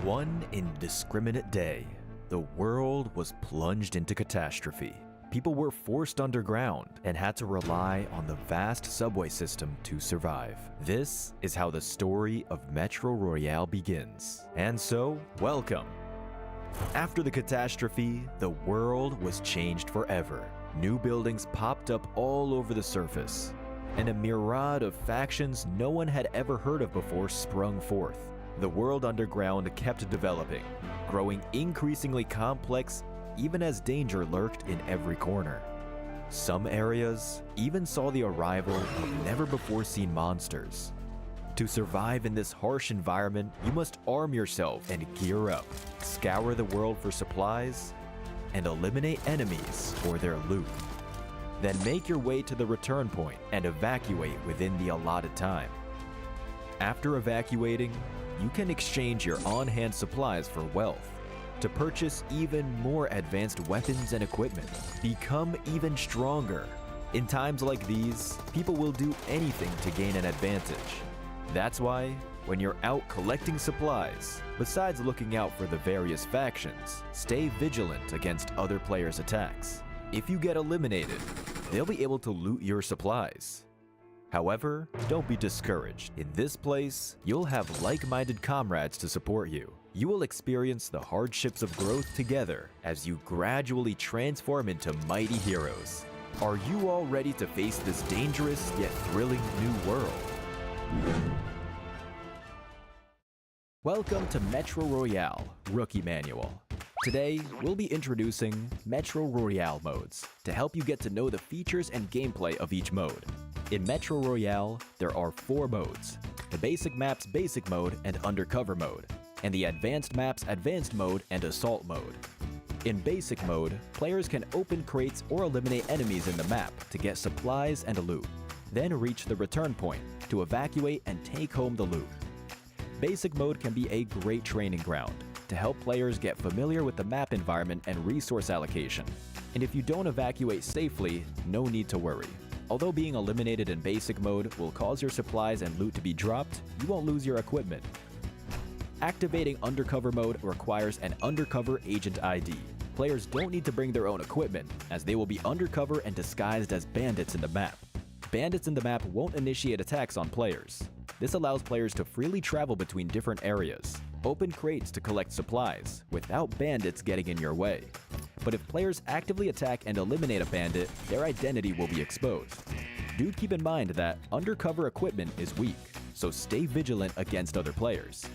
One indiscriminate day, the world was plunged into catastrophe. People were forced underground and had to rely on the vast subway system to survive. This is how the story of Metro Royale begins. And so, welcome! After the catastrophe, the world was changed forever. New buildings popped up all over the surface, and a myriad of factions no one had ever heard of before sprung forth. The world underground kept developing, growing increasingly complex even as danger lurked in every corner. Some areas even saw the arrival of never-before-seen monsters. To survive in this harsh environment, you must arm yourself and gear up, scour the world for supplies, and eliminate enemies for their loot. Then make your way to the return point and evacuate within the allotted time. After evacuating, you can exchange your on-hand supplies for wealth to purchase even more advanced weapons and equipment. Become even stronger. In times like these, people will do anything to gain an advantage. That's why, when you're out collecting supplies, besides looking out for the various factions, stay vigilant against other players' attacks. If you get eliminated, they'll be able to loot your supplies. However, don't be discouraged. In this place, you'll have like-minded comrades to support you. You will experience the hardships of growth together as you gradually transform into mighty heroes. Are you all ready to face this dangerous yet thrilling new world? Welcome to Metro Royale Rookie Manual. Today, we'll be introducing Metro Royale modes to help you get to know the features and gameplay of each mode. In Metro Royale, there are 4 modes: the basic map's basic mode and undercover mode, and the advanced map's advanced mode and assault mode. In basic mode, players can open crates or eliminate enemies in the map to get supplies and loot, then reach the return point to evacuate and take home the loot. Basic mode can be a great training ground to help players get familiar with the map environment and resource allocation. And if you don't evacuate safely, no need to worry. Although being eliminated in basic mode will cause your supplies and loot to be dropped, you won't lose your equipment. Activating undercover mode requires an undercover agent ID. Players don't need to bring their own equipment, as they will be undercover and disguised as bandits in the map. Bandits in the map won't initiate attacks on players. This allows players to freely travel between different areas, open crates to collect supplies, without bandits getting in your way. But if players actively attack and eliminate a bandit, their identity will be exposed. Do keep in mind that undercover equipment is weak, so stay vigilant against other players.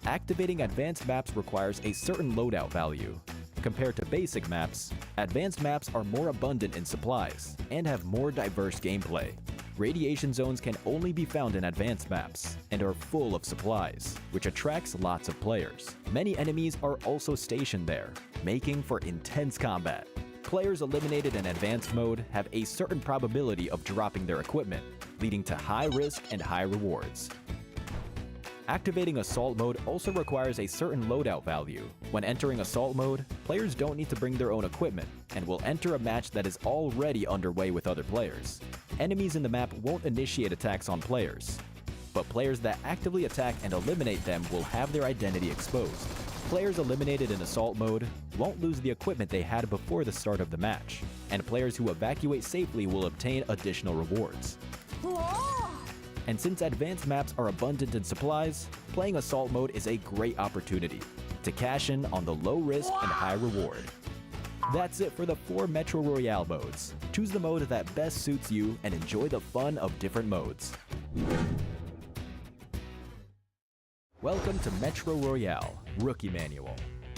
Activating advanced maps requires a certain loadout value. Compared to basic maps, advanced maps are more abundant in supplies and have more diverse gameplay. Radiation zones can only be found in advanced maps and are full of supplies, which attracts lots of players. Many enemies are also stationed there, making for intense combat. Players eliminated in advanced mode have a certain probability of dropping their equipment, leading to high risk and high rewards. Activating assault mode also requires a certain loadout value. When entering assault mode, players don't need to bring their own equipment and will enter a match that is already underway with other players. Enemies in the map won't initiate attacks on players, but players that actively attack and eliminate them will have their identity exposed. Players eliminated in assault mode won't lose the equipment they had before the start of the match, and players who evacuate safely will obtain additional rewards. And since advanced maps are abundant in supplies, playing assault mode is a great opportunity to cash in on the low risk and high reward. That's it for the 4 Metro Royale modes. Choose the mode that best suits you and enjoy the fun of different modes. Welcome to Metro Royale Rookie Manual.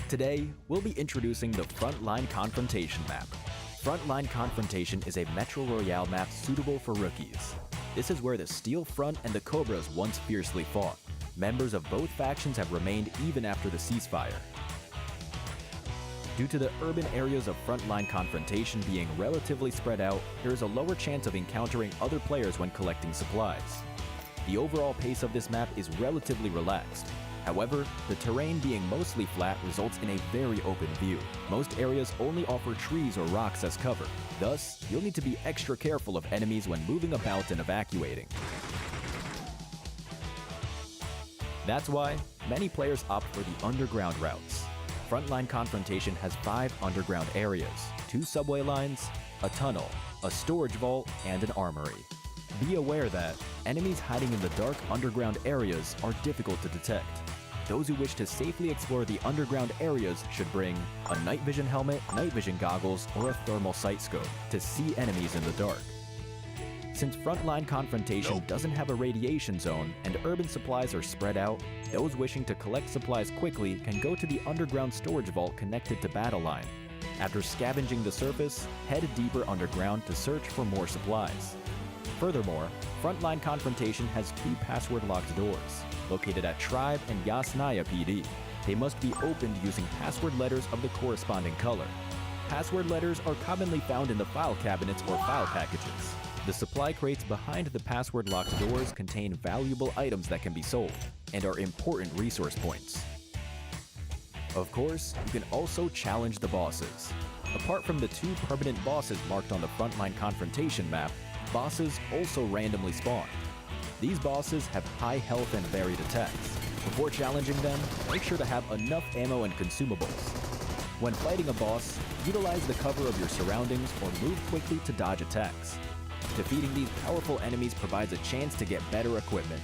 Today, we'll be introducing the Frontline Confrontation map. Frontline Confrontation is a Metro Royale map suitable for rookies. This is where the Steel Front and the Cobras once fiercely fought. Members of both factions have remained even after the ceasefire. Due to the urban areas of Frontline Confrontation being relatively spread out, there is a lower chance of encountering other players when collecting supplies. The overall pace of this map is relatively relaxed. However, the terrain being mostly flat results in a very open view. Most areas only offer trees or rocks as cover. Thus, you'll need to be extra careful of enemies when moving about and evacuating. That's why many players opt for the underground routes. Frontline Confrontation has 5 underground areas, 2 subway lines, a tunnel, a storage vault, and an armory. Be aware that enemies hiding in the dark underground areas are difficult to detect. Those who wish to safely explore the underground areas should bring a night vision helmet, night vision goggles, or a thermal sight scope to see enemies in the dark. Since Frontline Confrontation doesn't have a radiation zone and urban supplies are spread out, those wishing to collect supplies quickly can go to the underground storage vault connected to Battle Line. After scavenging the surface, head deeper underground to search for more supplies. Furthermore, Frontline Confrontation has 2 password-locked doors, located at Tribe and Yasnaya PD. They must be opened using password letters of the corresponding color. Password letters are commonly found in the file cabinets or file packages. The supply crates behind the password-locked doors contain valuable items that can be sold and are important resource points. Of course, you can also challenge the bosses. Apart from the 2 permanent bosses marked on the Frontline Confrontation map, bosses also randomly spawn. These bosses have high health and varied attacks. Before challenging them, make sure to have enough ammo and consumables. When fighting a boss, utilize the cover of your surroundings or move quickly to dodge attacks. Defeating these powerful enemies provides a chance to get better equipment.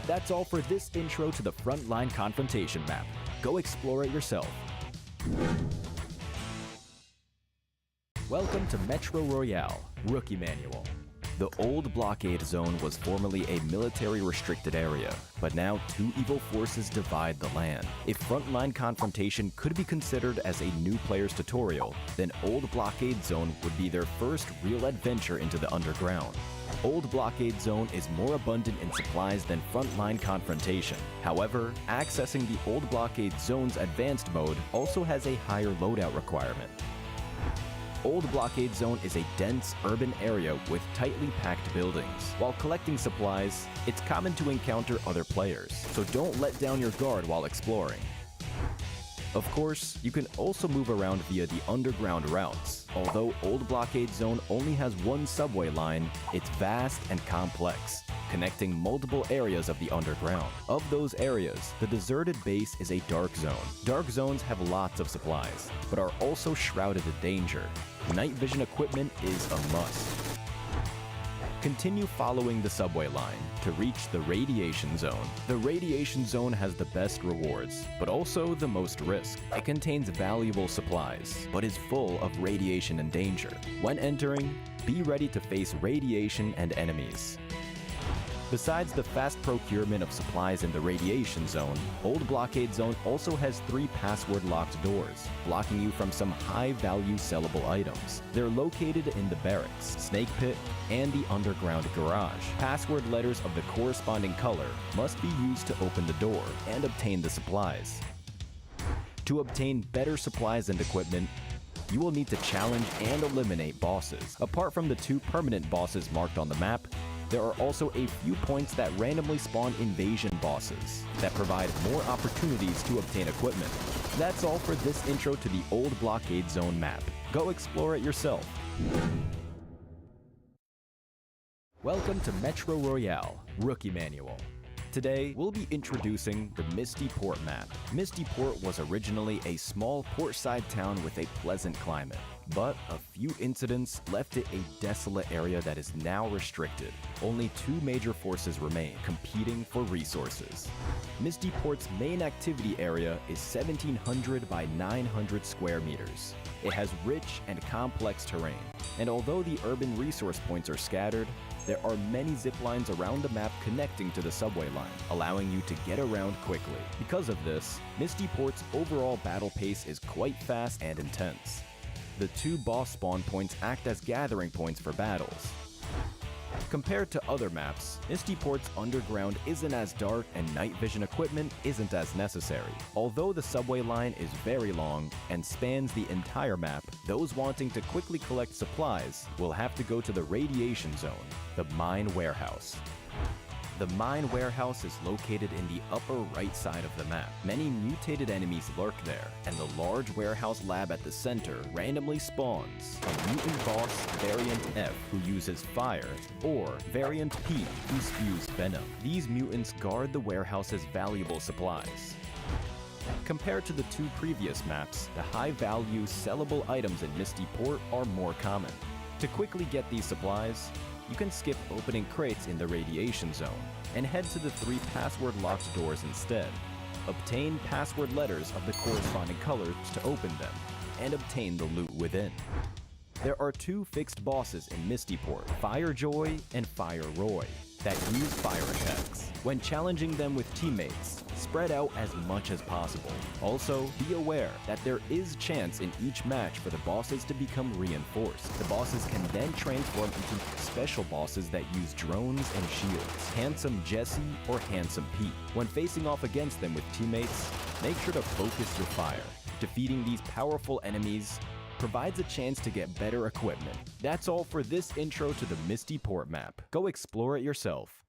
That's all for this intro to the Frontline Confrontation map. Go explore it yourself. Welcome to Metro Royale, Rookie Manual. The old blockade zone was formerly a military-restricted area, but now 2 evil forces divide the land. If Frontline Confrontation could be considered as a new player's tutorial, then Old Blockade Zone would be their first real adventure into the underground. Old Blockade Zone is more abundant in supplies than Frontline Confrontation. However, accessing the Old Blockade Zone's advanced mode also has a higher loadout requirement. Old Blockade Zone is a dense urban area with tightly packed buildings. While collecting supplies, it's common to encounter other players, so don't let down your guard while exploring. Of course, you can also move around via the underground routes. Although Old Blockade Zone only has 1 subway line, it's vast and complex, connecting multiple areas of the underground. Of those areas, the deserted base is a dark zone. Dark zones have lots of supplies, but are also shrouded in danger. Night vision equipment is a must. Continue following the subway line to reach the radiation zone. The radiation zone has the best rewards, but also the most risk. It contains valuable supplies, but is full of radiation and danger. When entering, be ready to face radiation and enemies. Besides the fast procurement of supplies in the radiation zone, Old Blockade Zone also has 3 password-locked doors, blocking you from some high-value sellable items. They're located in the barracks, snake pit, and the underground garage. Password letters of the corresponding color must be used to open the door and obtain the supplies. To obtain better supplies and equipment, you will need to challenge and eliminate bosses. Apart from the 2 permanent bosses marked on the map, there are also a few points that randomly spawn invasion bosses that provide more opportunities to obtain equipment. That's all for this intro to the Old Blockade Zone map. Go explore it yourself. Welcome to Metro Royale, Rookie Manual. Today, we'll be introducing the Misty Port map. Misty Port was originally a small portside town with a pleasant climate, but a few incidents left it a desolate area that is now restricted. Only 2 major forces remain, competing for resources. Misty Port's main activity area is 1,700 by 900 square meters. It has rich and complex terrain, and although the urban resource points are scattered, there are many zip lines around the map connecting to the subway line, allowing you to get around quickly. Because of this, Misty Port's overall battle pace is quite fast and intense. The 2 boss spawn points act as gathering points for battles. Compared to other maps, Misty Port's underground isn't as dark and night vision equipment isn't as necessary. Although the subway line is very long and spans the entire map, those wanting to quickly collect supplies will have to go to the radiation zone, the mine warehouse. The mine warehouse is located in the upper right side of the map. Many mutated enemies lurk there, and the large warehouse lab at the center randomly spawns a mutant boss Variant F who uses fire, or Variant P who spews venom. These mutants guard the warehouse's valuable supplies. Compared to the two previous maps, the high-value sellable items in Misty Port are more common. To quickly get these supplies, you can skip opening crates in the radiation zone and head to the 3 password-locked doors instead. Obtain password letters of the corresponding colors to open them, and obtain the loot within. There are 2 fixed bosses in Misty Port, Firejoy and Fire Roy, that use fire attacks. When challenging them with teammates, spread out as much as possible. Also, be aware that there is chance in each match for the bosses to become reinforced. The bosses can then transform into special bosses that use drones and shields, Handsome Jesse or Handsome Pete. When facing off against them with teammates, make sure to focus your fire. Defeating these powerful enemies provides a chance to get better equipment. That's all for this intro to the Misty Port map. Go explore it yourself.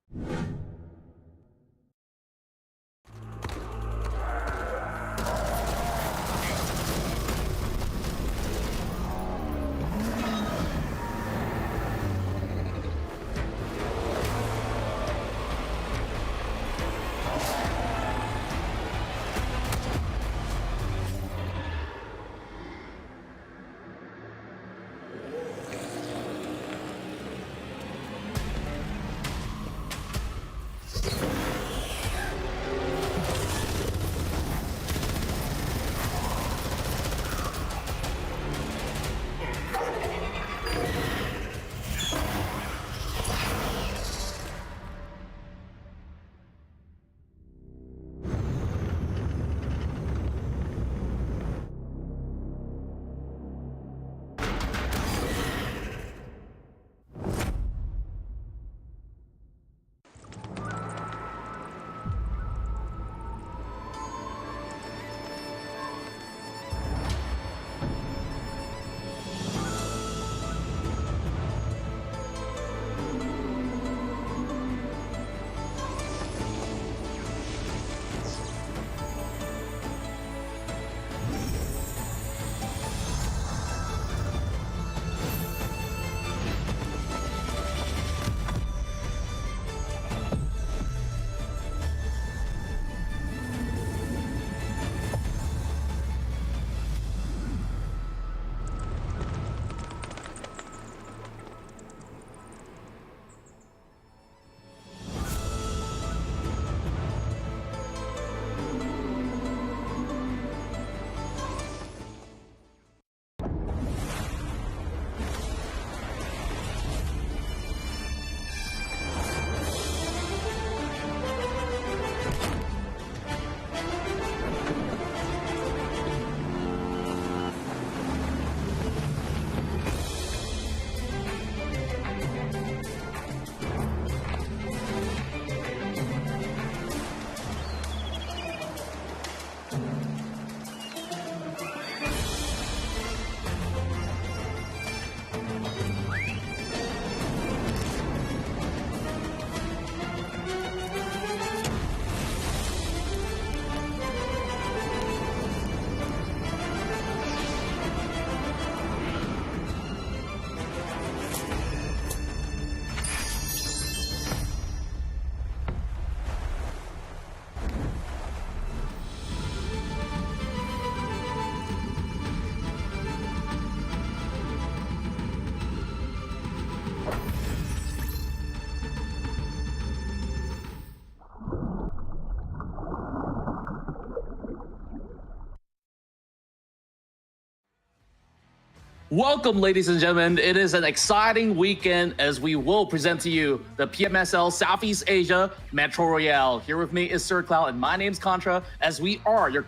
Welcome, ladies and gentlemen. It is an exciting weekend as we will present to you the PMSL Southeast Asia Metro Royale. Here with me is Sir Cloud, and my name's Contra, as we are your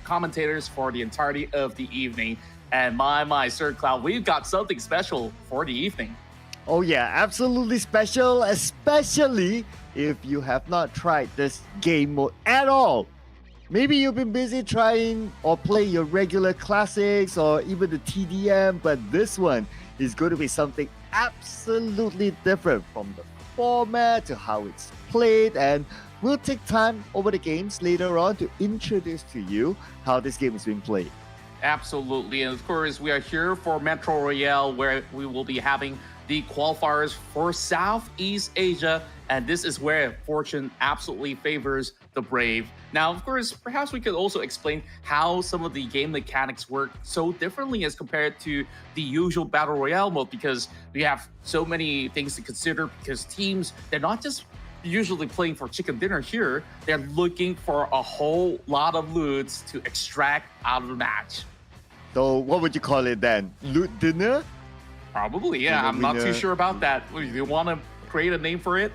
commentators for the entirety of the evening. And my, Sir Cloud, we've got something special for the evening. Oh yeah, absolutely special, especially if you have not tried this game mode at all. Maybe you've been busy trying or play your regular classics or even the TDM, but this one is going to be something absolutely different from the format, to how it's played, and we'll take time over the games later on to introduce to you how this game is being played. Absolutely. And of course, we are here for Metro Royale, where we will be having the qualifiers for Southeast Asia. And this is where fortune absolutely favors the brave. Now, of course, perhaps we could also explain how some of the game mechanics work so differently as compared to the usual Battle Royale mode, because we have so many things to consider, because teams, they're not just usually playing for chicken dinner here. They're looking for a whole lot of loots to extract out of the match. So what would you call it then? Loot dinner? Probably, yeah. I'm not too sure about that. Do you want to create a name for it?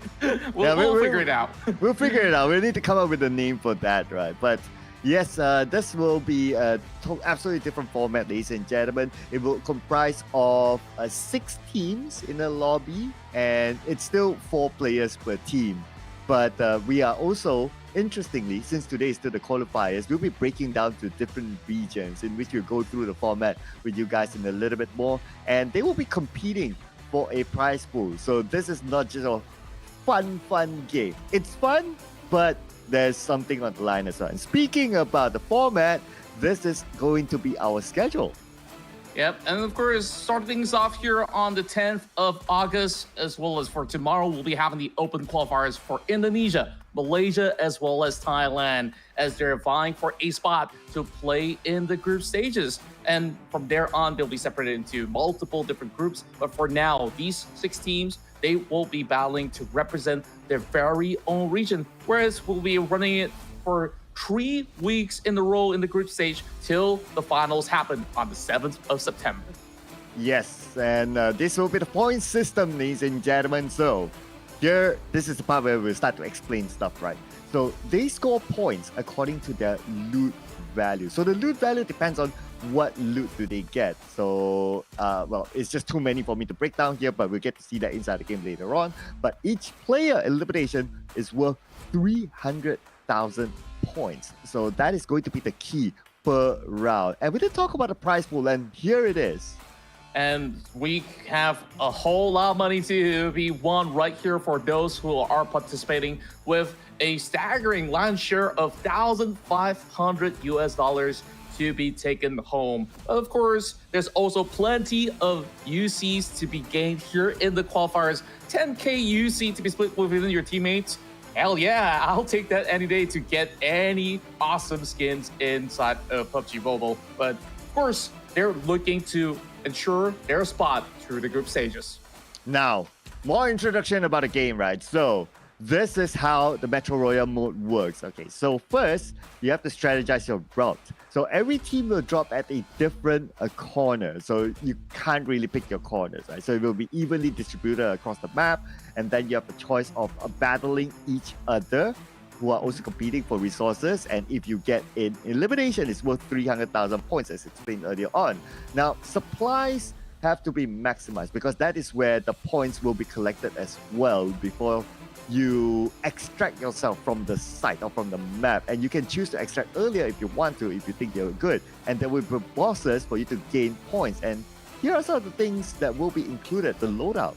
We'll figure it out. We'll figure it out. We need to come up with a name for that, right? But yes, this will be a absolutely different format, ladies and gentlemen. It will comprise of 6 teams in a lobby, and it's still 4 players per team. But we are also, interestingly, since today is still the qualifiers, we'll be breaking down to different regions in which we'll go through the format with you guys in a little bit more, and they will be competing for a prize pool. So this is not just a fun game. It's fun, but there's something on the line as well. And speaking about the format, this is going to be our schedule. Yep, and of course, start things off here on the 10th of August, as well as for tomorrow, we'll be having the open qualifiers for Indonesia, Malaysia, as well as Thailand, as they're vying for a spot to play in the group stages. And from there on, they'll be separated into multiple different groups. But for now, these 6 teams, they will be battling to represent their very own region, whereas we'll be running it for 3 weeks in a row in the group stage till the finals happen on the 7th of September. Yes, and this will be the point system, ladies and gentlemen. So here, this is the part where we'll start to explain stuff, right? So they score points according to their loot value. So the loot value depends on what loot do they get. So, well, it's just too many for me to break down here, but we'll get to see that inside the game later on. But each player elimination is worth 300,000 points. So that is going to be the key per round. And we did talk about the prize pool, and here it is. And we have a whole lot of money to be won right here for those who are participating, with a staggering land share of $1,500 to be taken home. Of course, there's also plenty of UCs to be gained here in the qualifiers. 10k UC to be split within your teammates. Hell yeah, I'll take that any day to get any awesome skins inside of PUBG Mobile. But of course, they're looking to ensure their spot through the group stages. Now, more introduction about the game, right? So this is how the Metro Royale mode works. Okay, so first, you have to strategize your route. So every team will drop at a different corner. So you can't really pick your corners, right? So it will be evenly distributed across the map. And then you have the choice of battling each other, who are also competing for resources. And if you get in elimination, it's worth 300,000 points, as explained earlier on. Now, supplies have to be maximized, because that is where the points will be collected as well before you extract yourself from the site or from the map. And you can choose to extract earlier if you want to, if you think you're good. And there will be bosses for you to gain points. And here are some of the things that will be included, the loadouts.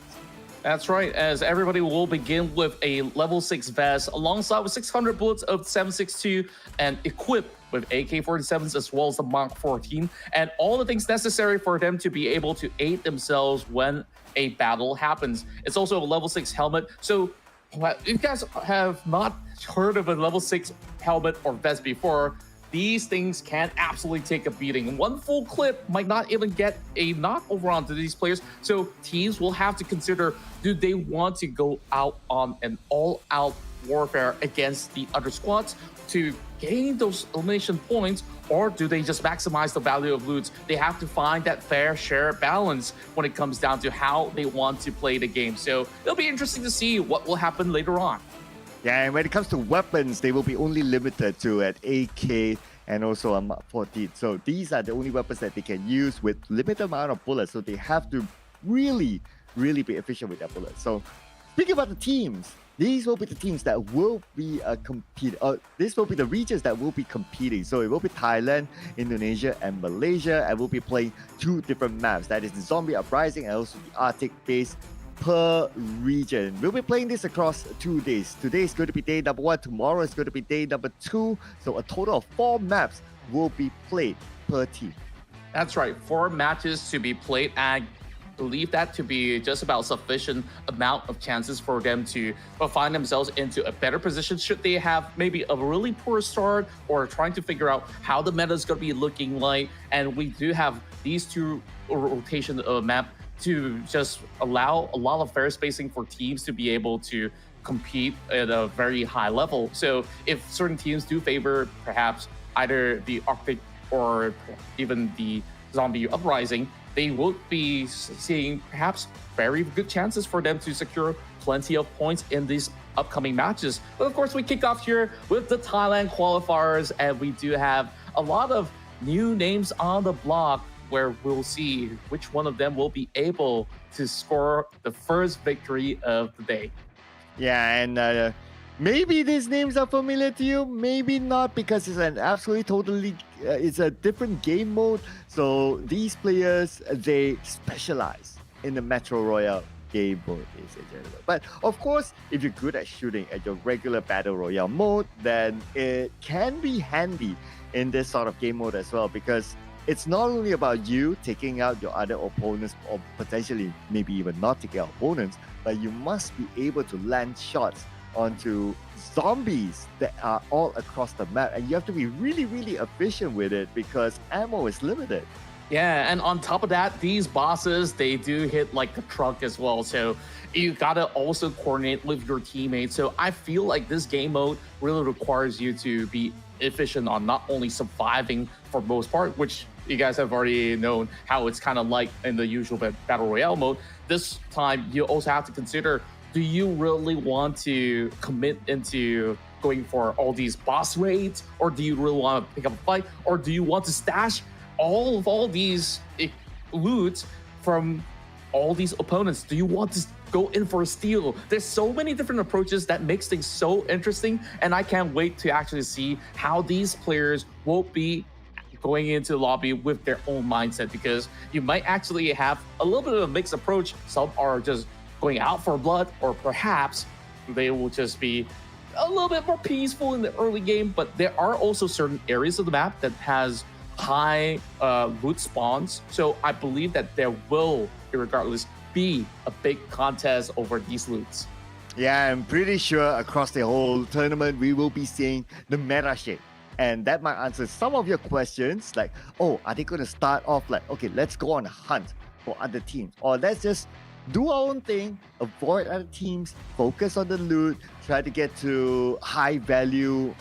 That's right, as everybody will begin with a level 6 vest alongside with 600 bullets of 7.62 and equipped with AK-47s as well as the Mark 14, and all the things necessary for them to be able to aid themselves when a battle happens. It's also a level 6 helmet. So if you guys have not heard of a level 6 helmet or vest before, these things can absolutely take a beating. One full clip might not even get a knock over onto these players. So teams will have to consider, do they want to go out on an all-out warfare against the other squads to gain those elimination points, or do they just maximize the value of loots? They have to find that fair share balance when it comes down to how they want to play the game. So it'll be interesting to see what will happen later on. Yeah, and when it comes to weapons, they will be only limited to an AK and also a Mark 14. So these are the only weapons that they can use with limited amount of bullets. So they have to really be efficient with their bullets. So speaking about the teams, these will be the teams that will be competing. This will be the regions that will be competing. So it will be Thailand, Indonesia, and Malaysia. And we'll be playing 2 different maps. That is the Zombie Uprising and also the Arctic-based per region. We'll be playing this across 2 days. Today is going to be day number 1, tomorrow is going to be day number 2. So a total of 4 maps will be played per team. That's right, 4 matches to be played, and I believe that to be just about sufficient amount of chances for them to find themselves into a better position should they have maybe a really poor start or trying to figure out how the meta is going to be looking like. And we do have these 2 rotation map to just allow a lot of fair spacing for teams to be able to compete at a very high level. So if certain teams do favor perhaps either the Arctic or even the Zombie Uprising, they will be seeing perhaps very good chances for them to secure plenty of points in these upcoming matches. But of course, we kick off here with the Thailand qualifiers, and we do have a lot of new names on the block where we'll see which one of them will be able to score the first victory of the day. Yeah, and maybe these names are familiar to you, maybe not, because it's an absolutely totally it's a different game mode. So these players, they specialize in the Metro Royale game mode, ladies and gentlemen. But of course, if you're good at shooting at your regular Battle Royale mode, then it can be handy in this sort of game mode as well, because it's not only about you taking out your other opponents, or potentially maybe even not taking out opponents, but you must be able to land shots onto zombies that are all across the map, and you have to be really, really efficient with it because ammo is limited. Yeah, and on top of that, these bosses, they do hit like the truck as well. So you gotta also coordinate with your teammates. So I feel like this game mode really requires you to be efficient on not only surviving for most part, which you guys have already known how it's kind of like in the usual Battle Royale mode. This time, you also have to consider, do you really want to commit into going for all these boss raids, or do you really want to pick up a fight, or do you want to stash all these loot from all these opponents? Do you want to go in for a steal? There's so many different approaches that makes things so interesting, and I can't wait to actually see how these players will be going into the lobby with their own mindset, because you might actually have a little bit of a mixed approach. Some are just going out for blood, or perhaps they will just be a little bit more peaceful in the early game. But there are also certain areas of the map that has high loot spawns. So I believe that there will, regardless, be a big contest over these loots. Yeah, I'm pretty sure across the whole tournament, we will be seeing the meta shape. And that might answer some of your questions, like, oh, are they going to start off like, okay, let's go on a hunt for other teams, or let's just do our own thing, avoid other teams, focus on the loot, try to get to high value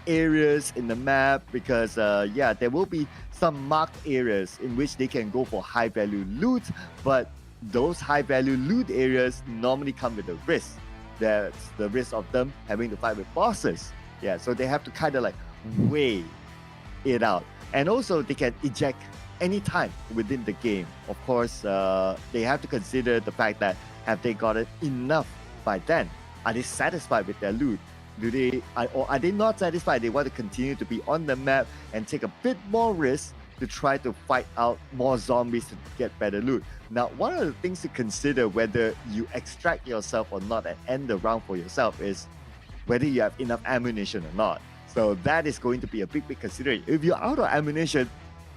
areas in the map, because yeah, there will be some marked areas in which they can go for high value loot, but those high value loot areas normally come with a risk. That's the risk of them having to fight with bosses. Yeah, so they have to kind of like weigh it out. And also they can eject anytime within the game. Of course, they have to consider the fact that have they gotten enough by then? Are they satisfied with their loot? Or are they not satisfied? They want to continue to be on the map and take a bit more risk to try to fight out more zombies to get better loot. Now, one of the things to consider whether you extract yourself or not and end the round for yourself is whether you have enough ammunition or not. So that is going to be a big consideration. If you're out of ammunition,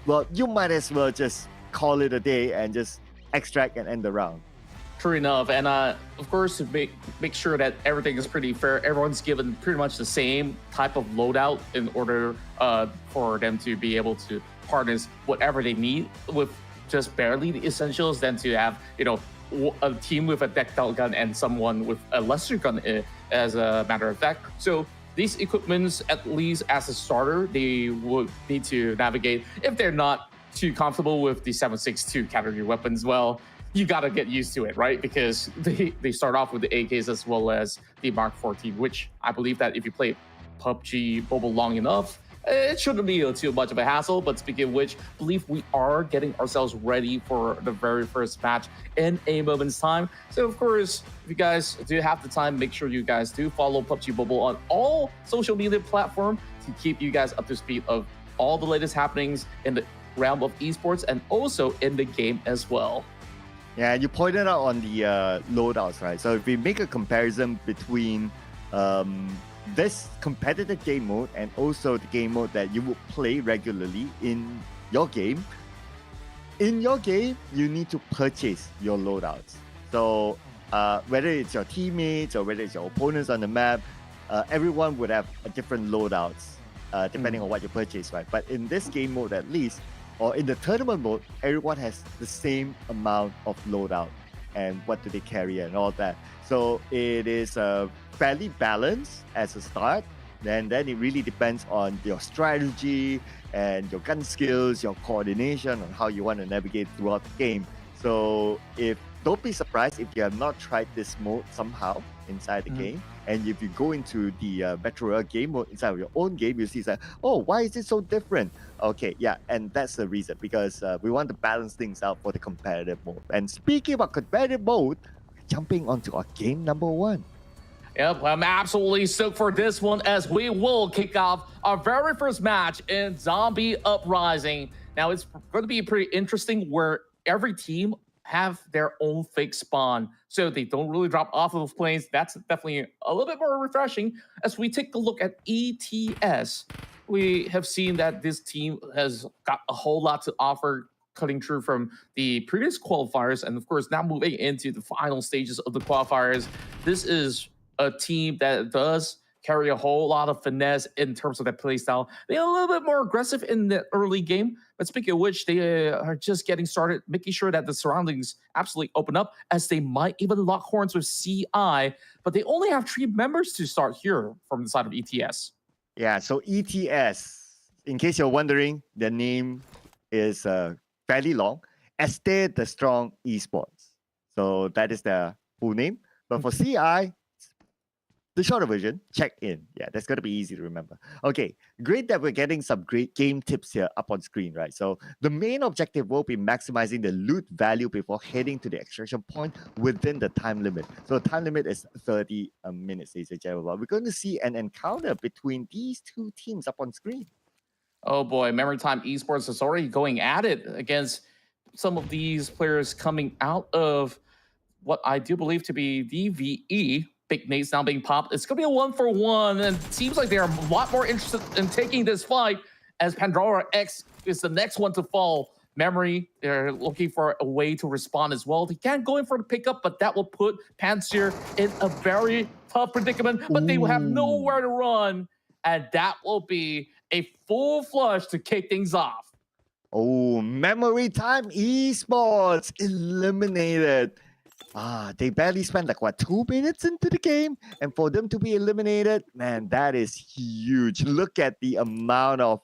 well, you might as well just call it a day and just extract and end the round. True enough. And of course, to make sure that everything is pretty fair, everyone's given pretty much the same type of loadout in order for them to be able to harness whatever they need with just barely the essentials, than to have, you know, a team with a decked out gun and someone with a lesser gun, as a matter of fact. So these equipments, at least as a starter, they would need to navigate. If they're not too comfortable with the 7.62 category weapons, well, you got to get used to it, right? Because they start off with the AKs as well as the Mark 14, which I believe that if you play PUBG Mobile long enough, it shouldn't be too much of a hassle. But speaking of which, I believe we are getting ourselves ready for the very first match in a moment's time. So of course, if you guys do have the time, make sure you guys do follow PUBG Mobile on all social media platforms to keep you guys up to speed of all the latest happenings in the realm of esports and also in the game as well. Yeah, you pointed out on the loadouts, right? So if we make a comparison between this competitive game mode and also the game mode that you would play regularly in your game, you need to purchase your loadouts. So whether it's your teammates or whether it's your opponents on the map, everyone would have a different loadouts depending on what you purchase, right? But in this game mode, at least, or in the tournament mode, everyone has the same amount of loadout and what do they carry and all that. So it is fairly balanced as a start. Then it really depends on your strategy and your gun skills, your coordination, on how you want to navigate throughout the game. So don't be surprised if you have not tried this mode somehow inside the game. And if you go into the Metro Royale game mode inside of your own game, you see like, oh, why is it so different? Okay, yeah, and that's the reason, because we want to balance things out for the competitive mode. And speaking about competitive mode, jumping onto our game number 1. Yep, I'm absolutely stoked for this one as we will kick off our very first match in Zombie Uprising. Now, it's going to be pretty interesting where every team have their own fake spawn, so they don't really drop off of planes. That's definitely a little bit more refreshing. As we take a look at ETS, we have seen that this team has got a whole lot to offer, cutting through from the previous qualifiers, and of course now moving into the final stages of the qualifiers. This is a team that does carry a whole lot of finesse in terms of their play style. They're a little bit more aggressive in the early game, but speaking of which, they are just getting started, making sure that the surroundings absolutely open up, as they might even lock horns with CI, but they only have 3 members to start here from the side of ETS. Yeah, so ETS, in case you're wondering, the name is fairly long. Estee the Strong Esports. So that is the full name. But for CI, the shorter version, check in. Yeah, that's going to be easy to remember. Okay, great that we're getting some great game tips here up on screen, right? So the main objective will be maximizing the loot value before heading to the extraction point within the time limit. So the time limit is 30 minutes, ladies and gentlemen. We're going to see an encounter between these 2 teams up on screen. Oh boy, Memory Time Esports is already going at it against some of these players coming out of what I do believe to be DVE. Big nades now being popped. It's going to be a 1-for-1, and it seems like they're a lot more interested in taking this fight, as Pandora X is the next one to fall. Memory, they're looking for a way to respond as well. They can't go in for the pickup, but that will put Panseer in a very tough predicament, but they will have nowhere to run, and that will be a full flush to kick things off. Oh, Memory Time Esports eliminated. They barely spent like 2 minutes into the game, and for them to be eliminated, man, that is huge. Look at the amount of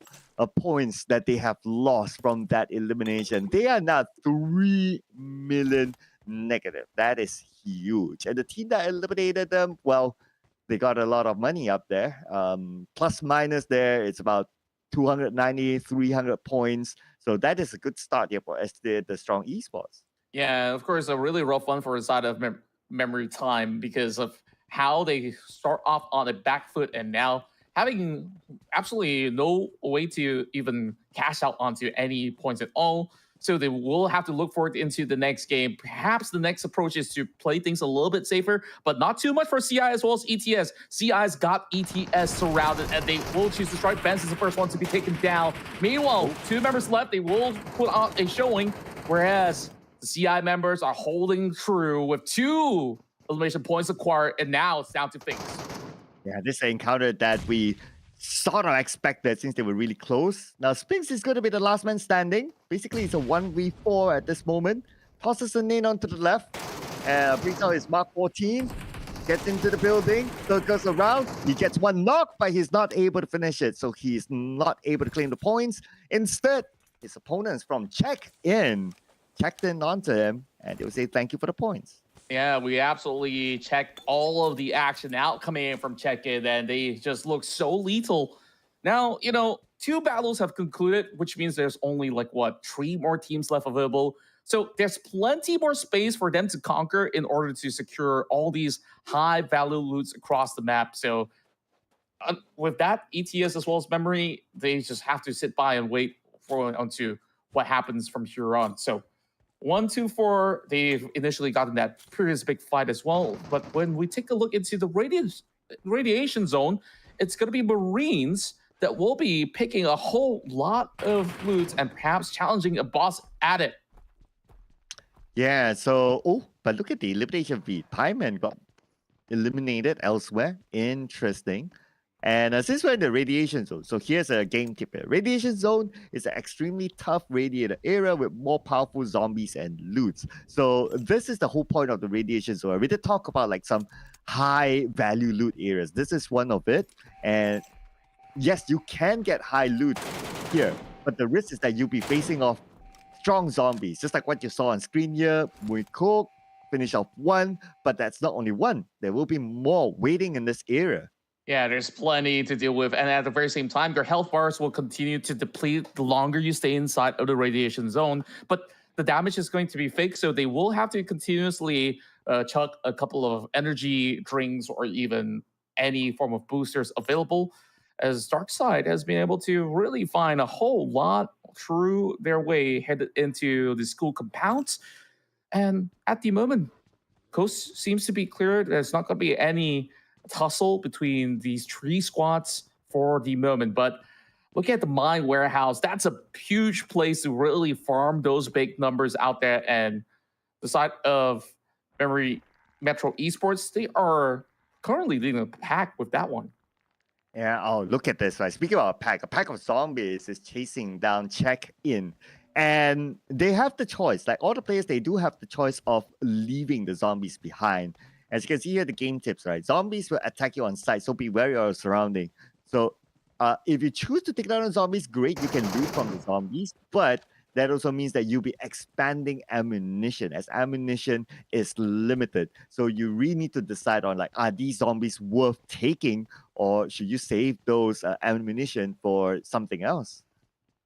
points that they have lost from that elimination. They are now 3 million negative. That is huge. And the team that eliminated them, well, they got a lot of money up there. Plus minus there, it's about 290, 300 points. So that is a good start here for the Strong Esports. Yeah, of course, a really rough one for the side of Memory Time because of how they start off on a back foot and now having absolutely no way to even cash out onto any points at all. So they will have to look forward into the next game. Perhaps the next approach is to play things a little bit safer, but not too much for CI as well as ETS. CI's got ETS surrounded, and they will choose to strike. Ben's is the first one to be taken down. Meanwhile, 2 members left. They will put out a showing, whereas the CI members are holding true with 2 elimination points acquired, and now it's down to Finks. Yeah, this is an encounter that we sort of expected since they were really close. Now, Spinks is going to be the last man standing. Basically, it's a 1v4 at this moment. Tosses a nade onto the left. Brings out his Mark 14. Gets into the building. Circles around. He gets 1 knock, but he's not able to finish it. So he's not able to claim the points. Instead, his opponents from checked in onto him, and they will say thank you for the points. Yeah, we absolutely checked all of the action out coming in from check-in, and they just look so lethal. Now, 2 battles have concluded, which means there's only 3 more teams left available. So there's plenty more space for them to conquer in order to secure all these high-value loots across the map. So with that, ETS as well as Memory, they just have to sit by and wait onto what happens from here on. So 1, 2, 4, they've initially gotten that previous big fight as well. But when we take a look into the radiation zone, it's going to be Marines that will be picking a whole lot of loot and perhaps challenging a boss at it. Yeah, so, but look at the elimination feed. Pieman got eliminated elsewhere. Interesting. And since we're in the radiation zone, so here's a game tip here. Radiation zone is an extremely tough radiator area with more powerful zombies and loots. So this is the whole point of the radiation zone. We did talk about like some high value loot areas. This is one of it. And yes, you can get high loot here, but the risk is that you'll be facing off strong zombies, just like what you saw on screen here. We cook, finish off one, but that's not only one. There will be more waiting in this area. Yeah, there's plenty to deal with. And at the very same time, their health bars will continue to deplete the longer you stay inside of the radiation zone. But the damage is going to be fake, so they will have to continuously chuck a couple of energy drinks or even any form of boosters available, as Darkside has been able to really find a whole lot through their way headed into the school compounds. And at the moment, coast seems to be clear. There's not going to be any tussle between these three squads for the moment. But look at the mine warehouse. That's a huge place to really farm those big numbers out there. And the side of Metro Esports, they are currently leading the pack with that one. Yeah, oh, look at this, right? Speaking about a pack of zombies is chasing down check-in. And they have the choice. Like all the players, they do have the choice of leaving the zombies behind. As you can see here, the game tips, right? Zombies will attack you on sight, so be wary of your surrounding. So if you choose to take down the zombies, great, you can loot from the zombies. But that also means that you'll be expanding ammunition, as ammunition is limited. So you really need to decide on, like, are these zombies worth taking, or should you save those ammunition for something else?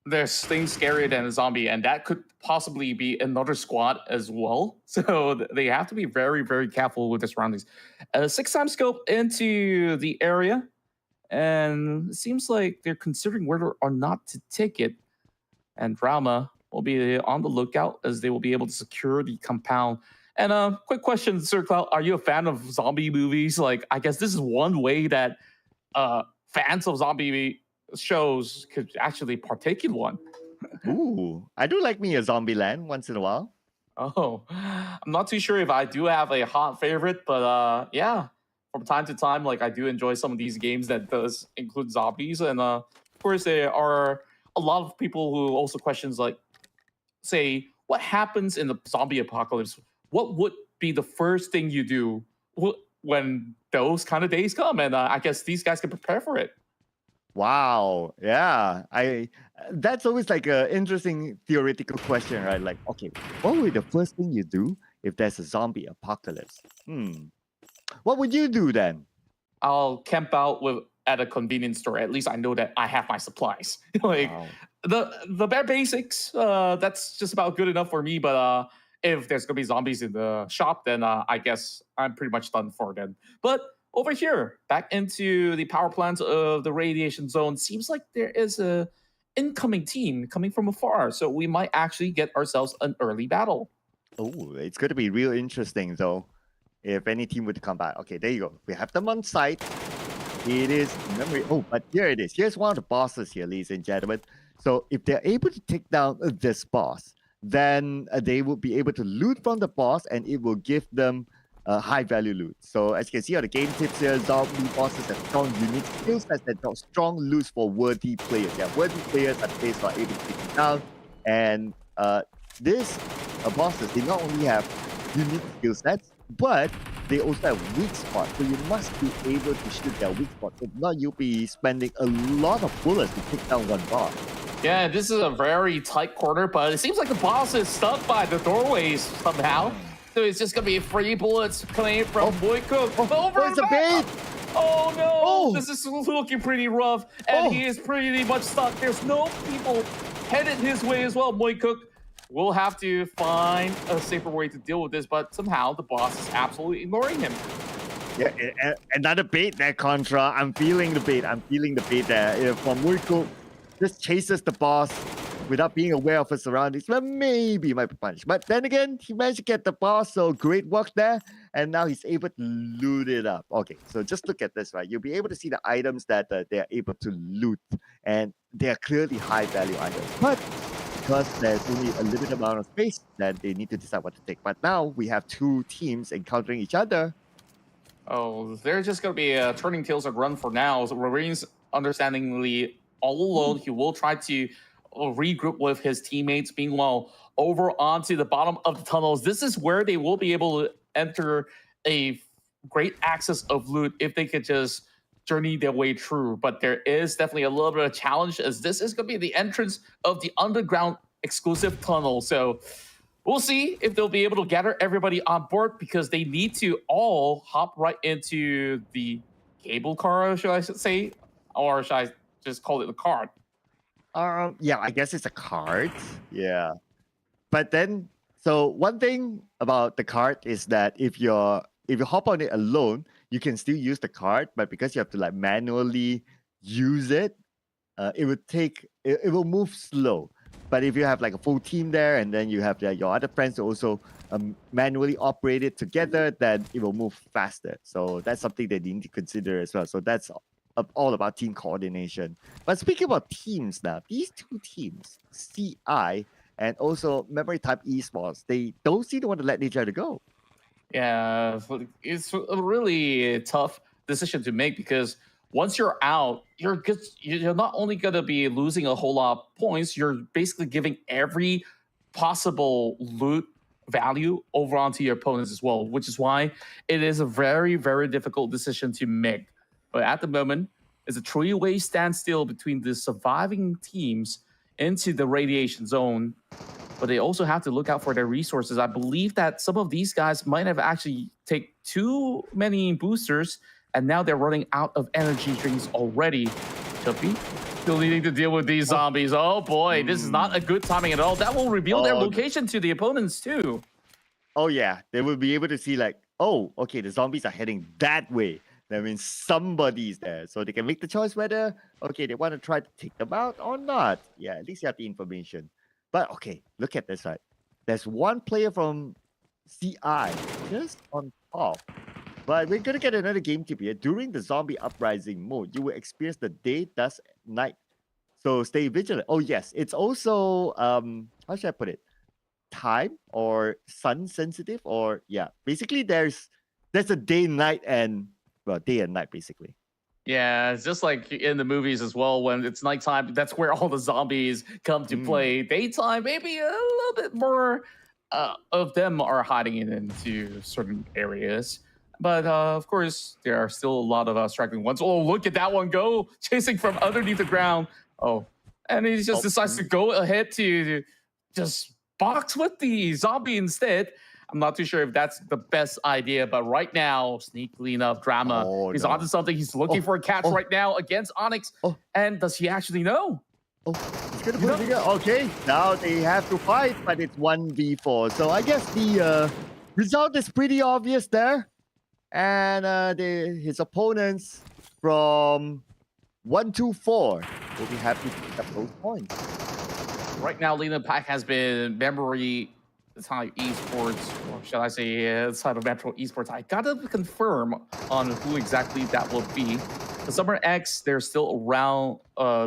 There's things scarier than a zombie, and that could possibly be another squad as well. So they have to be very, very careful with the surroundings. 6-time scope into the area, and it seems like they're considering whether or not to take it. And Drama will be on the lookout, as they will be able to secure the compound. And quick question, Sir Cloud, are you a fan of zombie movies? Like, I guess this is one way that fans of zombie shows could actually partake in one. Ooh, I do like me a Zombieland once in a while. Oh, I'm not too sure if I do have a hot favorite, but yeah, from time to time, like I do enjoy some of these games that does include zombies. And of course, there are a lot of people who also questions, like, say, what happens in the zombie apocalypse? What would be the first thing you do when those kind of days come? And I guess these guys can prepare for it. Wow. Yeah. That's always like an interesting theoretical question, right? Like, okay, what would be the first thing you do if there's a zombie apocalypse? What would you do then? I'll camp out at a convenience store. At least I know that I have my supplies. Like, Wow. the bare basics, that's just about good enough for me. But if there's gonna be zombies in the shop, then I guess I'm pretty much done for then. But over here, back into the power plant of the radiation zone, seems like there is a incoming team coming from afar. So we might actually get ourselves an early battle. Oh, it's going to be real interesting, though, if any team would come back. Okay, there you go. We have them on site. It is memory. Oh, but here it is. Here's one of the bosses here, ladies and gentlemen. So if they're able to take down this boss, then they will be able to loot from the boss, and it will give them high value loot. So as you can see on the game tips here, zombie bosses have strong unique skill sets that drop strong loot for worthy players. Yeah, worthy players are the players who are able to take them down. And these bosses, they not only have unique skill sets, but they also have weak spots. So you must be able to shoot their weak spots. If not, you'll be spending a lot of bullets to take down one boss. Yeah, this is a very tight corner, but it seems like the boss is stuck by the doorways somehow. So it's just going to be free bullets coming from Boyko. Where's the bait? Oh no, Oh. This is looking pretty rough, and he is pretty much stuck. There's no people headed his way as well. Moycook will have to find a safer way to deal with this, but somehow the boss is absolutely ignoring him. Yeah, another bait there, Contra. I'm feeling the bait. I'm feeling the bait there. From Moycook, just chases the boss without being aware of his surroundings, well, maybe he might be punished. But then again, he managed to get the ball, so great work there. And now he's able to loot it up. Okay, so just look at this, right? You'll be able to see the items that they are able to loot, and they are clearly high value items. But because there's only a limited amount of space, then they need to decide what to take. But now we have two teams encountering each other. Oh, they're just going to be turning tails and run for now. So Marines, understandingly, all alone. He will try to regroup with his teammates. Meanwhile, over onto the bottom of the tunnels, this is where they will be able to enter a great access of loot if they could just journey their way through. But there is definitely a little bit of a challenge, as this is going to be the entrance of the underground exclusive tunnel. So we'll see if they'll be able to gather everybody on board, because they need to all hop right into the cable car, should I say? Or should I just call it the card? Yeah, I guess it's a cart. Yeah. But then, so one thing about the cart is that if you hop on it alone, you can still use the cart, but because you have to like manually use it, it will move slow. But if you have like a full team there, and then you have your other friends to also manually operate it together, then it will move faster. So that's something that you need to consider as well. So that's all about team coordination. But speaking about teams now, these two teams, CI and also Memory Time Esports, they don't seem to want to let each other go. Yeah, it's a really tough decision to make, because once you're out, you're not only going to be losing a whole lot of points, you're basically giving every possible loot value over onto your opponents as well, which is why it is a very, very difficult decision to make. But at the moment, it's a three-way standstill between the surviving teams into the radiation zone. But they also have to look out for their resources. I believe that some of these guys might have actually taken too many boosters, and now they're running out of energy drinks already. Chuppy still needing to deal with these zombies. Oh boy, this is not a good timing at all. That will reveal their location to the opponents too. Oh yeah, they will be able to see like, oh, okay, the zombies are heading that way. That means somebody's there. So they can make the choice whether, okay, they want to try to take them out or not. Yeah, at least you have the information. But okay, look at this side. There's one player from CI just on top. But we're going to get another game tip here. During the zombie uprising mode, you will experience the day, dusk, night. So stay vigilant. Oh, yes. It's also, how should I put it? Time or sun sensitive, or yeah. Basically, there's a day, night, and well, day and night, basically. Yeah, it's just like in the movies as well. When it's nighttime, that's where all the zombies come to play. Daytime, maybe a little bit more of them are hiding into certain areas. But of course, there are still a lot of striking ones. Oh, look at that one go, chasing from underneath the ground. Oh, and he just decides to go ahead to just box with the zombie instead. I'm not too sure if that's the best idea, but right now, sneakily enough, Drama, he's onto something. He's looking for a catch right now against Onyx. And does he actually know? He's gonna put it. Okay, now they have to fight, but it's 1v4. So I guess the result is pretty obvious there. And his opponents from 1 to 4 will be happy to pick up those points. Right now, leading the pack has been Memory Time Esports, or should I say side of Metro Esports. I gotta confirm on who exactly that will be. The Summer X, they're still around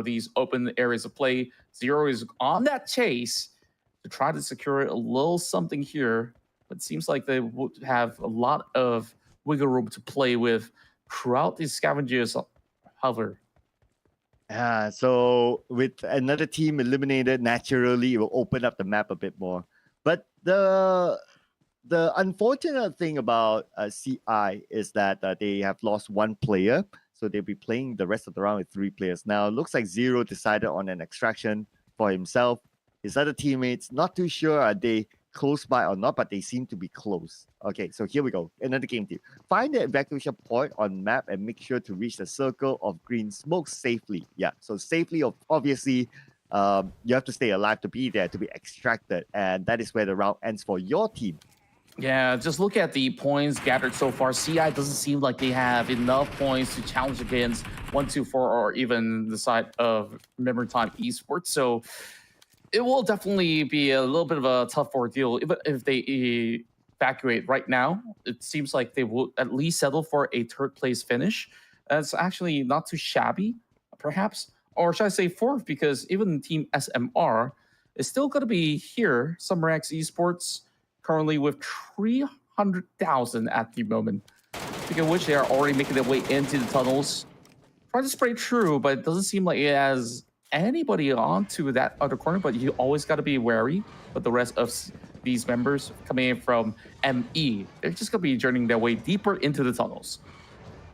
these open areas of play. Zero is on that chase to try to secure a little something here. But it seems like they would have a lot of wiggle room to play with throughout these scavengers hover. So with another team eliminated, naturally it will open up the map a bit more. But the unfortunate thing about CI is that they have lost one player, so they'll be playing the rest of the round with 3 players. Now, it looks like Zero decided on an extraction for himself. His other teammates, not too sure are they close by or not, but they seem to be close. Okay, so here we go. Another game tip. Find the evacuation point on map and make sure to reach the circle of green smoke safely. Yeah, so safely, obviously, you have to stay alive to be there, to be extracted. And that is where the round ends for your team. Yeah, just look at the points gathered so far. CI doesn't seem like they have enough points to challenge against 1, 2, 4, or even the side of Memory Time Esports. So it will definitely be a little bit of a tough ordeal if they evacuate right now. It seems like they will at least settle for a third place finish. It's actually not too shabby, perhaps, or should I say fourth? Because even Team SMR is still going to be here. Summer X Esports currently with 300,000 at the moment. Speaking of which, they are already making their way into the tunnels. Trying to spray through, but it doesn't seem like it has anybody onto that other corner. But you always got to be wary. But the rest of these members coming in from ME, they're just going to be journeying their way deeper into the tunnels.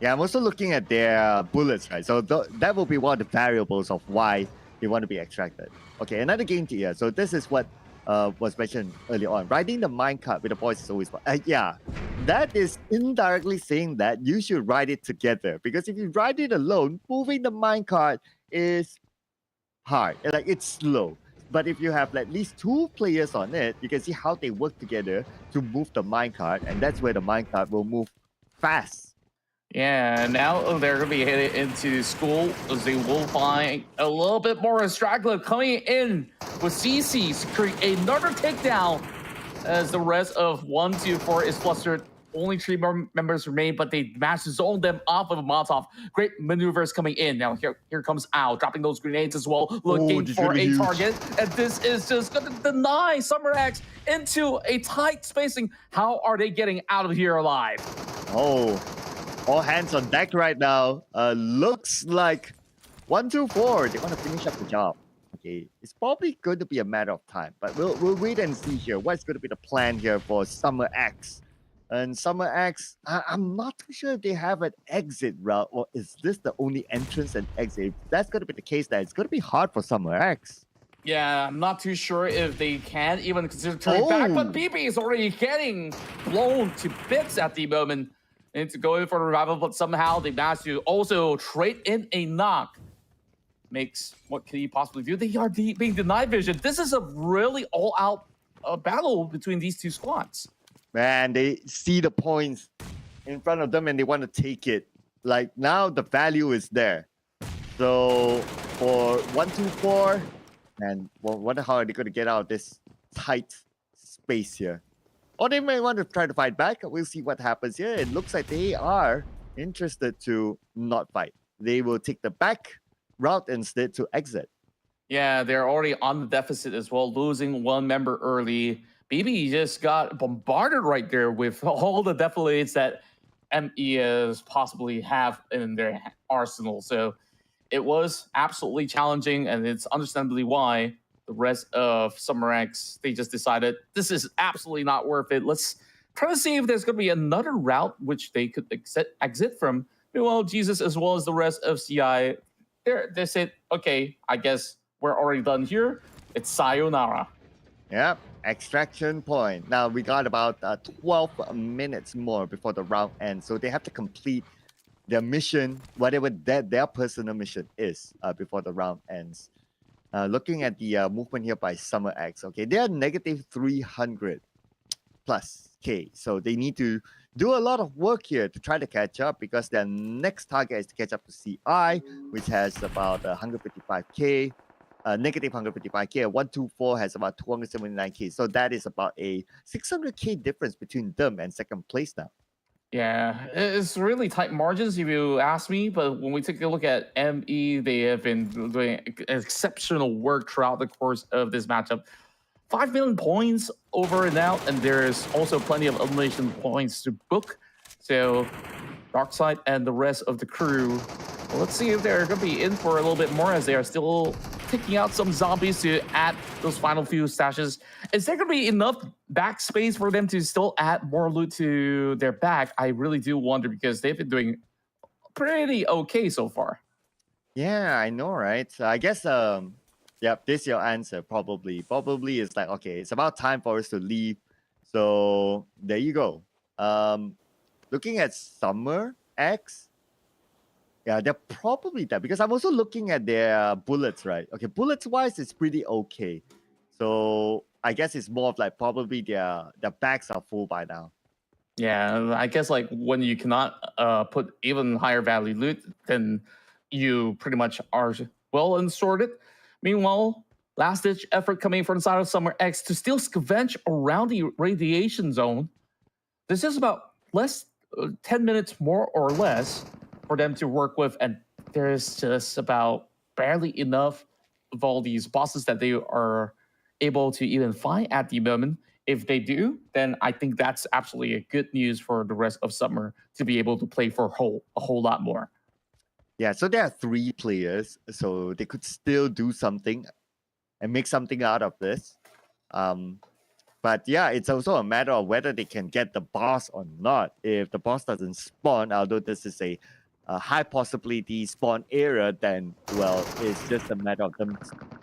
Yeah, I'm also looking at their bullets, right? So that will be one of the variables of why they want to be extracted. Okay, another game tier. So this is what was mentioned earlier on. Riding the minecart with the boys is always fun. Yeah, that is indirectly saying that you should ride it together. Because if you ride it alone, moving the minecart is hard. Like, it's slow. But if you have at least 2 players on it, you can see how they work together to move the minecart. And that's where the minecart will move fast. Yeah, now they're going to be headed into school as they will find a little bit more of Straggler coming in with CC securing another takedown as the rest of 1, 2, 4 is flustered. Only 3 more members remain, but they managed to zone them off of a Molotov. Great maneuvers coming in. Now here comes Al, dropping those grenades as well, looking for a target. And this is just going to deny Summer X into a tight spacing. How are they getting out of here alive? Oh, all hands on deck right now. Looks like 1, 2, 4. They want to finish up the job. Okay, it's probably going to be a matter of time, but we'll wait and see here. What's going to be the plan here for Summer X? And Summer X, I'm not too sure if they have an exit route, or is this the only entrance and exit? If that's going to be the case, that it's going to be hard for Summer X. Yeah, I'm not too sure if they can even consider turning back, but BB is already getting blown to bits at the moment. And to go in for the revival, but somehow they managed to also trade in a knock. Makes, what can he possibly do? They are being denied vision. This is a really all-out battle between these 2 squads. Man, they see the points in front of them and they want to take it. Like, now the value is there. So for 1, 2, 4, and wonder how are they going to get out of this tight space here. Or they may want to try to fight back. We'll see what happens here. It looks like they are interested to not fight. They will take the back route instead to exit. Yeah, they're already on the deficit as well, losing 1 member early. BB just got bombarded right there with all the defilades that MEs possibly have in their arsenal. So it was absolutely challenging, and it's understandably why the rest of Summer X, they just decided this is absolutely not worth it. Let's try to see if there's going to be another route which they could exit from. Meanwhile, Jesus, as well as the rest of CI, they said, okay, I guess we're already done here. It's sayonara. Yep, extraction point. Now we got about 12 minutes more before the round ends. So they have to complete their mission, whatever their personal mission is, before the round ends. Looking at the movement here by Summer X, okay, they are negative 300 plus K. So they need to do a lot of work here to try to catch up, because their next target is to catch up to CI, which has about 155K, negative 155K. 124 has about 279K. So that is about a 600K difference between them and second place now. Yeah, it's really tight margins if you ask me. But when we take a look at ME, they have been doing exceptional work throughout the course of this matchup. 5 million points over and out, and there's also plenty of elimination points to book. So Darkside and the rest of the crew, well, let's see if they're going to be in for a little bit more, as they are still taking out some zombies to add those final few stashes. Is there going to be enough backspace for them to still add more loot to their bag? I really do wonder, because they've been doing pretty okay so far. Yeah, I know, right? So I guess, yep, this is your answer, probably. Probably is like, okay, it's about time for us to leave. So there you go. Looking at Summer X, yeah, they're probably that, because I'm also looking at their bullets, right? Okay, bullets wise, it's pretty okay. So I guess it's more of like probably their bags are full by now. Yeah, I guess like when you cannot put even higher value loot, then you pretty much are well and sorted. Meanwhile, Last-ditch effort coming from the side of Summer X to still scavenge around the radiation zone. This is about 10 minutes more or less for them to work with, and there's just about barely enough of all these bosses that they are able to even find at the moment. If they do, then I think that's absolutely a good news for the rest of summer to be able to play for a whole lot more. Yeah, so there are 3 players, so they could still do something and make something out of this. But yeah, it's also a matter of whether they can get the boss or not. If the boss doesn't spawn, although this is a high possibility spawn area, then, well, it's just a matter of them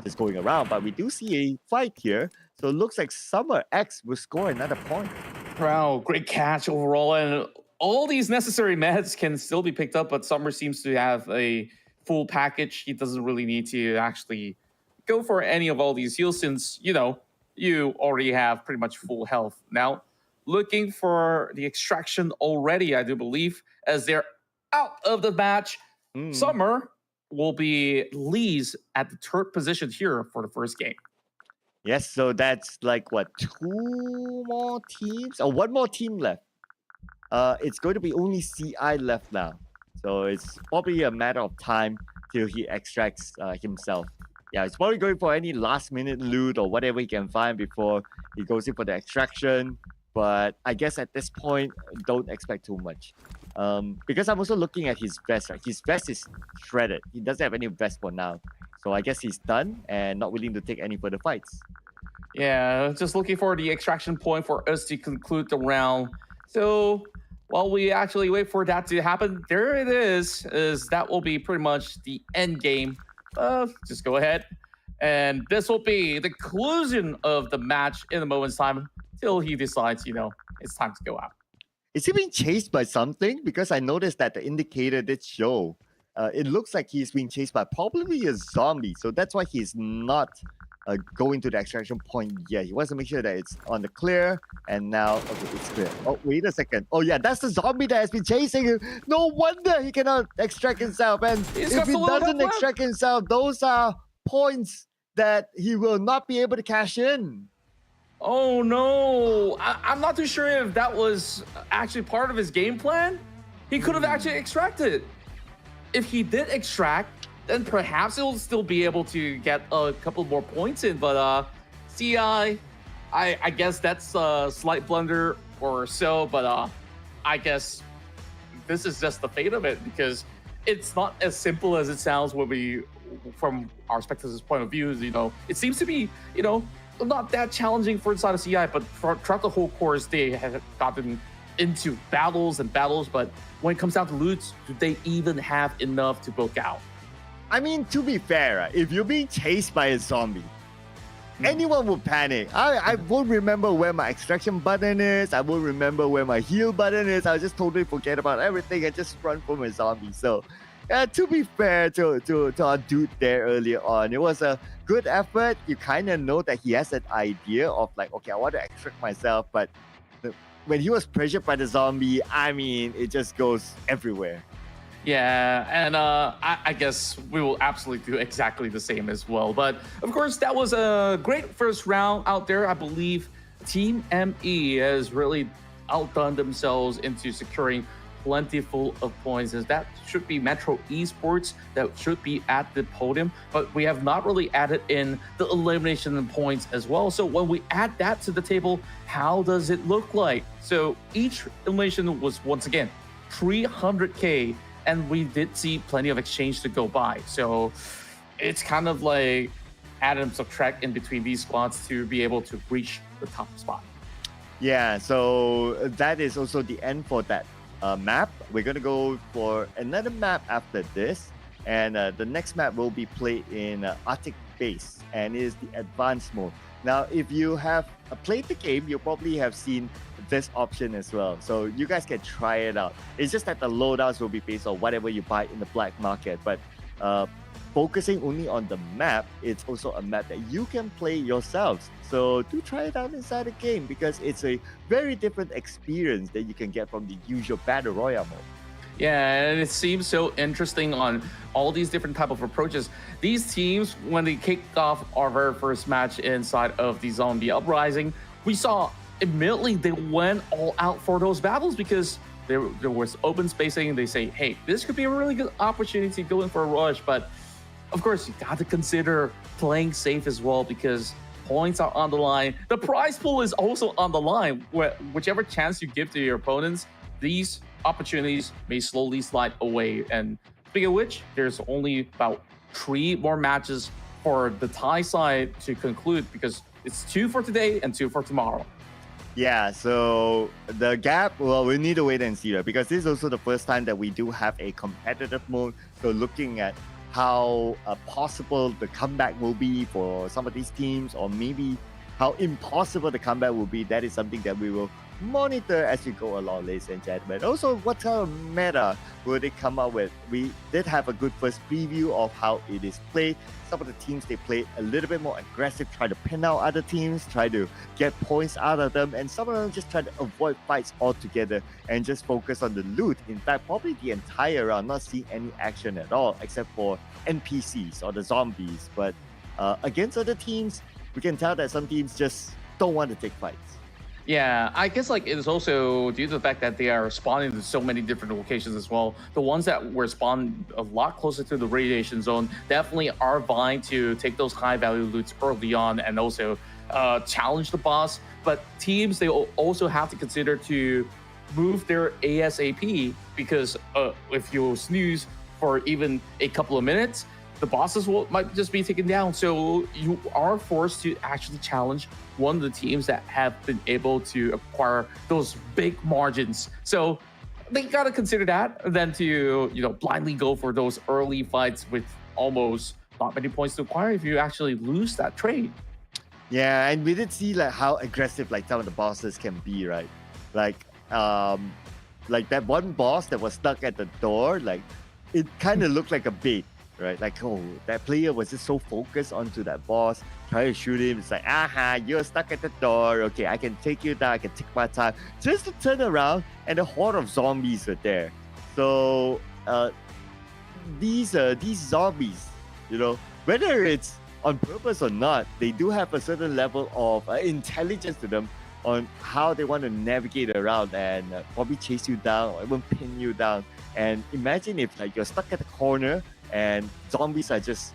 just going around. But we do see a fight here. So it looks like Summer X will score another point. Wow, great catch overall. And all these necessary meds can still be picked up, but Summer seems to have a full package. He doesn't really need to actually go for any of all these heals since, you already have pretty much full health. Now, looking for the extraction already, I do believe, as they're out of the match. Summer will be leads at the 3rd position here for the first game. Yes, so that's like, what, 2 more teams? Or 1 more team left. It's going to be only CI left now. So it's probably a matter of time till he extracts himself. Yeah, he's probably going for any last-minute loot or whatever he can find before he goes in for the extraction. But I guess at this point, don't expect too much. Because I'm also looking at his vest, right? His vest is shredded. He doesn't have any vest for now. So I guess he's done and not willing to take any further fights. Yeah, just looking for the extraction point for us to conclude the round. So while we actually wait for that to happen, there it is that will be pretty much the end game. Just go ahead. And this will be the conclusion of the match in a moment's time till he decides, it's time to go out. Is he being chased by something? Because I noticed that the indicator did show. It looks like he's being chased by probably a zombie. So that's why he's not going to the extraction point yet. He wants to make sure that it's on the clear. And now, okay, it's clear. Oh, wait a second. Oh, yeah, that's the zombie that has been chasing him. No wonder he cannot extract himself. And if he doesn't extract himself, those are points that he will not be able to cash in. Oh, no. I'm not too sure if that was actually part of his game plan. He could have actually extracted. If he did extract, then perhaps he'll still be able to get a couple more points in. But CI, I guess that's a slight blunder or so. But I guess this is just the fate of it because it's not as simple as it sounds when we, from our spectators' point of view, it seems to be, not that challenging for inside of CI, but throughout the whole course, they have gotten into battles and battles, but when it comes down to loots, do they even have enough to book out? I mean, to be fair, if you're being chased by a zombie, anyone would panic. I won't remember where my extraction button is. I won't remember where my heal button is. I'll just totally forget about everything and just run from a zombie. So, to be fair to our dude there earlier on, it was a good effort. You kind of know that he has an idea of like, okay, I want to extract myself, but when he was pressured by the zombie, I mean, it just goes everywhere. Yeah, and I guess we will absolutely do exactly the same as well. But of course, that was a great first round out there. I believe Team ME has really outdone themselves into securing plentiful of points, and that should be Metro Esports that should be at the podium, but we have not really added in the elimination points as well. So when we add that to the table, how does it look like? So each elimination was once again 300k, and we did see plenty of exchange to go by. So it's kind of like add and subtract in between these spots to be able to reach the top spot. Yeah, so that is also the end for that map. We're going to go for another map after this, and the next map will be played in Arctic Base, and it is the advanced mode. Now, if you have played the game, you probably have seen this option as well, so you guys can try it out. It's just that the loadouts will be based on whatever you buy in the black market, but focusing only on the map, it's also a map that you can play yourselves. So do try it out inside the game because it's a very different experience that you can get from the usual Battle Royale mode. Yeah, and it seems so interesting on all these different type of approaches. These teams, when they kicked off our very first match inside of the Zombie Uprising, we saw immediately they went all out for those battles because there was open spacing. They say, hey, this could be a really good opportunity to go in for a rush. But of course, you got to consider playing safe as well because points are on the line. The prize pool is also on the line. Whichever chance you give to your opponents, these opportunities may slowly slide away. And speaking of which, there's only about 3 more matches for the Thai side to conclude because it's 2 for today and 2 for tomorrow. Yeah, so the gap, well, we need to wait and see, right? Because this is also the first time that we do have a competitive mode. So looking at how possible the comeback will be for some of these teams, or maybe how impossible the comeback will be, that is something that we will monitor as we go along, ladies and gentlemen. Also, what kind of meta will they come up with? We did have a good first preview of how it is played. Some of the teams, they played a little bit more aggressive, try to pin out other teams, try to get points out of them, and some of them just try to avoid fights altogether and just focus on the loot. In fact, probably the entire round, not seeing any action at all, except for NPCs or the zombies. But against other teams, we can tell that some teams just don't want to take fights. Yeah, I guess like it's also due to the fact that they are spawning in so many different locations as well. The ones that were spawned a lot closer to the radiation zone definitely are vying to take those high value loots early on and also challenge the boss. But teams, they also have to consider to move their ASAP because if you snooze for even a couple of minutes, the bosses might just be taken down. So you are forced to actually challenge one of the teams that have been able to acquire those big margins. So they got to consider that than to, blindly go for those early fights with almost not many points to acquire if you actually lose that trade. Yeah, and we did see like how aggressive like some of the bosses can be, right? Like that one boss that was stuck at the door, like it kind of looked like a bait. Right, like, oh, that player was just so focused onto that boss, trying to shoot him. It's like, aha, you're stuck at the door. Okay, I can take you down. I can take my time. Just to turn around, and a horde of zombies are there. So these zombies, whether it's on purpose or not, they do have a certain level of intelligence to them on how they want to navigate around and probably chase you down or even pin you down. And imagine if like you're stuck at the corner and zombies are just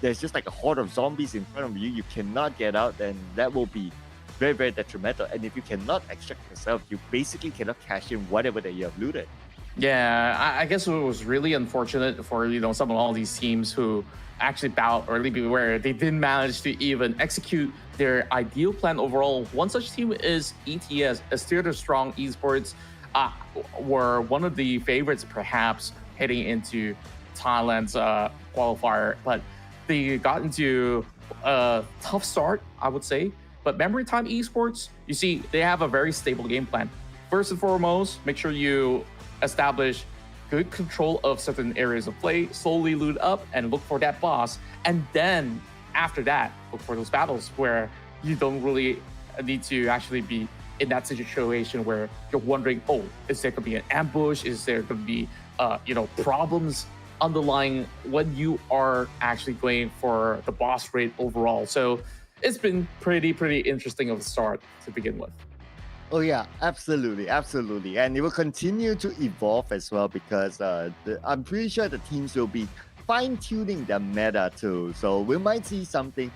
there's just like a horde of zombies in front of you, you cannot get out, then that will be very, very detrimental. And if you cannot extract yourself, you basically cannot cash in whatever that you have looted. Yeah, I guess it was really unfortunate for some of all these teams who actually bowed early, where they didn't manage to even execute their ideal plan overall. One such team is ETS, Theater Strong Esports, were one of the favorites perhaps heading into Thailand's qualifier, but they got into a tough start, I would say. But Memory Time Esports, you see, they have a very stable game plan. First and foremost, make sure you establish good control of certain areas of play, slowly loot up and look for that boss. And then after that, look for those battles where you don't really need to actually be in that situation where you're wondering, oh, is there going to be an ambush? Is there going to be, problems underlying when you are actually going for the boss raid overall? So it's been pretty interesting of a start to begin with. Oh yeah, absolutely, and it will continue to evolve as well because I'm pretty sure the teams will be fine-tuning their meta too. So we might see something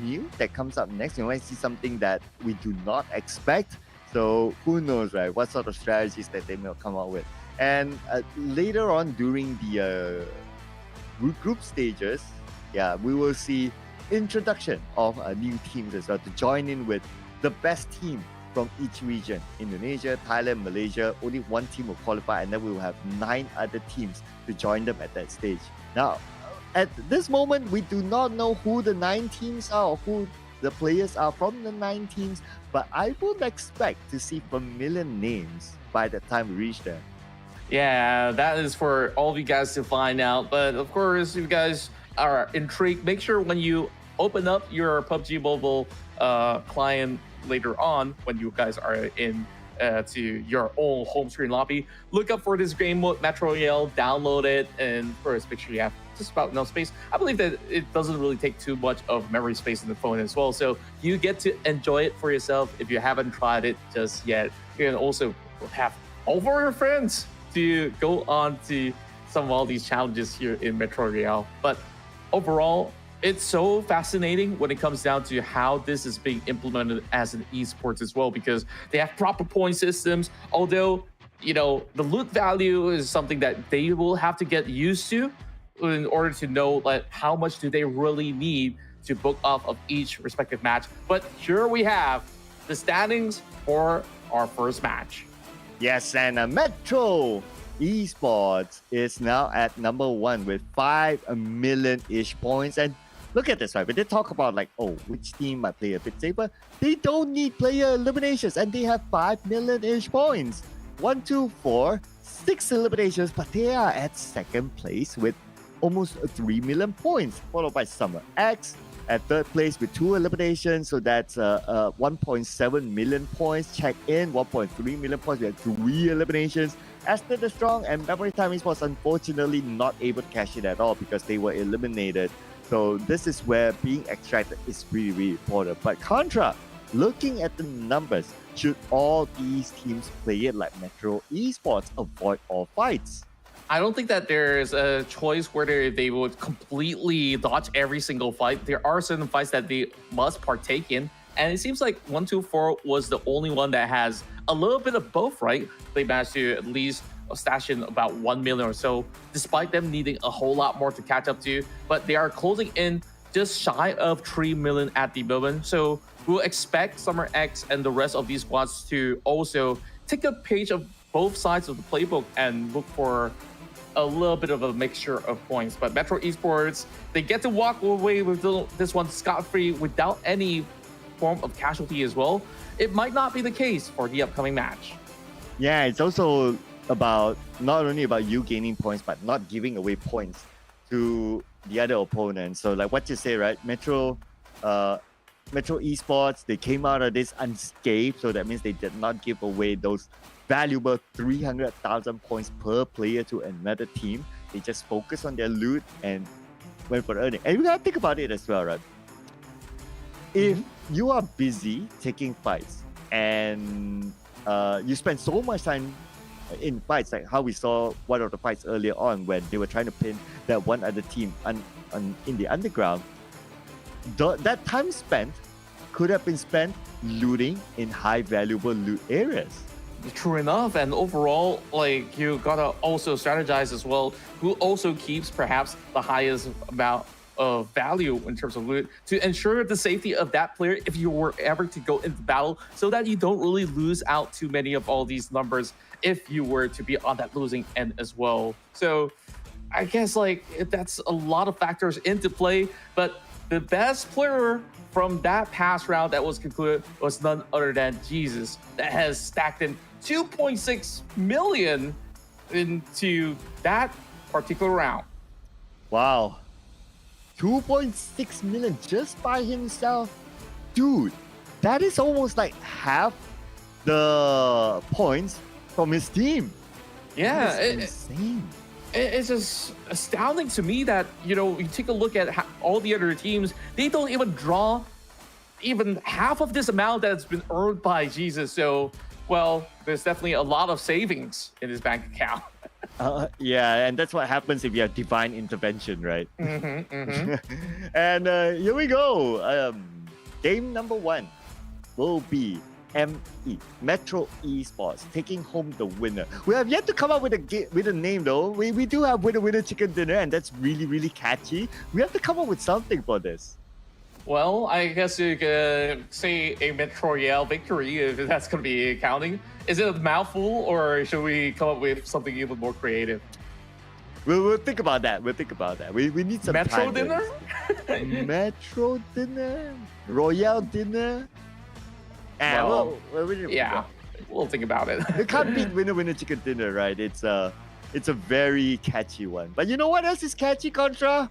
new that comes up next. We might see something that we do not expect. So who knows, right? What sort of strategies that they may come up with. And later on during the group stages, we will see introduction of new teams as well to join in with the best team from each region. Indonesia, Thailand, Malaysia, only one team will qualify, and then we will have 9 other teams to join them at that stage. Now, at this moment, we do not know who the 9 teams are or who the players are from the 9 teams, but I would expect to see familiar names by the time we reach there. Yeah, that is for all of you guys to find out. But of course, if you guys are intrigued, make sure when you open up your PUBG Mobile client later on, when you guys are in to your own home screen lobby. Look up for this game mode, Metro Royale, download it, and first make sure you have just about enough space. I believe that it doesn't really take too much of memory space in the phone as well, so you get to enjoy it for yourself if you haven't tried it just yet. You can also have over your friends to go on to some of all these challenges here in Metro Royale. But overall, it's so fascinating when it comes down to how this is being implemented as an esports as well, because they have proper point systems. Although, you know, the loot value is something that they will have to get used to in order to know like how much do they really need to book off of each respective match. But here we have the standings for our first match. Yes, and Metro Esports is now at number 1 with 5 million-ish points. And look at this, right? When they talk about like, oh, which team might play a bit safer, they don't need player eliminations, and they have 5 million-ish points. 1, 2, 4, 6 eliminations, but they are at second place with almost 3 million points, followed by Summer X at third place with 2 eliminations, so that's 1.7 million points. Check in 1.3 million points with 3 eliminations. Aston the Strong and Memory Time Esports unfortunately not able to cash it at all because they were eliminated. So this is where being extracted is really, really important. But Contra, looking at the numbers, should all these teams play it like Metro Esports, avoid all fights? I don't think that there's a choice where they would completely dodge every single fight. There are certain fights that they must partake in. And it seems like 124 was the only one that has a little bit of both, right? They managed to at least stash in about 1 million or so, despite them needing a whole lot more to catch up to. But they are closing in just shy of 3 million at the moment. So we'll expect Summer X and the rest of these squads to also take a page of both sides of the playbook and look for a little bit of a mixture of points. But Metro Esports, they get to walk away with this one scot-free without any form of casualty as well. It might not be the case for the upcoming match. Yeah, it's also about not only about you gaining points, but not giving away points to the other opponent. So like what you say, right? Metro Esports, they came out of this unscathed, so that means they did not give away those valuable 300,000 points per player to another team. They just focused on their loot and went for earning. And you gotta think about it as well, right? If you are busy taking fights and you spend so much time in fights, like how we saw one of the fights earlier on when they were trying to pin that one other team in the underground, that time spent could have been spent looting in high valuable loot areas. True enough, and overall, like you gotta also strategize as well. Who also keeps perhaps the highest amount of value in terms of loot to ensure the safety of that player if you were ever to go into battle, so that you don't really lose out too many of all these numbers if you were to be on that losing end as well. So I guess like that's a lot of factors into play, but the best player from that past round that was concluded was none other than Jesus, that has stacked in 2.6 million into that particular round. Wow. 2.6 million just by himself. Dude, that is almost like half the points from his team. Yeah, insane. It's just astounding to me that, you know, you take a look at all the other teams, they don't even draw even half of this amount that's been earned by Jesus. So, well, there's definitely a lot of savings in his bank account. Yeah, and that's what happens if you have divine intervention, right? And here we go. Game number 1 will be Metro Esports taking home the winner. We have yet to come up with a name though. We do have winner chicken dinner, and that's really, really catchy. We have to come up with something for this. Well, I guess you could say a Metro Royale victory if that's going to be counting. Is it a mouthful, or should we come up with something even more creative? We'll think about that. We need some Metro time dinner? Metro dinner? Royale dinner? We'll think about it. You can't beat winner chicken dinner, right? It's a very catchy one. But you know what else is catchy, Contra?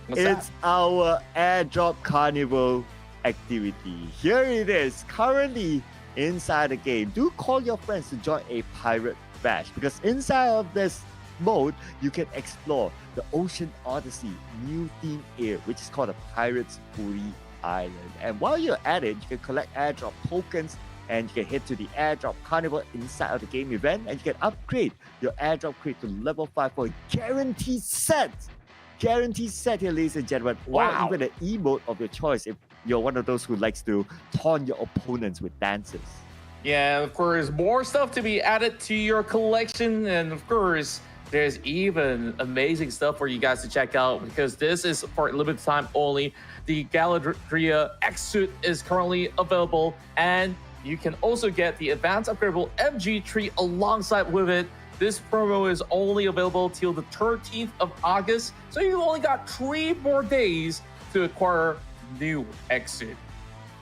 It's our airdrop carnival activity. Here it is. Currently, inside the game, do call your friends to join a pirate bash, because inside of this mode, you can explore the Ocean Odyssey new theme area, which is called a Pirates Booty Island. And while you're at it, you can collect airdrop tokens, and you can head to the airdrop carnival inside of the game event, and you can upgrade your airdrop crate to level 5 for a guaranteed set. Guaranteed set here, ladies and gentlemen. Wow. Or even an emote of your choice if you're one of those who likes to taunt your opponents with dances. Yeah, of course, more stuff to be added to your collection. And of course, there's even amazing stuff for you guys to check out, because this is for a limited time only. The Galadria X suit is currently available, and you can also get the advanced upgradable MG tree alongside with it. This promo is only available till the 13th of August, so you've only got 3 more days to acquire new X suit.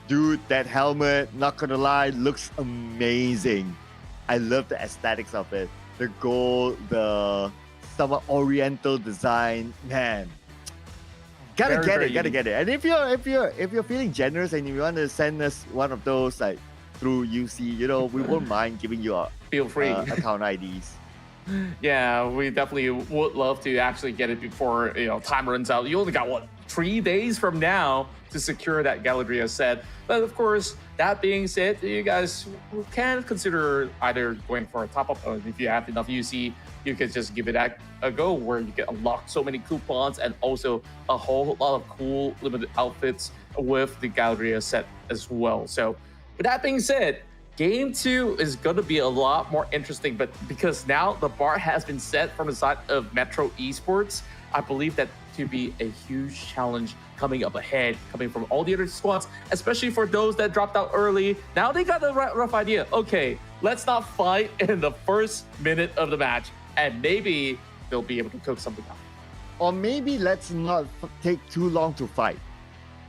Dude, that helmet, not gonna lie, looks amazing. I love the aesthetics of it. The gold, the somewhat oriental design, man. Gotta Very, get very it, gotta unique. get it. And if you're feeling generous and you want to send us one of those like through UC, you know, we won't mind giving you our Feel free. account IDs. Yeah, we definitely would love to actually get it before time runs out. You only got 3 days from now to secure that Galadria set. But of course, that being said, you guys can consider either going for a top-up, or if you have enough UC, you can just give it a go, where you can unlock so many coupons and also a whole lot of cool limited outfits with the Galadria set as well. So with that being said, Game 2 is going to be a lot more interesting, but because now the bar has been set from the side of Metro Esports, I believe that to be a huge challenge coming up ahead, coming from all the other squads, especially for those that dropped out early. Now they got a rough idea. Okay, let's not fight in the first minute of the match, and maybe they'll be able to cook something up. Or maybe let's not take too long to fight.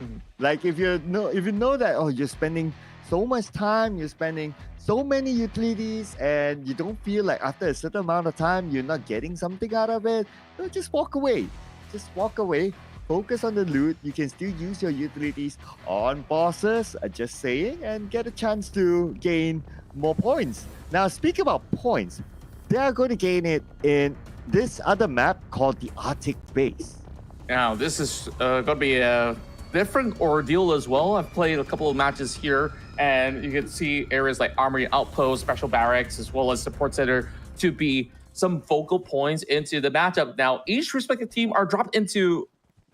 Mhm. Like if you know that you're spending so much time, you're spending so many utilities, and you don't feel like after a certain amount of time you're not getting something out of it, just walk away. Just walk away. Focus on the loot. You can still use your utilities on bosses, just saying, and get a chance to gain more points. Now, speak about points, they are going to gain it in this other map called the Arctic Base. Now, this is going to be a different ordeal as well. I've played a couple of matches here, and you can see areas like Armory Outpost, Special Barracks, as well as Support Center to be some focal points into the matchup. Now, each respective team are dropped into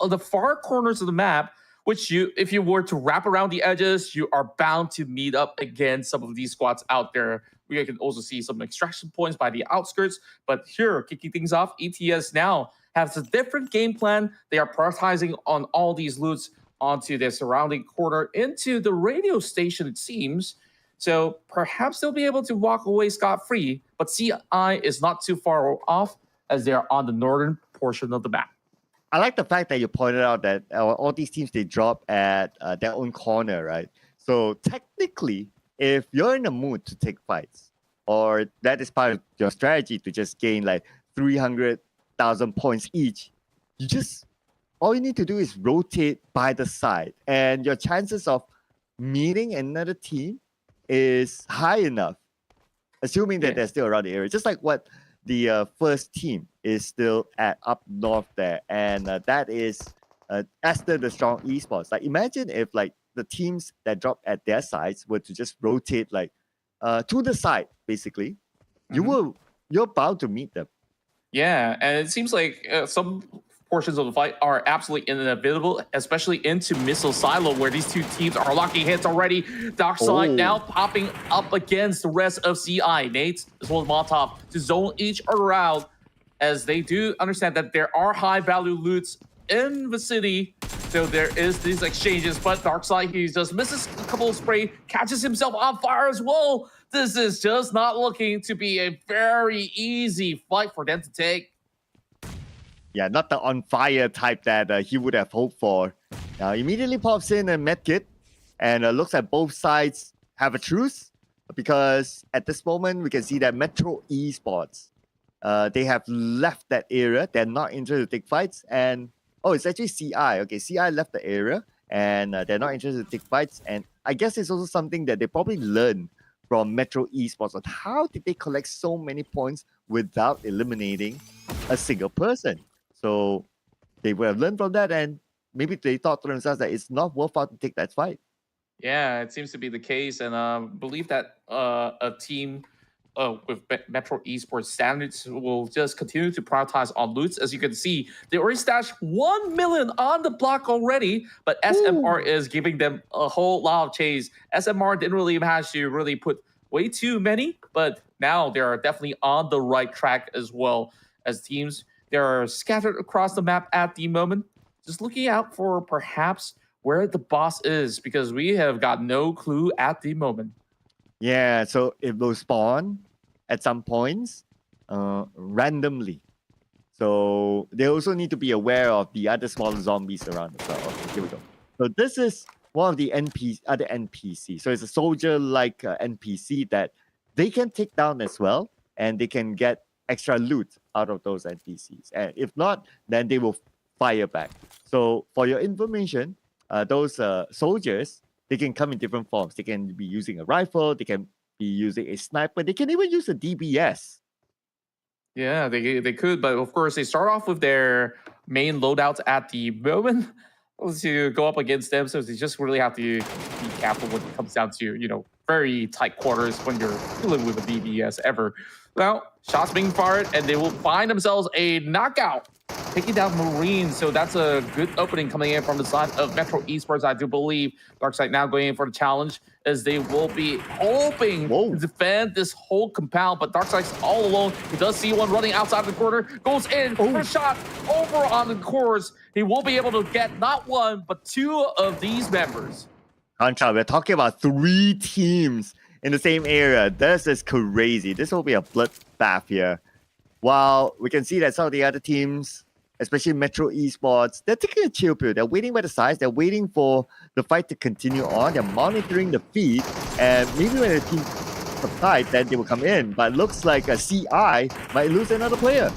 the far corners of the map, which if you were to wrap around the edges, you are bound to meet up against some of these squads out there. We can also see some extraction points by the outskirts, but here, kicking things off, ETS now has a different game plan. They are prioritizing on all these loots onto their surrounding corner into the radio station, it seems. So perhaps they'll be able to walk away scot-free, but CI is not too far off as they are on the northern portion of the map. I like the fact that you pointed out that all these teams, they drop at their own corner, right? So technically, if you're in the mood to take fights, or that is part of your strategy to just gain like 300,000 points each, all you need to do is rotate by the side, and your chances of meeting another team is high enough, assuming that they're still around the area. Just like what the first team is still at up north there, and that is Esther the Strong Esports. Like, imagine if like the teams that drop at their sides were to just rotate like to the side, basically. You're bound to meet them. Yeah, and it seems like some portions of the fight are absolutely inevitable, especially into Missile Silo, where these two teams are locking hits already. Darkside now popping up against the rest of CI. Nate, as well as Molotov, to zone each other out, as they do understand that there are high-value loots in the city. So there is these exchanges, but Darkside, he just misses a couple of spray, catches himself on fire as well. This is just not looking to be a very easy fight for them to take. Yeah, not the on fire type that he would have hoped for. Now immediately pops in a medkit, and looks like both sides have a truce, because at this moment we can see that Metro Esports, they have left that area. They're not interested to take fights, and it's actually CI. Okay, CI left the area, and they're not interested to take fights. And I guess it's also something that they probably learned from Metro Esports on how did they collect so many points without eliminating a single person. So they would have learned from that, and maybe they thought to themselves that it's not worthwhile to take that fight. Yeah, it seems to be the case, and believe that a team with Metro Esports standards will just continue to prioritize on loots. As you can see, they already stashed 1 million on the block already, but SMR is giving them a whole lot of chase. SMR didn't really manage to really put way too many, but now they are definitely on the right track as well as teams. They are scattered across the map at the moment, just looking out for perhaps where the boss is, because we have got no clue at the moment. Yeah, so it will spawn at some points randomly. So they also need to be aware of the other smaller zombies around as well. Okay, here we go. So this is one of the other NPC. So it's a soldier-like NPC that they can take down as well, and they can get extra loot out of those NPCs. And if not, then they will fire back. So for your information, those soldiers, they can come in different forms. They can be using a rifle, they can be using a sniper, they can even use a DBS. Yeah, they could, but of course they start off with their main loadouts at the moment to go up against them. So they just really have to be careful when it comes down to very tight quarters when you're dealing with a DBS ever. Well, shots being fired, and they will find themselves a knockout, taking down Marines. So that's a good opening coming in from the side of Metro Esports, I do believe. Darkside now going in for the challenge, as they will be hoping to defend this whole compound. But Darkside's all alone. He does see one running outside the corner, goes in for a shot over on the course. He will be able to get not one, but two of these members. Contra, we're talking about 3 teams in the same area. This is crazy. This will be a bloodbath here. While we can see that some of the other teams, especially Metro Esports, they're taking a chill pill. They're waiting by the sides. They're waiting for the fight to continue on. They're monitoring the feed. And maybe when the team subside, then they will come in. But it looks like a CI might lose another player.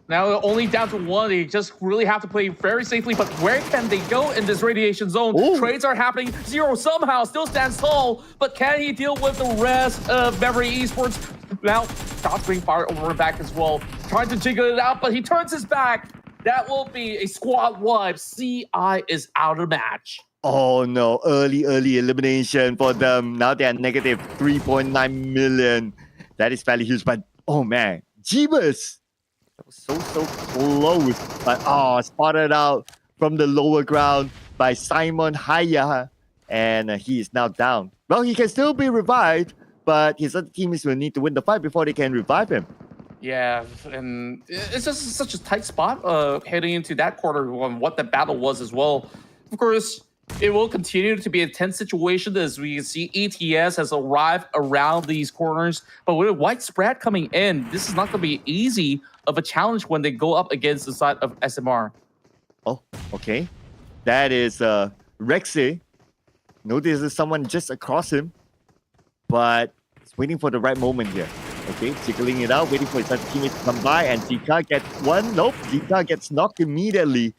Now only down to 1. They just really have to play very safely. But where can they go in this radiation zone? Ooh. Trades are happening. Zero somehow still stands tall. But can he deal with the rest of Memory Esports? Now, shots being fired over and back as well. Trying to jiggle it out, but he turns his back. That will be a squad wipe. CI is out of the match. Oh no, early elimination for them. Now they are negative 3.9 million. That is fairly huge, but oh man, Jeebus. That was so close. But spotted out from the lower ground by Simon Haya. And he is now down. Well, he can still be revived, but his other teammates will need to win the fight before they can revive him. Yeah, and it's just such a tight spot heading into that quarter on what the battle was as well. Of course, it will continue to be a tense situation as we can see ETS has arrived around these corners. But with a white spread coming in, this is not going to be easy of a challenge when they go up against the side of SMR. Oh, okay. That is Rexy. Notice there's someone just across him, but he's waiting for the right moment here. Okay, jiggling it out, waiting for his other teammates to come by, and Zika gets one. Nope, Zika gets knocked immediately.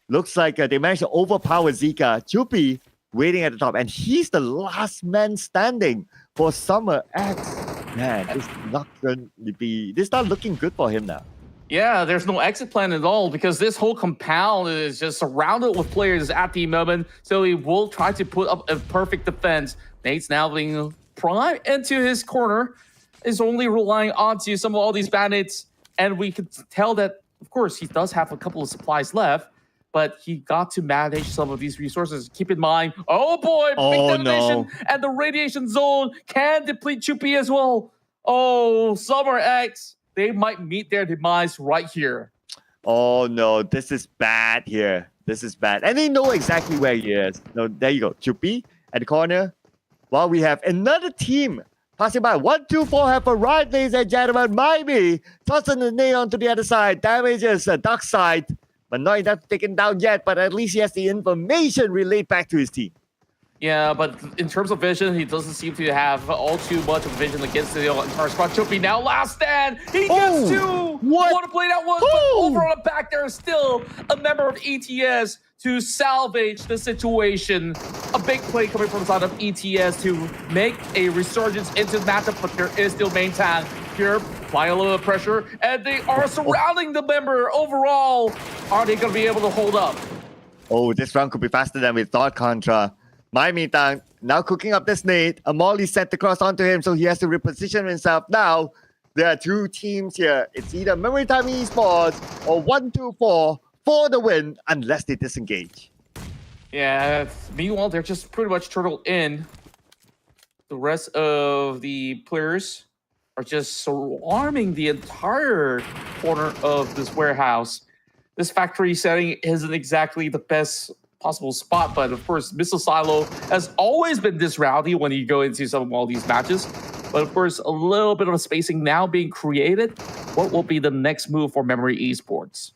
Looks like they managed to overpower Zika. Chupi waiting at the top, and he's the last man standing for Summer X. Man, this is not looking good for him now. Yeah, there's no exit plan at all because this whole compound is just surrounded with players at the moment. So he will try to put up a perfect defense. Nate's now being primed into his corner, is only relying onto some of all these bandits. And we can tell that, of course, he does have a couple of supplies left, but he got to manage some of these resources. Keep in mind, oh boy, big detonation, and the radiation zone can deplete Chupi as well. Oh, Summer X, they might meet their demise right here. Oh no, this is bad here. This is bad. And they know exactly where he is. No, there you go. Chupi at the corner. While we have another team passing by. 1, 2, 4 have arrived, ladies and gentlemen. Miami tossing the nail onto the other side. Damages the dark side, but not enough to take him down yet. But at least he has the information relayed back to his team. Yeah, but in terms of vision, he doesn't seem to have all too much of vision against the entire squad. Choppy now last stand. He gets two. What? Want to play that one, but over on the back there is still a member of ETS to salvage the situation. A big play coming from the side of ETS to make a resurgence into the matchup, but there is still main tank here. Applying a little pressure, and they are surrounding the member. Overall, are they going to be able to hold up? Oh, this round could be faster than we thought, Contra. My Mitang now cooking up this nade. A molly sent across onto him, so he has to reposition himself. Now, there are two teams here. It's either Memory Time Esports or 1-2-4 for the win, unless they disengage. Yeah, meanwhile, they're just pretty much turtled in. The rest of the players are just swarming the entire corner of this warehouse. This factory setting isn't exactly the best possible spot, but of course, Missile Silo has always been this rowdy when you go into some of all these matches. But of course, a little bit of a spacing now being created. What will be the next move for Memory Esports?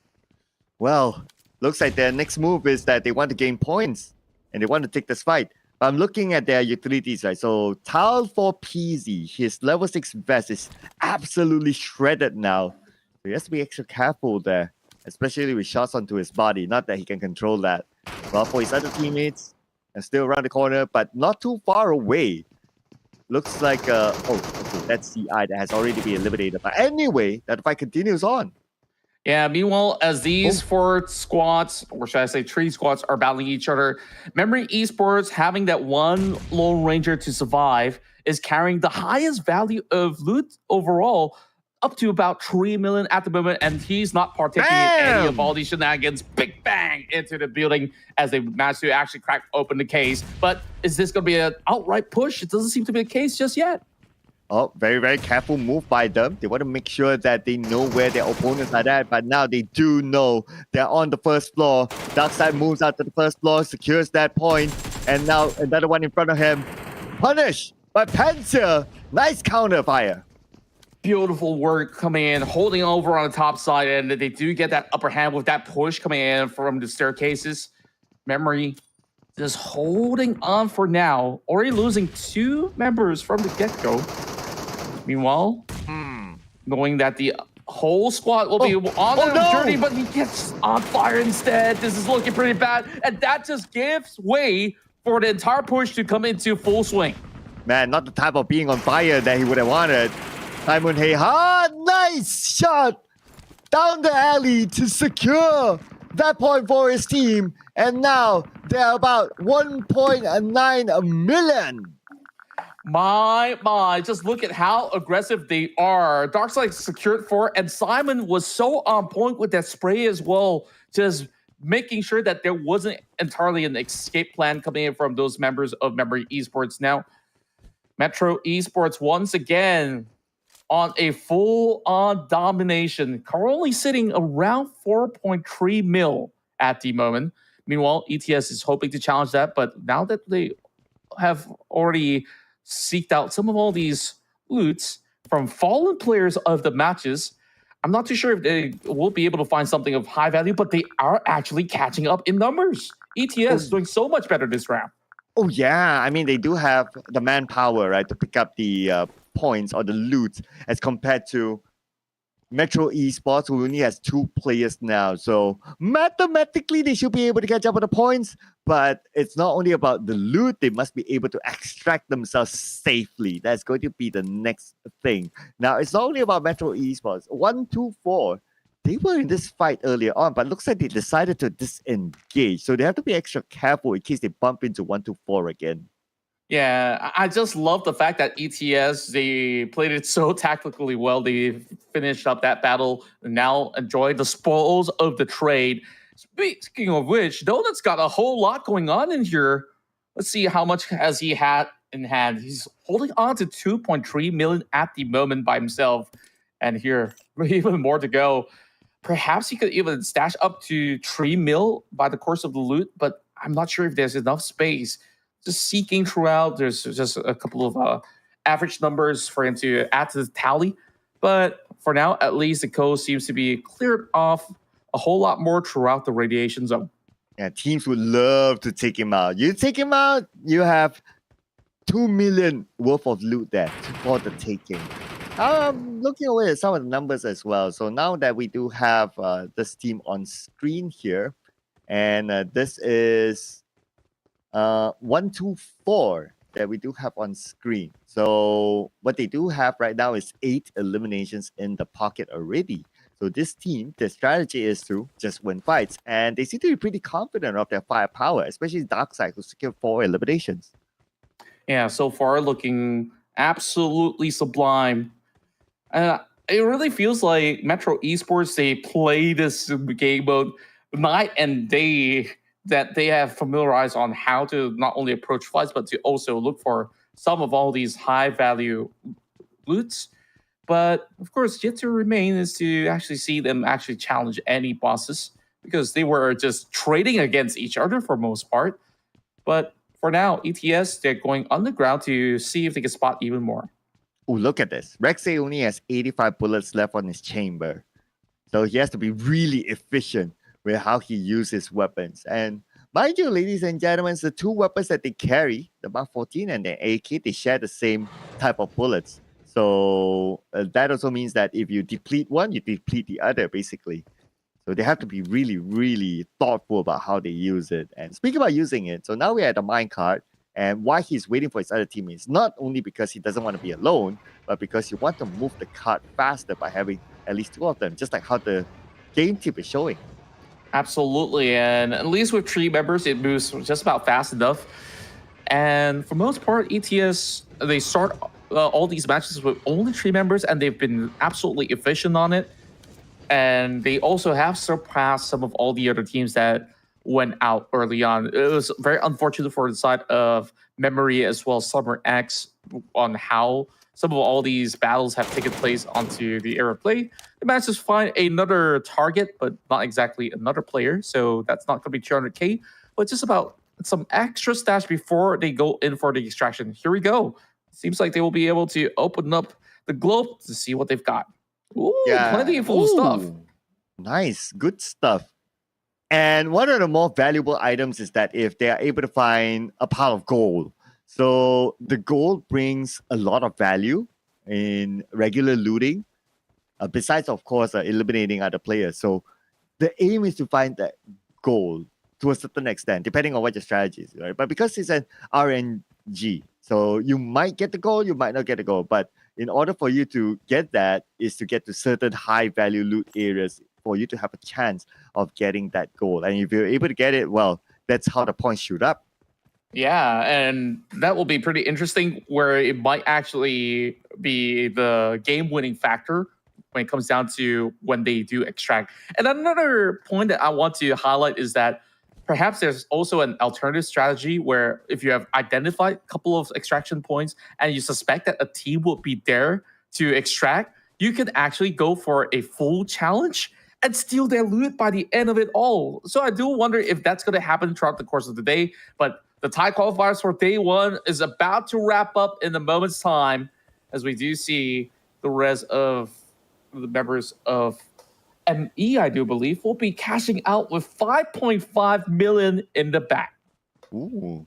Well, looks like their next move is that they want to gain points and they want to take this fight. I'm looking at their utilities, right? So Tal for PZ, his level 6 vest is absolutely shredded now. So he has to be extra careful there, especially with shots onto his body. Not that he can control that. Well, for his other teammates, and still around the corner, but not too far away. Looks like, okay, that's CI that has already been eliminated. But anyway, that fight continues on. Yeah, meanwhile, as these four squads, or should I say three squads, are battling each other, Memory Esports having that one Lone Ranger to survive is carrying the highest value of loot overall, up to about 3 million at the moment, and he's not partaking in any of all these shenanigans. Big bang into the building as they manage to actually crack open the case. But is this going to be an outright push? It doesn't seem to be the case just yet. Oh, very, very careful move by them. They want to make sure that they know where their opponents are at, but now they do know they're on the first floor. Darkseid moves out to the first floor, secures that point, and now another one in front of him. Punished by Panzer. Nice counter fire. Beautiful work coming in, holding over on the top side, and they do get that upper hand with that push coming in from the staircases. Memory just holding on for now, already losing 2 members from the get-go. Meanwhile, knowing that the whole squad will be on their journey, but he gets on fire instead. This is looking pretty bad, and that just gives way for the entire push to come into full swing. Man, not the type of being on fire that he would have wanted. Simon Hayha, nice shot down the alley to secure that point for his team. And now they're about 1.9 million. My, just look at how aggressive they are. Darkseid secured 4, and Simon was so on point with that spray as well, just making sure that there wasn't entirely an escape plan coming in from those members of Memory Esports. Now, Metro Esports once again on a full-on domination, currently sitting around 4.3 mil at the moment. Meanwhile, ETS is hoping to challenge that, but now that they have already seeked out some of all these loots from fallen players of the matches, I'm not too sure if they will be able to find something of high value, but they are actually catching up in numbers. ETS doing so much better this round. Oh, yeah. I mean, they do have the manpower, right, to pick up the points or the loot as compared to Metro Esports, who only has 2 players now. So mathematically, they should be able to catch up with the points. But it's not only about the loot. They must be able to extract themselves safely. That's going to be the next thing. Now, it's not only about Metro Esports. 1-2-4. They were in this fight earlier on, but looks like they decided to disengage. So they have to be extra careful in case they bump into 1-2-4 again. Yeah, I just love the fact that ETS, they played it so tactically well. They finished up that battle and now enjoy the spoils of the trade. Speaking of which, Donut's got a whole lot going on in here. Let's see how much has he had in hand. He's holding on to 2.3 million at the moment by himself. And here, even more to go. Perhaps he could even stash up to 3 mil by the course of the loot, but I'm not sure if there's enough space. Just seeking throughout. There's just a couple of average numbers for him to add to the tally. But for now, at least the coast seems to be cleared off a whole lot more throughout the radiation zone. Yeah, teams would love to take him out. You take him out, you have 2 million worth of loot there for the taking. I'm looking away at some of the numbers as well. So now that we do have this team on screen here, and this is 124 that we do have on screen. So what they do have right now is 8 eliminations in the pocket already. So this team, their strategy is to just win fights, and they seem to be pretty confident of their firepower, especially Darkseid, who secured 4 eliminations. Yeah, so far looking absolutely sublime. It really feels like Metro Esports, they play this game mode night and day, that they have familiarized on how to not only approach fights, but to also look for some of all these high value loots. But of course, yet to remain is to actually see them actually challenge any bosses, because they were just trading against each other for most part. But for now, ETS, they're going underground to see if they can spot even more. Oh, look at this. Rexay only has 85 bullets left on his chamber. So he has to be really efficient with how he uses weapons. And mind you, ladies and gentlemen, the 2 weapons that they carry, the Mark 14 and the AK, they share the same type of bullets. So that also means that if you deplete one, you deplete the other, basically. So they have to be really, really thoughtful about how they use it. And speaking about using it, so now we're at the minecart, and why he's waiting for his other teammates, not only because he doesn't want to be alone, but because you want to move the cart faster by having at least 2 of them, just like how the game tip is showing. Absolutely, and at least with 3 members, it moves just about fast enough. And for most part, ETS, they start all these matches with only 3 members, and they've been absolutely efficient on it. And they also have surpassed some of all the other teams that went out early on. It was very unfortunate for the side of Memory as well as Summer X on how some of all these battles have taken place onto the era play. They managed to find another target, but not exactly another player. So that's not going to be 200k, but just about some extra stash before they go in for the extraction. Here we go. Seems like they will be able to open up the globe to see what they've got. Ooh, Yeah. plenty of full stuff. Nice, good stuff. And one of the more valuable items is that if they are able to find a pile of gold. So the gold brings a lot of value in regular looting, besides, of course, eliminating other players. So the aim is to find that gold to a certain extent, depending on what your strategy is, right? But because it's an RNG, so you might get the gold, you might not get the gold. But in order for you to get that is to get to certain high value loot areas for you to have a chance of getting that gold. And if you're able to get it, well, that's how the points shoot up. Yeah, and that will be pretty interesting, where it might actually be the game-winning factor when it comes down to when they do extract. And another point that I want to highlight is that perhaps there's also an alternative strategy where if you have identified a couple of extraction points and you suspect that a team will be there to extract, you can actually go for a full challenge and steal their loot by the end of it all. So I do wonder if that's going to happen throughout the course of the day. But the Thai qualifiers for day 1 is about to wrap up in a moment's time, as we do see the rest of the members of ME, I do believe, will be cashing out with 5.5 million in the back. Ooh.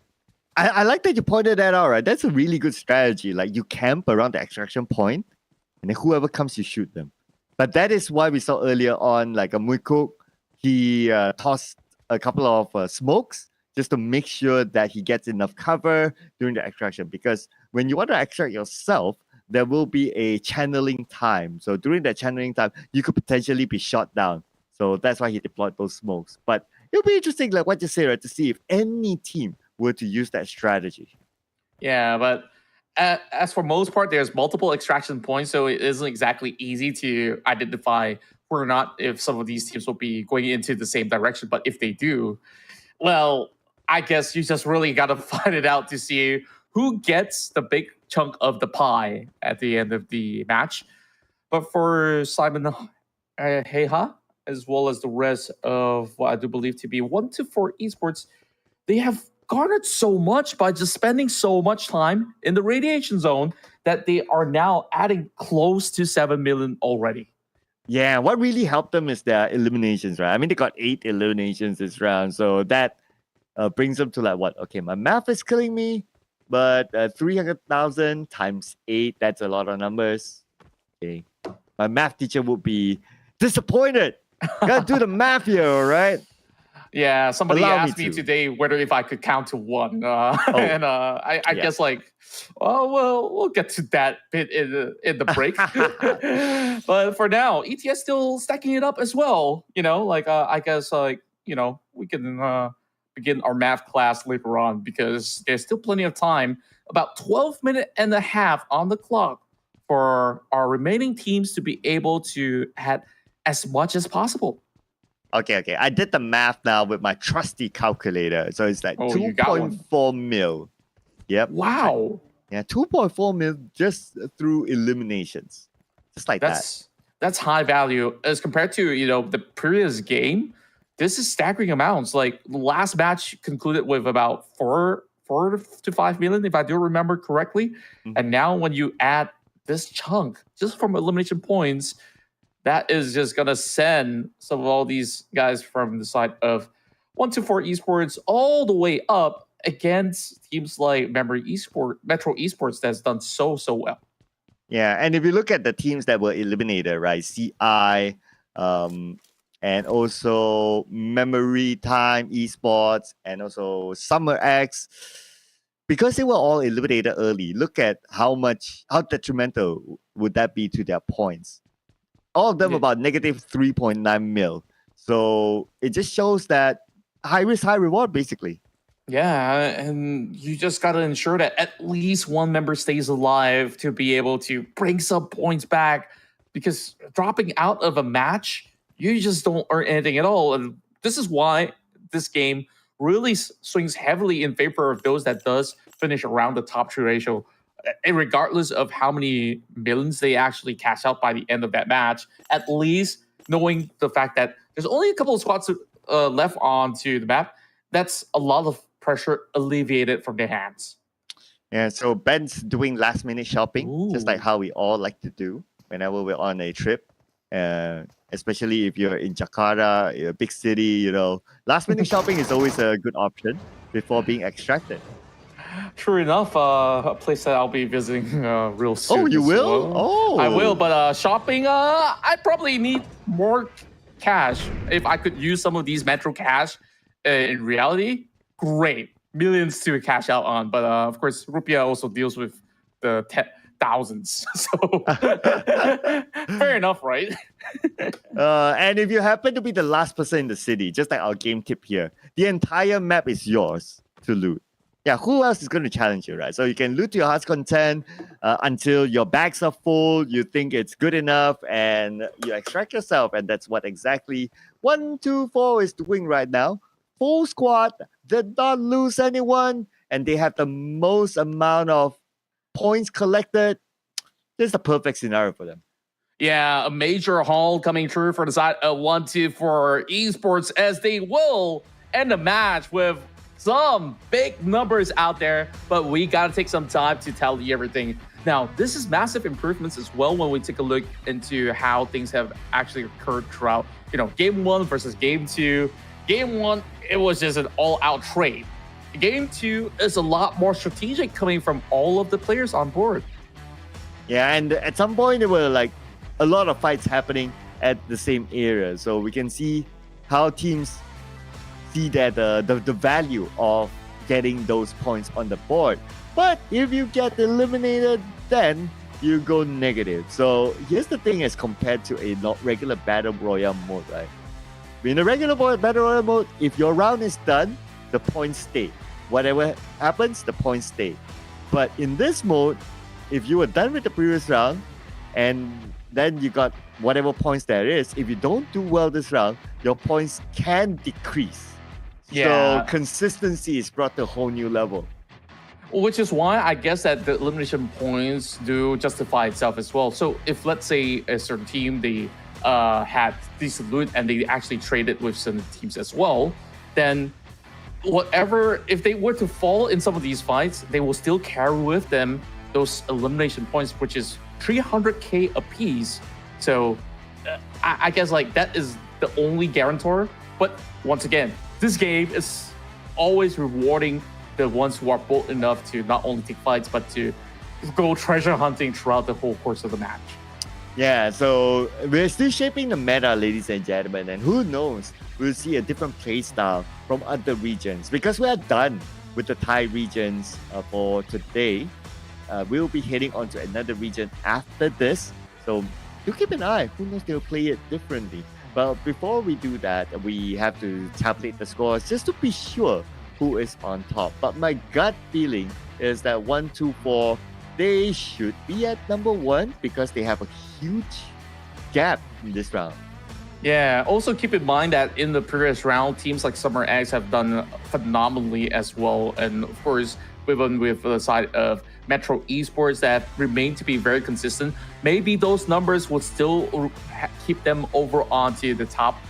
I like that you pointed that out, right? That's a really good strategy. Like, you camp around the extraction point, and then whoever comes, you shoot them. But that is why we saw earlier on, like a Muikuk, he tossed a couple of smokes just to make sure that he gets enough cover during the extraction. Because when you want to extract yourself, there will be a channeling time. So during that channeling time, you could potentially be shot down. So that's why he deployed those smokes. But it'll be interesting, like what you say, right, to see if any team were to use that strategy. Yeah, but as for most part, there's multiple extraction points, so it isn't exactly easy to identify whether or not if some of these teams will be going into the same direction. But if they do, well, I guess you just really got to find it out to see who gets the big chunk of the pie at the end of the match. But for Simon Heha, as well as the rest of what I do believe to be 1-4 Esports, they have garnered so much by just spending so much time in the radiation zone that they are now adding close to 7 million already. Yeah, what really helped them is their eliminations, right? I mean, they got 8 eliminations this round, so that brings them to like what? Okay, my math is killing me, but 300,000 times 8, that's a lot of numbers. Okay, my math teacher would be disappointed. Gotta do the math here, all right? Yeah, somebody Allow me asked me to. today whether if I could count to 1, and I yeah. guess like, oh well, we'll get to that bit in the break. But for now, ETS still stacking it up as well. Like I guess like we can begin our math class later on because there's still plenty of time. About 12 minutes and a half on the clock for our remaining teams to be able to add as much as possible. Okay. I did the math now with my trusty calculator. So it's like Oh, you got one. 2.4 mil. Yep. Wow. Yeah, 2.4 mil just through eliminations. Just like that. That's high value as compared to, the previous game. This is staggering amounts. Like the last match concluded with about 4 to 5 million, if I do remember correctly. Mm-hmm. And now when you add this chunk just from elimination points, that is just going to send some of all these guys from the side of 124 Esports all the way up against teams like Metro Esports that's done so well. Yeah, and if you look at the teams that were eliminated, right? CI, and also Memory Time Esports, and also Summer X, because they were all eliminated early, look at how detrimental would that be to their points. All of them about negative 3.9 mil. So it just shows that high risk, high reward, basically. Yeah, and you just got to ensure that at least one member stays alive to be able to bring some points back, because dropping out of a match, you just don't earn anything at all. And this is why this game really swings heavily in favor of those that does finish around the top 3 ratio. And regardless of how many millions they actually cash out by the end of that match, at least knowing the fact that there's only a couple of spots left onto the map, that's a lot of pressure alleviated from their hands. Yeah, so Ben's doing last minute shopping, just like how we all like to do whenever we're on a trip. Especially if you're in Jakarta, a big city, last minute shopping is always a good option before being extracted. True enough, a place that I'll be visiting real soon. Oh, you will? Well. Oh, I will, but shopping, I probably need more cash. If I could use some of these Metro cash in reality, great. Millions to cash out on. But of course, Rupiah also deals with the thousands. So fair enough, right? And if you happen to be the last person in the city, just like our game tip here, the entire map is yours to loot. Yeah, who else is going to challenge you, right? So you can loot your heart's content until your bags are full, you think it's good enough, and you extract yourself. And that's what exactly 124 is doing right now. Full squad, did not lose anyone, and they have the most amount of points collected. This is the perfect scenario for them. Yeah, a major haul coming through for the side of 124 Esports, as they will end the match with some big numbers out there, but we got to take some time to tally everything. Now, this is massive improvements as well when we take a look into how things have actually occurred throughout, game 1 versus game 2. Game 1, it was just an all-out trade. Game 2 is a lot more strategic coming from all of the players on board. Yeah, and at some point, there were like a lot of fights happening at the same area. So we can see how teams see that the value of getting those points on the board. But if you get eliminated, then you go negative. So here's the thing as compared to a regular Battle Royale mode, right? In a regular Battle Royale mode, if your round is done, the points stay. Whatever happens, the points stay. But in this mode, if you were done with the previous round and then you got whatever points there is, if you don't do well this round, your points can decrease. Yeah. So consistency is brought to a whole new level. Which is why I guess that the elimination points do justify itself as well. So if, let's say, a certain team, they had decent loot and they actually traded with some teams as well, then if they were to fall in some of these fights, they will still carry with them those elimination points, which is 300k apiece. So I guess like that is the only guarantor. But once again, this game is always rewarding the ones who are bold enough to not only take fights but to go treasure hunting throughout the whole course of the match. Yeah, so we're still shaping the meta, ladies and gentlemen, and who knows, we'll see a different play style from other regions because we are done with the Thai regions for today. We'll be heading on to another region after this, so do keep an eye. Who knows, they'll play it differently. But before we do that, we have to tabulate the scores just to be sure who is on top. But my gut feeling is that 1, 2, 4, they should be at number 1 because they have a huge gap in this round. Yeah, also keep in mind that in the previous round, teams like Summer X have done phenomenally as well. And of course, even with the side of Metro Esports that remain to be very consistent, maybe those numbers would still keep them over onto the top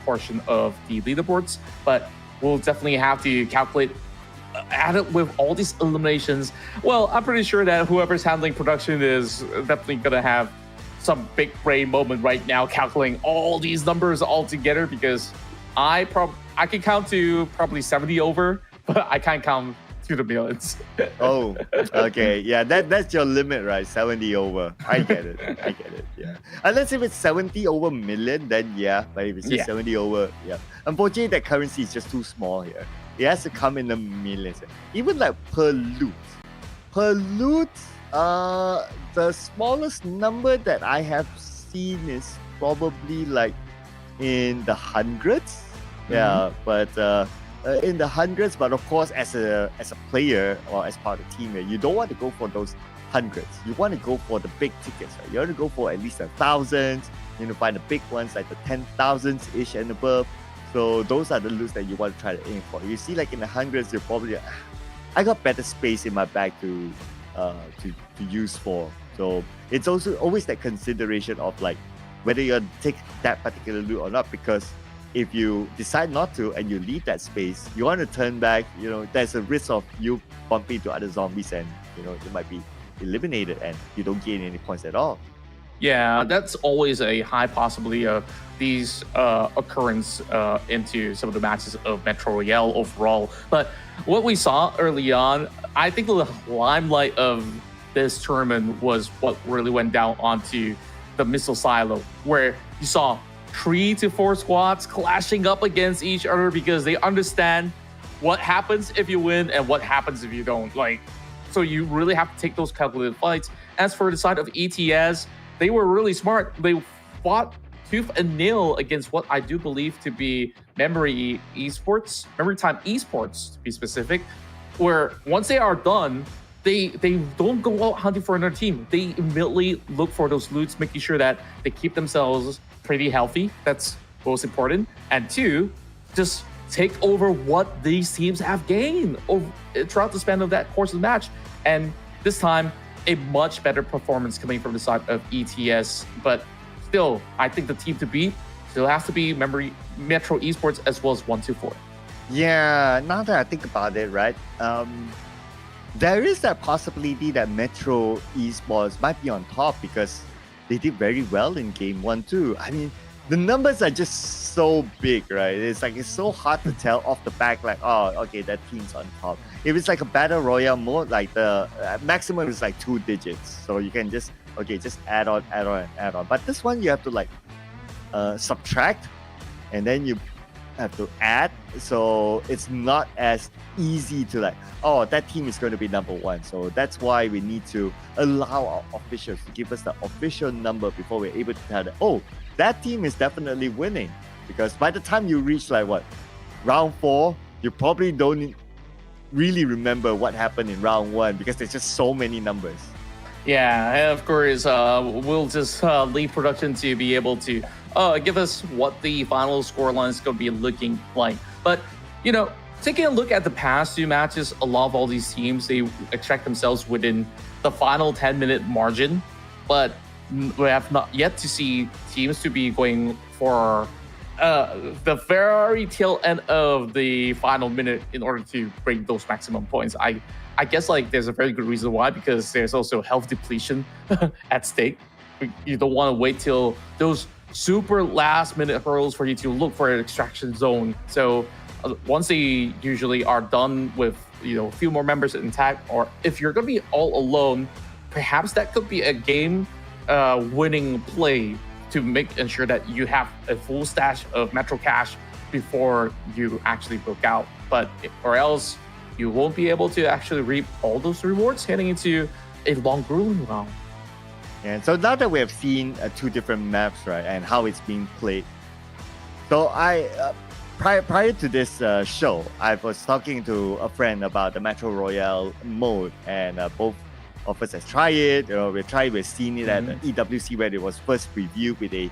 portion of the leaderboards. But we'll definitely have to calculate added with all these eliminations. Well, I'm pretty sure that whoever's handling production is definitely gonna have some big brain moment right now calculating all these numbers all together, because I can count to probably 70 over, but I can't count to the millions. Oh, okay. Yeah, that's your limit, right? 70 over. I get it. Yeah. Unless if it's 70 over million, then yeah. But if it's just 70 over, yeah. Unfortunately, that currency is just too small here. It has to come in the millions. Even like per loot. The smallest number that I have seen is probably like in the hundreds. Yeah, but in the hundreds. But of course, as a player or as part of the team, you don't want to go for those hundreds. You want to go for the big tickets. Right? You want to go for at least 1,000. You know, find the big ones like the 10,000s ish and above. So those are the loots that you want to try to aim for. You see, like in the hundreds, you're probably I got better space in my bag to use for. So it's also always that consideration of like whether you take that particular loot or not, because if you decide not to and you leave that space, you want to turn back, you know, there's a risk of you bumping into other zombies and, you know, you might be eliminated and you don't gain any points at all. Yeah, that's always a high possibility of these occurrence into some of the matches of Metro Royale overall. But what we saw early on, I think the limelight of this tournament was what really went down onto the missile silo, where you saw 3 to 4 squads clashing up against each other because they understand what happens if you win and what happens if you don't. Like, so you really have to take those calculated fights. As for the side of ETS, they were really smart. They fought tooth and nail against what I do believe to be Memory Time Esports to be specific, where once they are done, they don't go out hunting for another team. They immediately look for those loots, making sure that they keep themselves pretty healthy. That's most important. And 2, just take over what these teams have gained throughout the span of that course of the match. And this time, a much better performance coming from the side of ETS. But still, I think the team to beat still has to be Metro Esports as well as 124. Yeah, now that I think about it, right? There is that possibility that Metro Esports might be on top because they did very well in game 1 too. I mean, the numbers are just so big, right? It's so hard to tell off the back, like, oh, okay, that team's on top. If it's like a battle royale mode, like the maximum is like 2 digits. So you can just add on. But this one, you have to like subtract and then you have to add. So it's not as easy to like, oh, that team is going to be number 1. So that's why we need to allow our officials to give us the official number before we're able to tell that, oh, that team is definitely winning. Because by the time you reach like round 4, you probably don't really remember what happened in round 1 because there's just so many numbers. Yeah, and of course, we'll just leave production to be able to give us what the final scoreline is going to be looking like. But, you know, taking a look at the past 2 matches, a lot of all these teams, they extract themselves within the final 10-minute margin. But we have not yet to see teams to be going for the very tail end of the final minute in order to bring those maximum points. I guess like there's a very good reason why, because there's also health depletion at stake. You don't want to wait till those super last minute hurdles for you to look for an extraction zone. So once they usually are done with a few more members intact, or if you're going to be all alone, perhaps that could be a game winning play to ensure that you have a full stash of Metro Cash before you actually book out. Or else you won't be able to actually reap all those rewards heading into a long grueling round. And so now that we have seen two different maps, right, and how it's being played, so prior to this show, I was talking to a friend about the Metro Royale mode, and both of us have tried it. We've seen it at EWC where it was first reviewed with a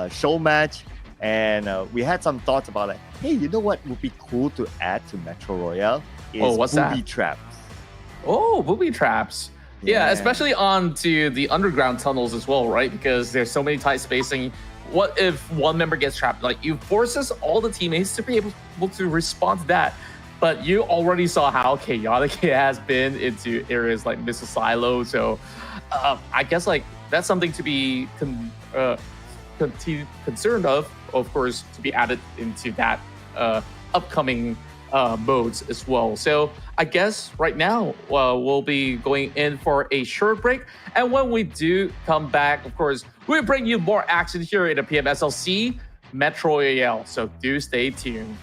show match, and we had some thoughts about like, hey, you know what would be cool to add to Metro Royale is what's booby that? traps. Oh, booby traps. Yeah, especially onto the underground tunnels as well, right? Because there's so many tight spacing. What if one member gets trapped? Like, you forces all the teammates to be able to respond to that. But you already saw how chaotic it has been into areas like Missile Silo. So I guess like that's something to be concerned of course, to be added into that upcoming modes as well. So I guess right now we'll be going in for a short break. And when we do come back, of course, we'll bring you more action here in the PMSLC Metro Royale. So do stay tuned.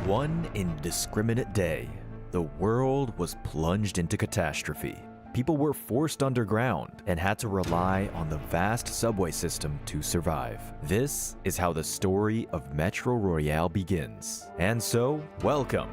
One indiscriminate day, the world was plunged into catastrophe. People were forced underground and had to rely on the vast subway system to survive. This is how the story of Metro Royale begins. And so, welcome.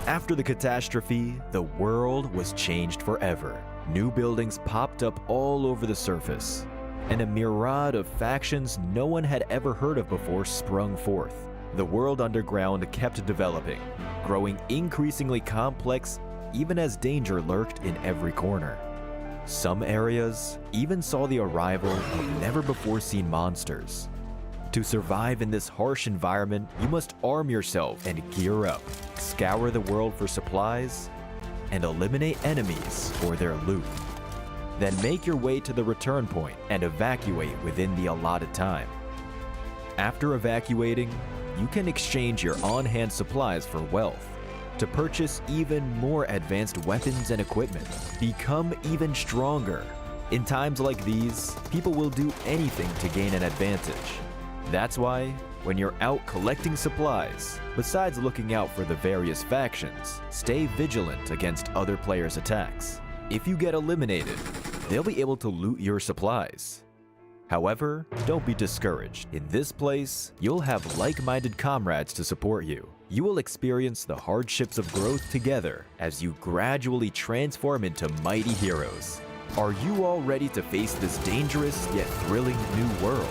After the catastrophe, the world was changed forever. New buildings popped up all over the surface, and a myriad of factions no one had ever heard of before sprung forth. The world underground kept developing, growing increasingly complex even as danger lurked in every corner. Some areas even saw the arrival of never-before-seen monsters. To survive in this harsh environment, you must arm yourself and gear up, scour the world for supplies, and eliminate enemies for their loot. Then make your way to the return point and evacuate within the allotted time. After evacuating, you can exchange your on-hand supplies for wealth to purchase even more advanced weapons and equipment. Become even stronger. In times like these, people will do anything to gain an advantage. That's why, when you're out collecting supplies, besides looking out for the various factions, stay vigilant against other players' attacks. If you get eliminated, they'll be able to loot your supplies. However, don't be discouraged. In this place, you'll have like-minded comrades to support you. You will experience the hardships of growth together as you gradually transform into mighty heroes. Are you all ready to face this dangerous yet thrilling new world?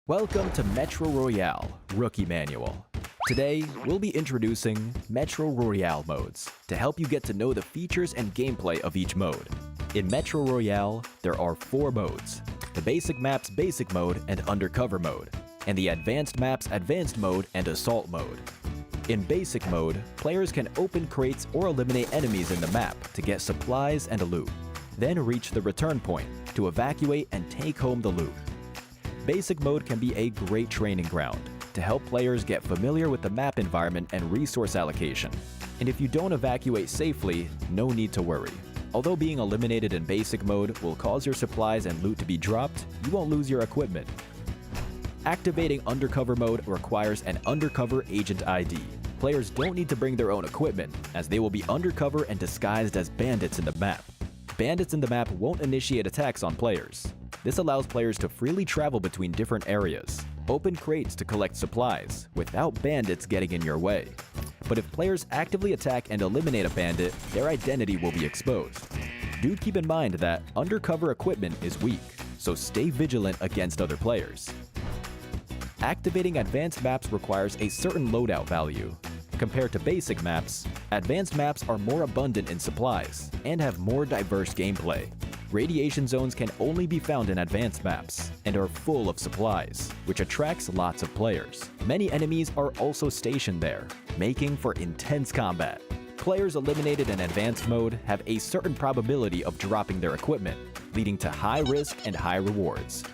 Welcome to Metro Royale Rookie Manual. Today, we'll be introducing Metro Royale modes to help you get to know the features and gameplay of each mode. In Metro Royale, there are 4 modes: the basic map's basic mode and undercover mode, and the advanced map's advanced mode and assault mode. In basic mode, players can open crates or eliminate enemies in the map to get supplies and loot, then reach the return point to evacuate and take home the loot. Basic mode can be a great training ground to help players get familiar with the map environment and resource allocation. And if you don't evacuate safely, no need to worry. Although being eliminated in basic mode will cause your supplies and loot to be dropped, you won't lose your equipment. Activating undercover mode requires an undercover agent ID. Players don't need to bring their own equipment, as they will be undercover and disguised as bandits in the map. Bandits in the map won't initiate attacks on players. This allows players to freely travel between different areas, open crates to collect supplies, without bandits getting in your way. But if players actively attack and eliminate a bandit, their identity will be exposed. Do keep in mind that undercover equipment is weak, so stay vigilant against other players. Activating advanced maps requires a certain loadout value. Compared to basic maps, advanced maps are more abundant in supplies and have more diverse gameplay. Radiation zones can only be found in advanced maps and are full of supplies, which attracts lots of players. Many enemies are also stationed there, making for intense combat. Players eliminated in advanced mode have a certain probability of dropping their equipment, leading to high risk and high rewards.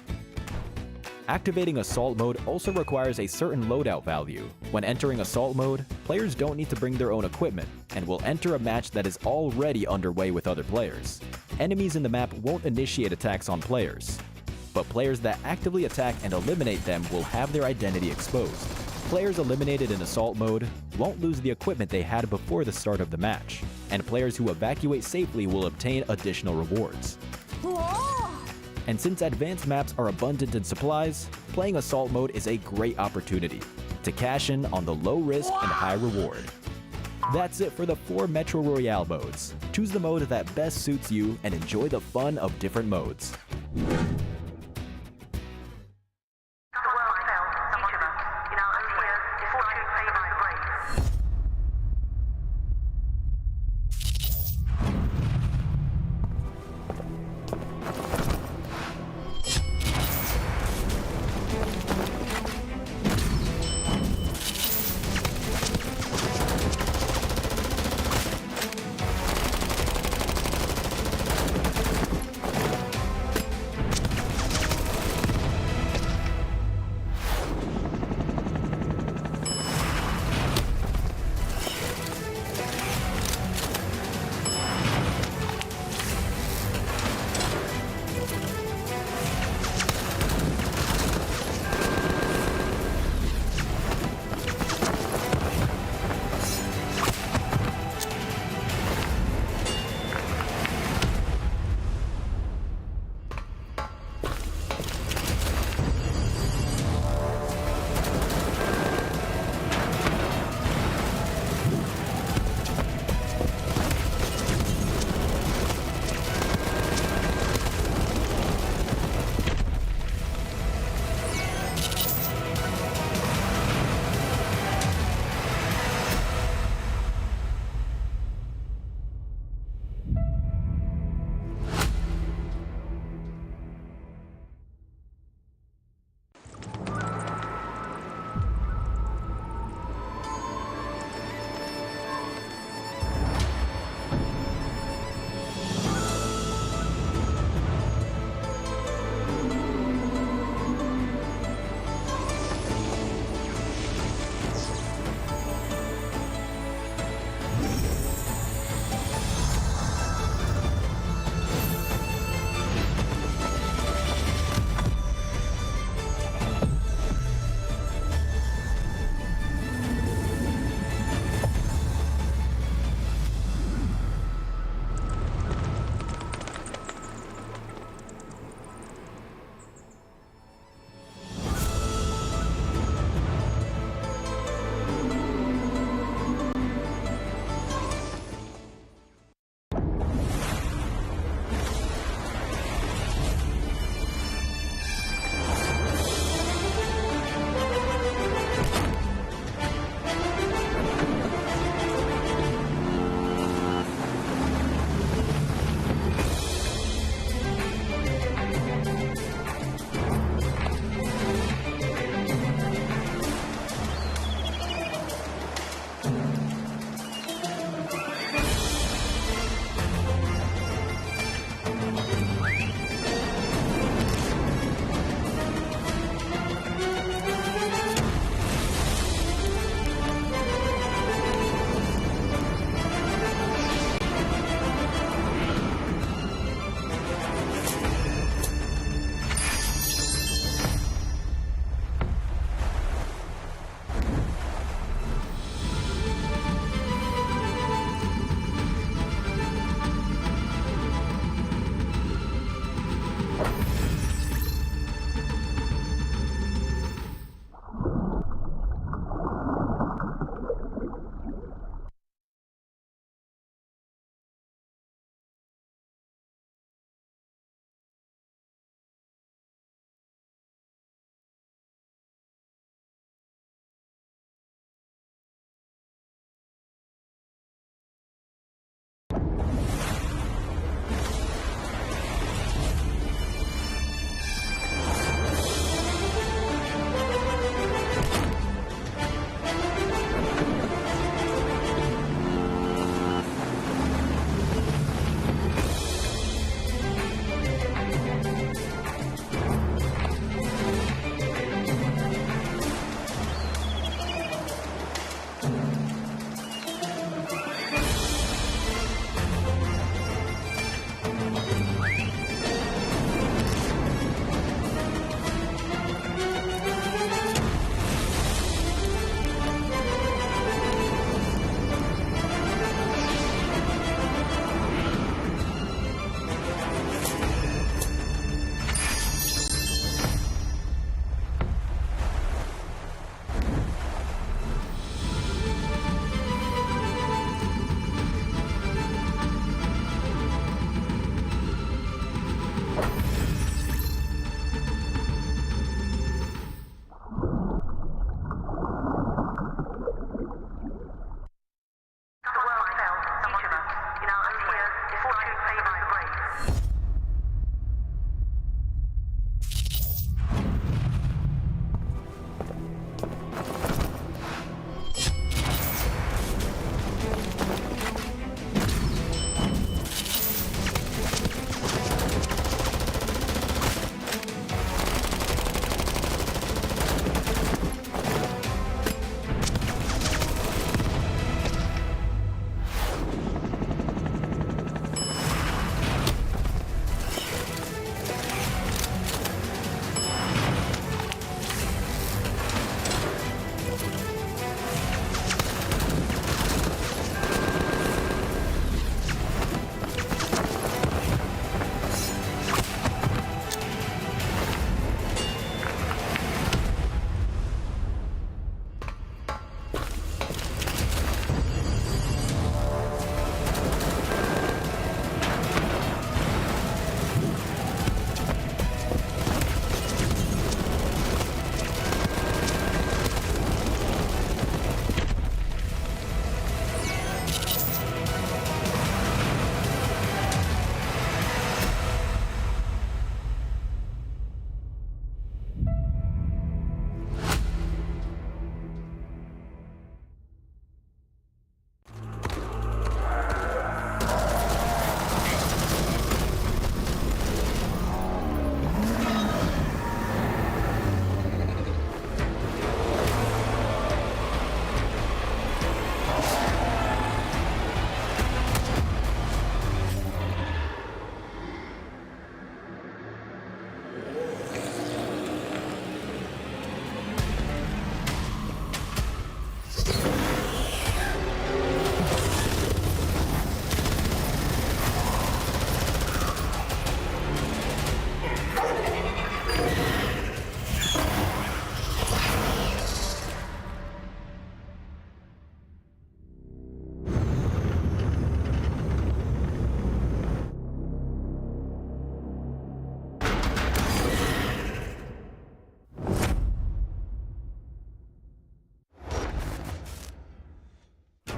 Activating assault mode also requires a certain loadout value. When entering assault mode, players don't need to bring their own equipment and will enter a match that is already underway with other players. Enemies in the map won't initiate attacks on players, but players that actively attack and eliminate them will have their identity exposed. Players eliminated in assault mode won't lose the equipment they had before the start of the match, and players who evacuate safely will obtain additional rewards. And since advanced maps are abundant in supplies, playing assault mode is a great opportunity to cash in on the low risk and high reward. That's it for the 4 Metro Royale modes. Choose the mode that best suits you and enjoy the fun of different modes.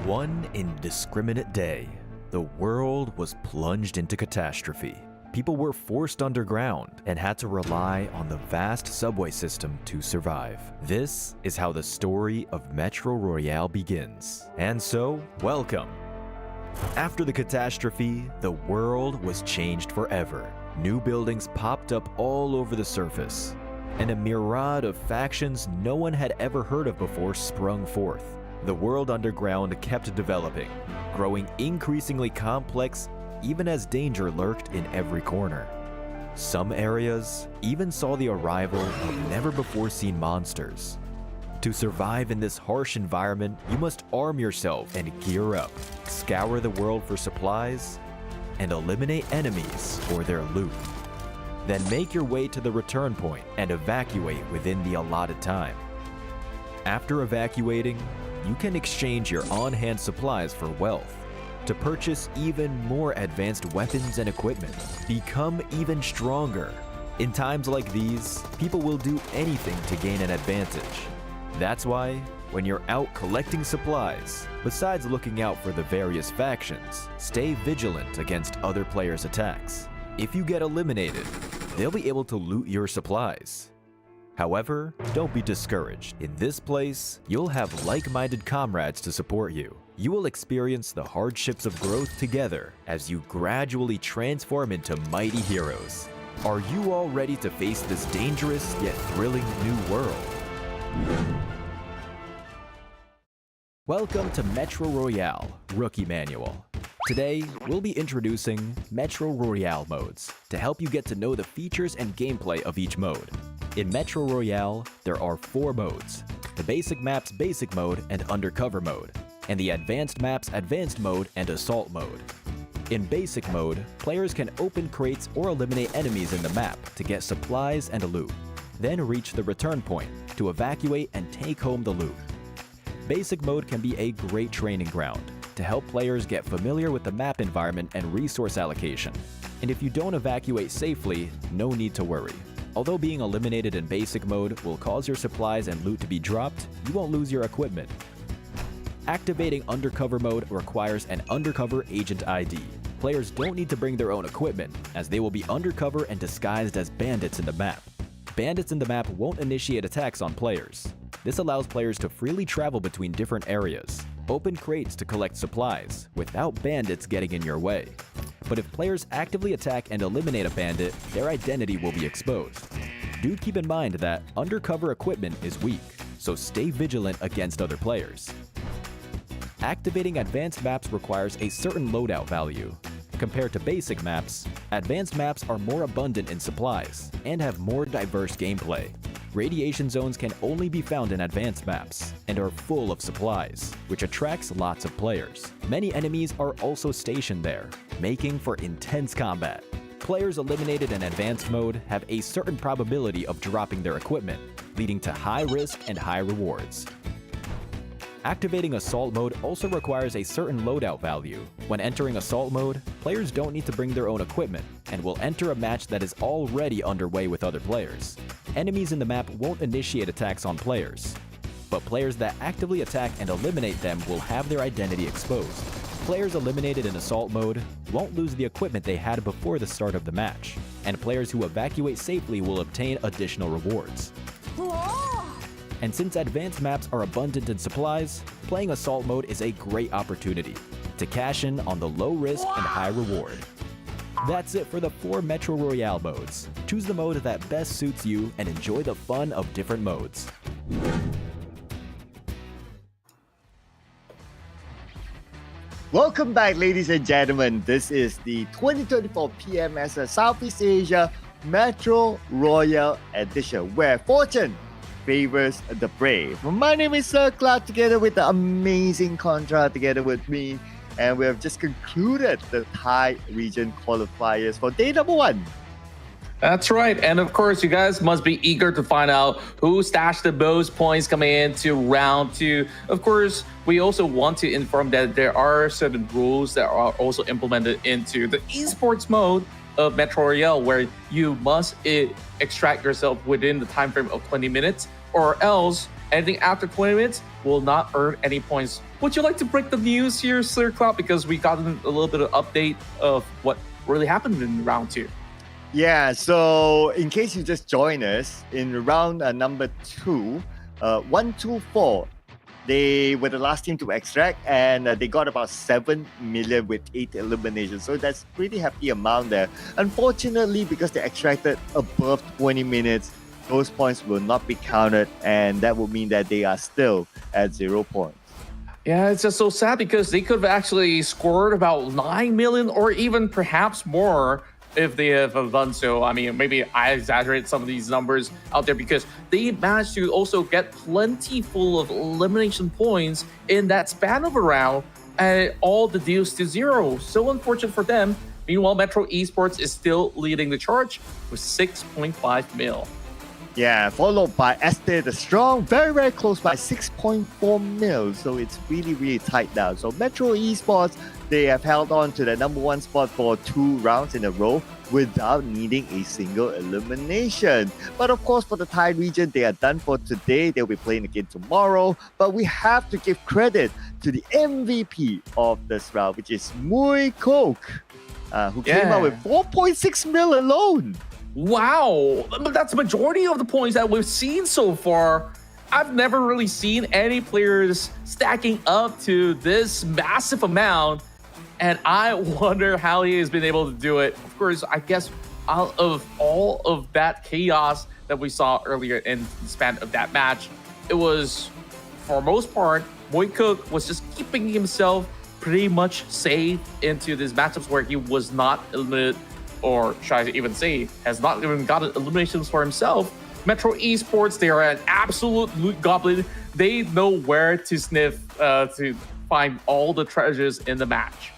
One indiscriminate day, the world was plunged into catastrophe. People were forced underground and had to rely on the vast subway system to survive. This is how the story of Metro Royale begins. And so, welcome. After the catastrophe, the world was changed forever. New buildings popped up all over the surface, and a myriad of factions no one had ever heard of before sprung forth. The world underground kept developing, growing increasingly complex even as danger lurked in every corner. Some areas even saw the arrival of never-before-seen monsters. To survive in this harsh environment, you must arm yourself and gear up, scour the world for supplies, and eliminate enemies or their loot. Then make your way to the return point and evacuate within the allotted time. After evacuating, you can exchange your on-hand supplies for wealth to purchase even more advanced weapons and equipment. Become even stronger. In times like these, people will do anything to gain an advantage. That's why, when you're out collecting supplies, besides looking out for the various factions, stay vigilant against other players' attacks. If you get eliminated, they'll be able to loot your supplies. However, don't be discouraged. In this place, you'll have like-minded comrades to support you. You will experience the hardships of growth together as you gradually transform into mighty heroes. Are you all ready to face this dangerous yet thrilling new world? Welcome to Metro Royale Rookie Manual. Today, we'll be introducing Metro Royale modes to help you get to know the features and gameplay of each mode. In Metro Royale, there are 4 modes: the Basic Maps Basic Mode and Undercover Mode, and the Advanced Maps Advanced Mode and Assault Mode. In Basic Mode, players can open crates or eliminate enemies in the map to get supplies and loot, then reach the return point to evacuate and take home the loot. Basic Mode can be a great training ground to help players get familiar with the map environment and resource allocation. And if you don't evacuate safely, no need to worry. Although being eliminated in Basic Mode will cause your supplies and loot to be dropped, you won't lose your equipment. Activating Undercover Mode requires an Undercover Agent ID. Players don't need to bring their own equipment, as they will be undercover and disguised as bandits in the map. Bandits in the map won't initiate attacks on players. This allows players to freely travel between different areas, open crates to collect supplies, without bandits getting in your way. But if players actively attack and eliminate a bandit, their identity will be exposed. Do keep in mind that undercover equipment is weak, so stay vigilant against other players. Activating advanced maps requires a certain loadout value. Compared to basic maps, advanced maps are more abundant in supplies and have more diverse gameplay. Radiation zones can only be found in advanced maps and are full of supplies, which attracts lots of players. Many enemies are also stationed there, making for intense combat. Players eliminated in advanced mode have a certain probability of dropping their equipment, leading to high risk and high rewards. Activating Assault Mode also requires a certain loadout value. When entering Assault Mode, players don't need to bring their own equipment and will enter a match that is already underway with other players. Enemies in the map won't initiate attacks on players, but players that actively attack and eliminate them will have their identity exposed. Players eliminated in Assault Mode won't lose the equipment they had before the start of the match, and players who evacuate safely will obtain additional rewards. And since advanced maps are abundant in supplies, playing Assault Mode is a great opportunity to cash in on the low risk and high reward. That's it for the 4 Metro Royale modes. Choose the mode that best suits you and enjoy the fun of different modes. Welcome back, ladies and gentlemen. This is the 2024 PMSL Southeast Asia Metro Royale Edition, where fortune favors the brave. My name is Sir Cloud, together with the amazing Contra, together with me, and we have just concluded the Thai region qualifiers for day number 1. That's right. And of course, you guys must be eager to find out who stashed the most points coming into round 2. Of course, we also want to inform that there are certain rules that are also implemented into the esports mode of Metro Royale, where you must extract yourself within the time frame of 20 minutes, or else Anything after 20 minutes will not earn any points. Would you like to break the news here, Sir Cloud? Because we got a little bit of update of what really happened in round 2. Yeah, so in case you just joined us, in round number 2, 1, 2, 4, they were the last team to extract, and they got about 7 million with 8 eliminations. So that's pretty hefty amount there. Unfortunately, because they extracted above 20 minutes, those points will not be counted, and that will mean that they are still at 0 points. Yeah, it's just so sad because they could have actually scored about 9 million or even perhaps more if they have done so. I mean, maybe I exaggerate some of these numbers out there because they managed to also get plenty full of elimination points in that span of a round and all the deals to 0. So unfortunate for them. Meanwhile, Metro Esports is still leading the charge with 6.5 mil. Yeah, followed by Esther the Strong, very, very close by 6.4 mil. So it's really, really tight now. So Metro Esports, they have held on to the number 1 spot for 2 rounds in a row without needing a single elimination. But of course, for the Thai region, they are done for today. They'll be playing again tomorrow. But we have to give credit to the MVP of this round, which is Mui Kok, who came out with 4.6 mil alone. Wow, that's the majority of the points that we've seen so far. I've never really seen any players stacking up to this massive amount, and I wonder how he has been able to do it. Of course, I guess out of all of that chaos that we saw earlier in the span of that match, it was, for most part, Mui Kok was just keeping himself pretty much safe into these matchups where he was not eliminated, or should I even say, has not even gotten eliminations for himself. Metro Esports, they are an absolute loot goblin. They know where to sniff to find all the treasures in the match.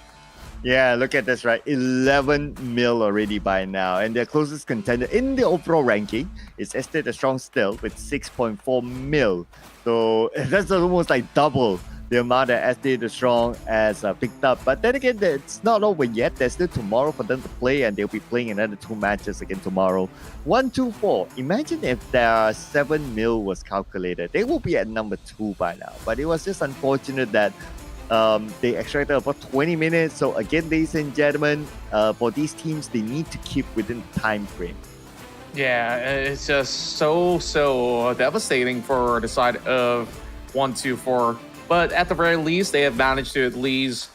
Yeah, look at this, right? 11 mil already by now. And their closest contender in the overall ranking is Esther the Strong still with 6.4 mil. So that's almost like double the amount that Esther the Strong has picked up. But then again, it's not over yet. There's still tomorrow for them to play, and they'll be playing another 2 matches again tomorrow. 1, 2, 4. Imagine if their 7 mil was calculated. They will be at number 2 by now. But it was just unfortunate that they extracted about 20 minutes. So again, ladies and gentlemen, for these teams, they need to keep within the time frame. Yeah, it's just so devastating for the side of 1, 2, 4. But at the very least, they have managed to at least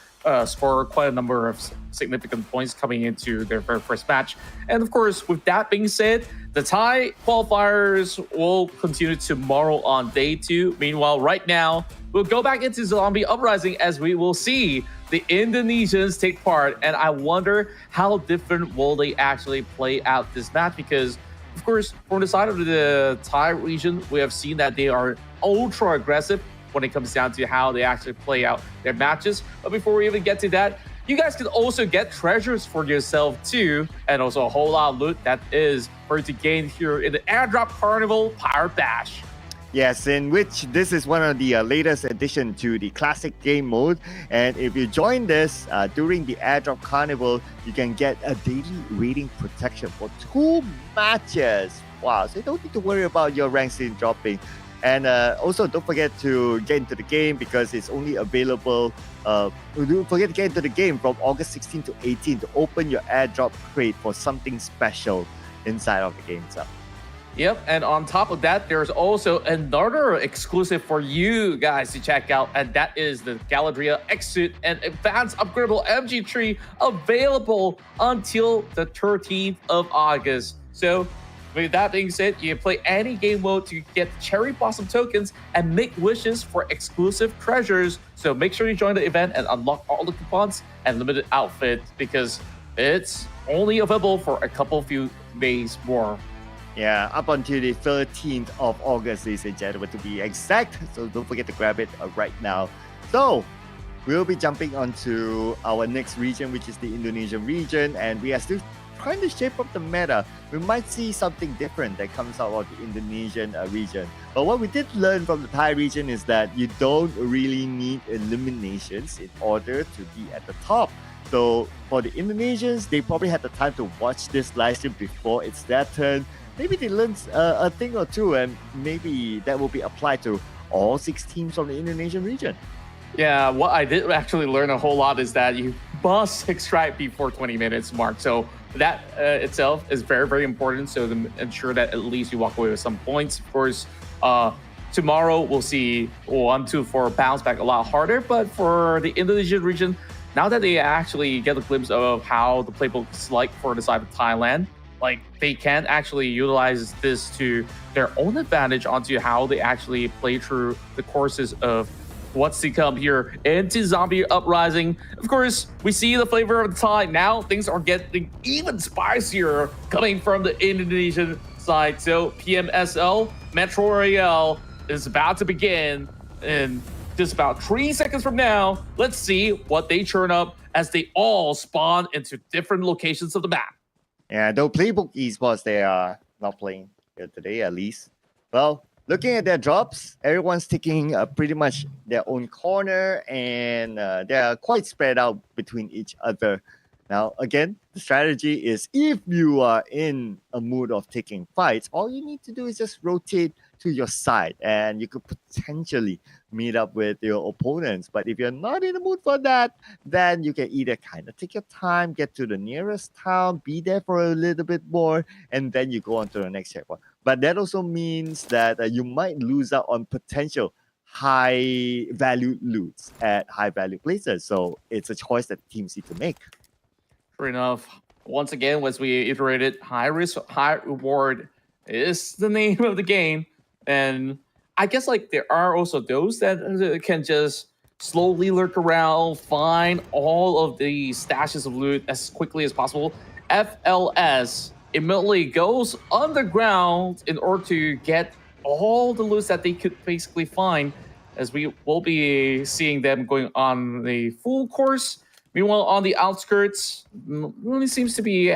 score quite a number of significant points coming into their very first match. And of course, with that being said, the Thai qualifiers will continue tomorrow on day 2. Meanwhile, right now, we'll go back into Zombie Uprising as we will see the Indonesians take part. And I wonder how different will they actually play out this match, because of course, from the side of the Thai region, we have seen that they are ultra aggressive when it comes down to how they actually play out their matches. But before we even get to that, you guys can also get treasures for yourself too, and also a whole lot of loot that is for you to gain here in the Airdrop Carnival Pirate Bash. Yes, in which this is one of the latest addition to the classic game mode. And if you join this during the Airdrop Carnival, you can get a daily rating protection for 2 matches. Wow, so you don't need to worry about your rank scene dropping. And also, don't forget to get into the game, because it's only available. Don't forget to get into the game from August 16 to 18 to open your airdrop crate for something special inside of the game itself. Yep, and on top of that, there's also another exclusive for you guys to check out, and that is the Galadriel X-Suit and Advanced Upgradable MG Tree, available until the 13th of August. So, with that being said, you can play any game mode to get Cherry Blossom tokens and make wishes for exclusive treasures. So make sure you join the event and unlock all the coupons and limited outfits, because it's only available for a few days more. Yeah, up until the 13th of August, ladies and gentlemen, to be exact. So don't forget to grab it right now. So we'll be jumping onto our next region, which is the Indonesian region, and we are still trying to shape up the meta. We might see something different that comes out of the Indonesian region. But what we did learn from the Thai region is that you don't really need eliminations in order to be at the top. So for the Indonesians, they probably had the time to watch this live stream before it's their turn. maybe they learn a thing or two, and maybe that will be applied to all 6 teams from the Indonesian region. Yeah, what I did actually learn a whole lot is that you must extract before 20 minutes mark. So that itself is very, very important. So to ensure that at least you walk away with some points. Of course, tomorrow we'll see 1-2 for bounce back a lot harder. But for the Indonesian region, now that they actually get a glimpse of how the playbook is like for the side of Thailand, like they can actually utilize this to their own advantage onto how they actually play through the courses of what's to come here into Zombie Uprising. Of course, we see the flavor of the time. Now things are getting even spicier coming from the Indonesian side. So PMSL, Metro Royale is about to begin in just about 3 seconds from now. Let's see what they churn up as they all spawn into different locations of the map. Yeah, though Playbook Esports, they are not playing here today at least. Well, looking at their drops, everyone's taking pretty much their own corner, and they're quite spread out between each other. Now, again, the strategy is if you are in a mood of taking fights, all you need to do is just rotate to your side, and you could potentially meet up with your opponents. But if you're not in the mood for that, then you can either kind of take your time, get to the nearest town, be there for a little bit more, and then you go on to the next checkpoint. But that also means that you might lose out on potential high value loots at high value places. So it's a choice that teams need to make. Fair enough. Once again, as we iterated, high risk, high reward is the name of the game. And I guess like there are also those that can just slowly lurk around, find all of the stashes of loot as quickly as possible. FLS immediately goes underground in order to get all the loot that they could basically find, as we will be seeing them going on the full course. Meanwhile, on the outskirts, really seems to be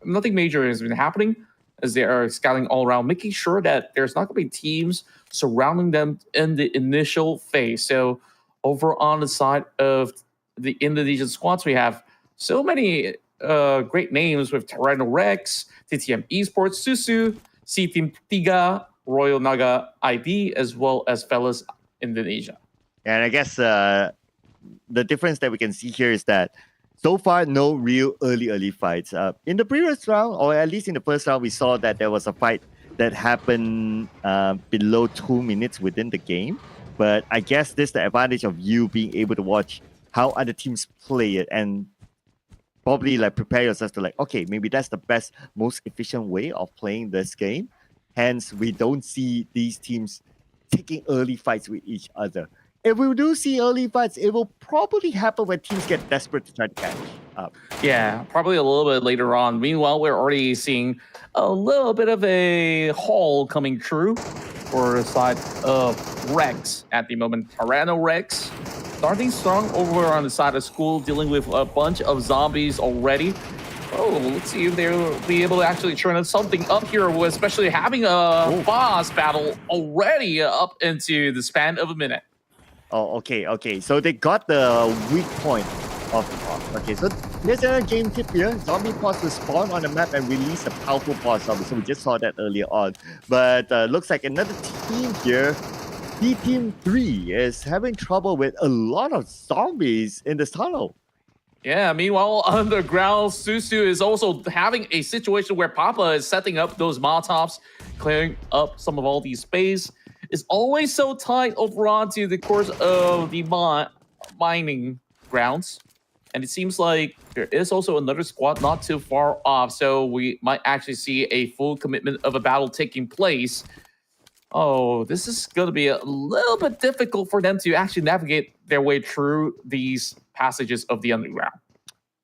nothing major has been happening as they are scouting all around, making sure that there's not going to be teams surrounding them in the initial phase. So over on the side of the Indonesian squads, we have so many great names with Tyranno Rex, TTM Esports, Susu, C Team Tiga, Royal Naga ID, as well as Fellas Indonesia. And I guess the difference that we can see here is that so far, no real early fights. In the previous round, or at least in the first round, we saw that there was a fight that happened below 2 minutes within the game. But I guess this is the advantage of you being able to watch how other teams play it and probably like prepare yourself to like, okay, maybe that's the best, most efficient way of playing this game. Hence, we don't see these teams taking early fights with each other. If we do see early fights, it will probably happen when teams get desperate to try to catch up. Yeah, probably a little bit later on. Meanwhile, we're already seeing a little bit of a haul coming through for the side of Rex at the moment. Tyranno Rex starting strong over on the side of school, dealing with a bunch of zombies already. Oh, let's see if they'll be able to actually turn something up here, especially having a boss battle already up into the span of a minute. Oh, okay. So they got the weak point of the boss. Okay, so there's a game tip here. Zombie pods will spawn on the map and release a powerful boss zombie. So we just saw that earlier on. But looks like another team here, Team 3, is having trouble with a lot of zombies in this tunnel. Yeah, meanwhile, underground, Susu is also having a situation where Papa is setting up those Molotovs, clearing up some of all these space. It's always so tight over onto the course of the mining grounds. And it seems like there is also another squad not too far off. So we might actually see a full commitment of a battle taking place. Oh, this is going to be a little bit difficult for them to actually navigate their way through these passages of the underground.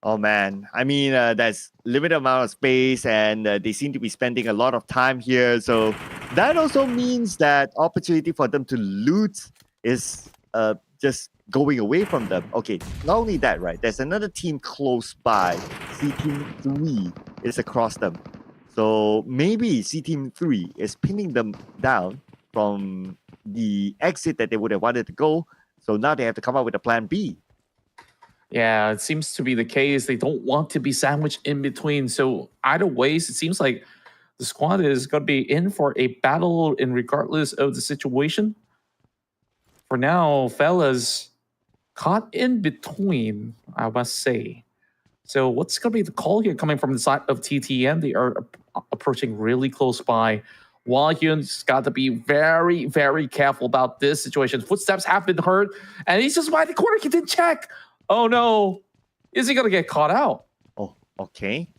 Oh man, I mean, there's limited amount of space, and they seem to be spending a lot of time here. So that also means that opportunity for them to loot is just going away from them. Okay, not only that, right? There's another team close by. C Team 3 is across them. So maybe C Team 3 is pinning them down from the exit that they would have wanted to go. So now they have to come up with a plan B. Yeah, it seems to be the case. They don't want to be sandwiched in between. So either ways, it seems like the squad is going to be in for a battle in regardless of the situation. For now, fellas, caught in between, I must say. So what's going to be the call here coming from the side of TTM? They are approaching really close by. Wahyun's got to be very, very careful about this situation. Footsteps have been heard, and he's just by the corner. He didn't check. Oh no. Is he going to get caught out? Oh, okay.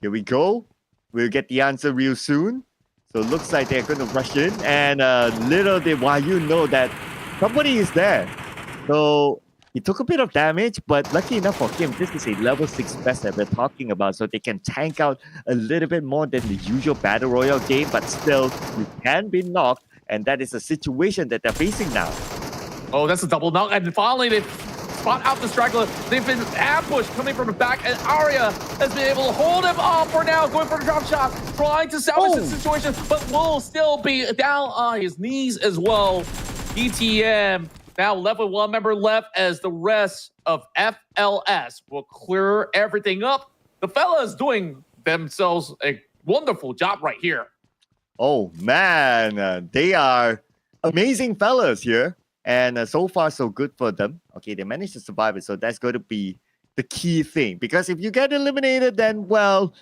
Here we go. We'll get the answer real soon. So it looks like they're going to rush in. And little did Wahyu know that somebody is there. So he took a bit of damage, but lucky enough for him, this is a level 6 best that we're talking about. So they can tank out a little bit more than the usual Battle Royale game, but still, you can be knocked. And that is a situation that they're facing now. Oh, that's a double knock. And finally, they spot out the straggler. They've been ambushed coming from the back, and Arya has been able to hold him off for now, going for the drop shot, trying to salvage the situation, but will still be down on his knees as well. ETM now left with one member left as the rest of FLS will clear everything up. The fellas doing themselves a wonderful job right here. Oh, man. They are amazing fellas here. And so far, so good for them. Okay, they managed to survive it. So that's going to be the key thing. Because if you get eliminated, then, well,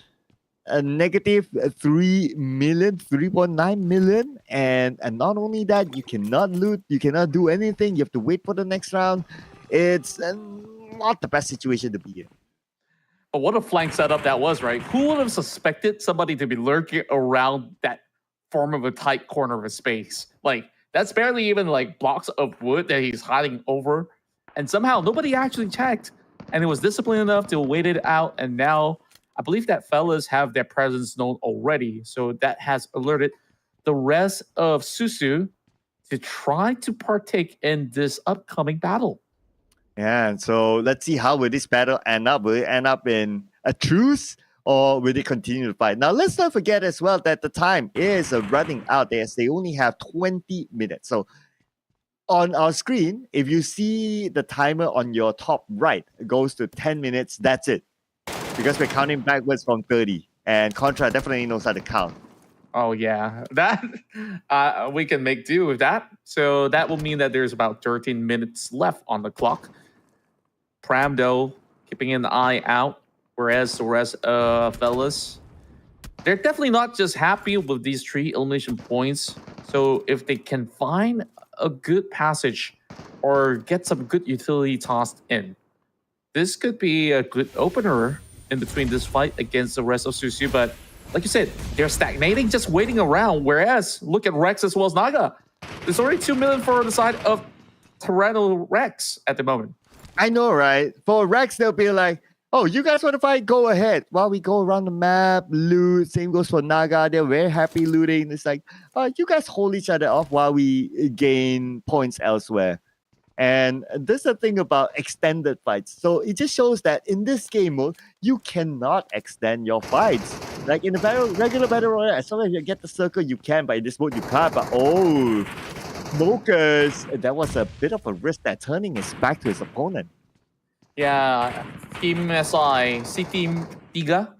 a negative 3 million, 3.9 million. And not only that, you cannot loot. You cannot do anything. You have to wait for the next round. It's not the best situation to be in. But what a flank setup that was, right? Who would have suspected somebody to be lurking around that form of a tight corner of a space? Like, that's barely even like blocks of wood that he's hiding over. And somehow nobody actually checked. And it was disciplined enough to wait it out. And now I believe that fellas have their presence known already. So that has alerted the rest of Susu to try to partake in this upcoming battle. Yeah, and so let's see how will this battle end up. Will it end up in a truce? Or will they continue to fight? Now, let's not forget as well that the time is running out there. They only have 20 minutes. So on our screen, if you see the timer on your top right, it goes to 10 minutes. That's it. Because we're counting backwards from 30. And Contra definitely knows how to count. Oh, yeah. That we can make do with that. So that will mean that there's about 13 minutes left on the clock. Pram, though, keeping an eye out. Whereas the rest of fellas, they're definitely not just happy with these 3 elimination points. So if they can find a good passage or get some good utility tossed in, this could be a good opener in between this fight against the rest of Susu. But like you said, they're stagnating, just waiting around. Whereas look at Rex as well as Naga. There's already 2 million for the side of Tyranno Rex at the moment. I know, right? For Rex, they'll be like, oh, you guys want to fight? Go ahead. While we go around the map, loot. Same goes for Naga. They're very happy looting. It's like, you guys hold each other off while we gain points elsewhere. And this is the thing about extended fights. So it just shows that in this game mode, you cannot extend your fights. Like in the regular Battle Royale, as long as you get the circle, you can. But in this mode, you can't. But oh, Smokers, that was a bit of a risk that turning his back to his opponent. Yeah, Team SI, C-Team Tiga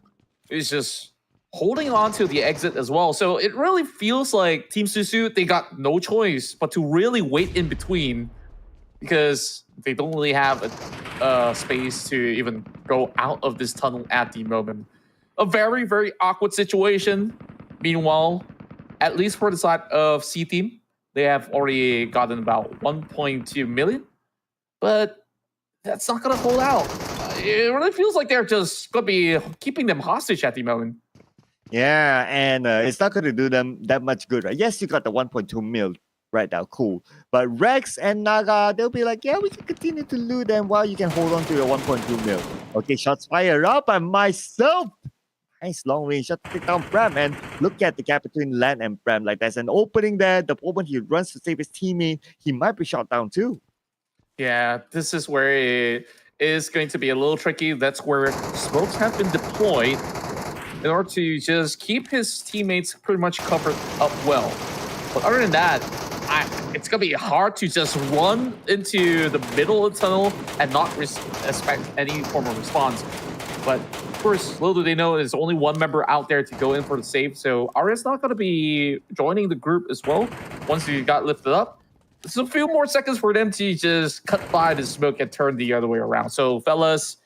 is just holding on to the exit as well. So it really feels like Team Susu, they got no choice but to really wait in between because they don't really have a space to even go out of this tunnel at the moment. A very, very awkward situation. Meanwhile, at least for the side of C-Team, they have already gotten about 1.2 million. But that's not going to hold out. It really feels like they're just going to be keeping them hostage at the moment. Yeah, and it's not going to do them that much good, right? Yes, you got the 1.2 mil right now, cool. But Rex and Naga, they'll be like, yeah, we can continue to loot them while you can hold on to your 1.2 mil. Okay, shots fired up by myself. Nice long range shot to take down Pram. And look at the gap between Lan and Pram. Like there's an opening there. The moment he runs to save his teammate, he might be shot down too. Yeah, this is where it is going to be a little tricky. That's where smokes have been deployed in order to just keep his teammates pretty much covered up well. But other than that, it's going to be hard to just run into the middle of the tunnel and not expect any form of response. But of course, little do they know, there's only one member out there to go in for the save. So Arya's not going to be joining the group as well once he got lifted up. It's a few more seconds for them to just cut by the smoke and turn the other way around. So fellas,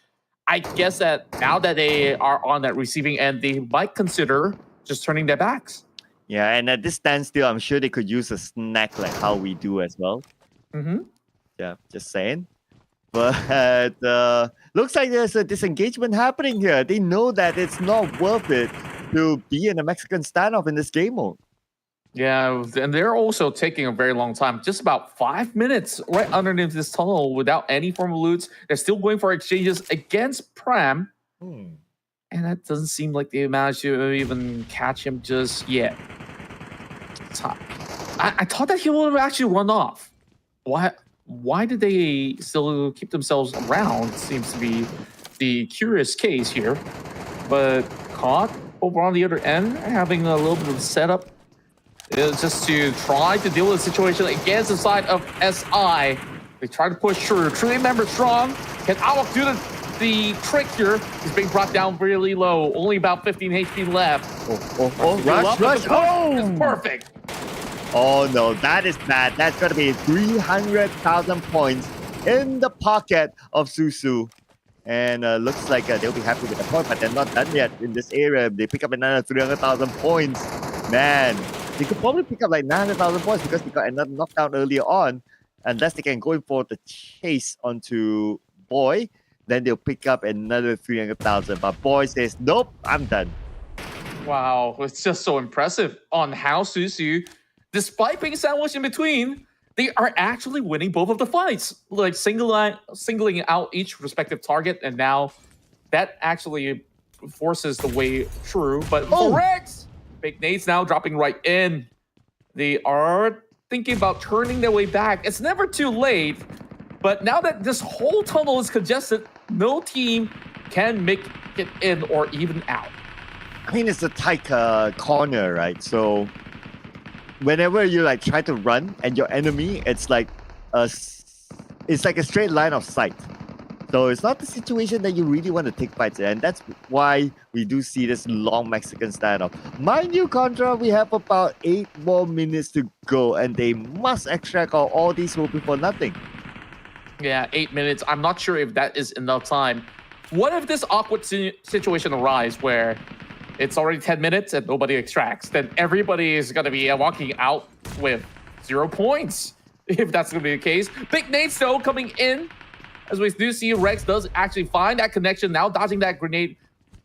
I guess that now that they are on that receiving end, they might consider just turning their backs. Yeah, and at this standstill, I'm sure they could use a snack like how we do as well. Mm-hmm. Yeah, just saying. But looks like there's a disengagement happening here. They know that it's not worth it to be in a Mexican standoff in this game mode. Yeah, and they're also taking a very long time. Just about 5 minutes right underneath this tunnel without any form of loots. They're still going for exchanges against Pram. And that doesn't seem like they managed to even catch him just yet. I thought that he would have actually run off. Why did they still keep themselves around? Seems to be the curious case here. But caught over on the other end, having a little bit of setup. Just to try to deal with the situation against the side of SI. They try to push through. Truly member strong. Can Awak do the trick here? He's being brought down really low. Only about 15 HP left. Rush. It's perfect. Oh no, that is bad. That's going to be 300,000 points in the pocket of Susu. And looks like they'll be happy with the point, but they're not done yet in this area. They pick up another 300,000 points. Man, they could probably pick up like 900,000 points because they got another knockdown earlier on. Unless they can go in for the chase onto Boy, then they'll pick up another 300,000. But Boy says, nope, I'm done. Wow, it's just so impressive on how Susu, despite being sandwiched in between, they are actually winning both of the fights. Like singling out each respective target, and now that actually forces the way through. But for Rex, Big Nate's now dropping right in. They are thinking about turning their way back. It's never too late, but now that this whole tunnel is congested, no team can make it in or even out. I mean, it's a tight corner, right? So whenever you like try to run and your enemy, it's like a straight line of sight. So it's not the situation that you really want to take fights in, and that's why we do see this long Mexican standoff. Mind you, Contra, we have about 8 more minutes to go, and they must extract out all these hope before nothing. Yeah, 8 minutes. I'm not sure if that is enough time. What if this awkward situation arises where it's already 10 minutes and nobody extracts? Then everybody is going to be walking out with 0 points, if that's going to be the case. Big Nate though coming in. As we do see, Rex does actually find that connection, now dodging that grenade,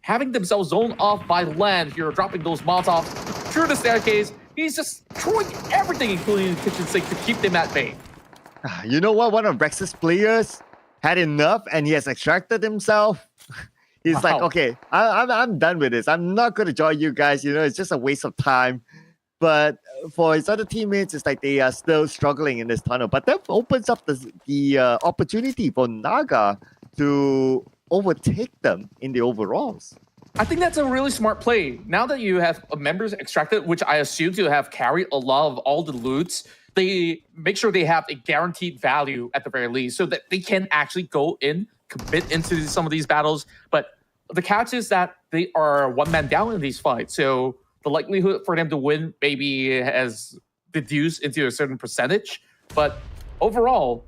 having themselves zoned off by land here, dropping those Molotovs through the staircase. He's just throwing everything, including the kitchen sink, to keep them at bay. You know what? One of Rex's players had enough and he has extracted himself. He's like, okay, I'm done with this. I'm not going to join you guys. You know, it's just a waste of time. But for his other teammates, it's like they are still struggling in this tunnel. But that opens up the opportunity for Naga to overtake them in the overalls. I think that's a really smart play. Now that you have members extracted, which I assume to have carried a lot of all the loots, they make sure they have a guaranteed value at the very least so that they can actually go in, commit into some of these battles. But the catch is that they are one man down in these fights. So the likelihood for them to win maybe has deduced into a certain percentage. But overall,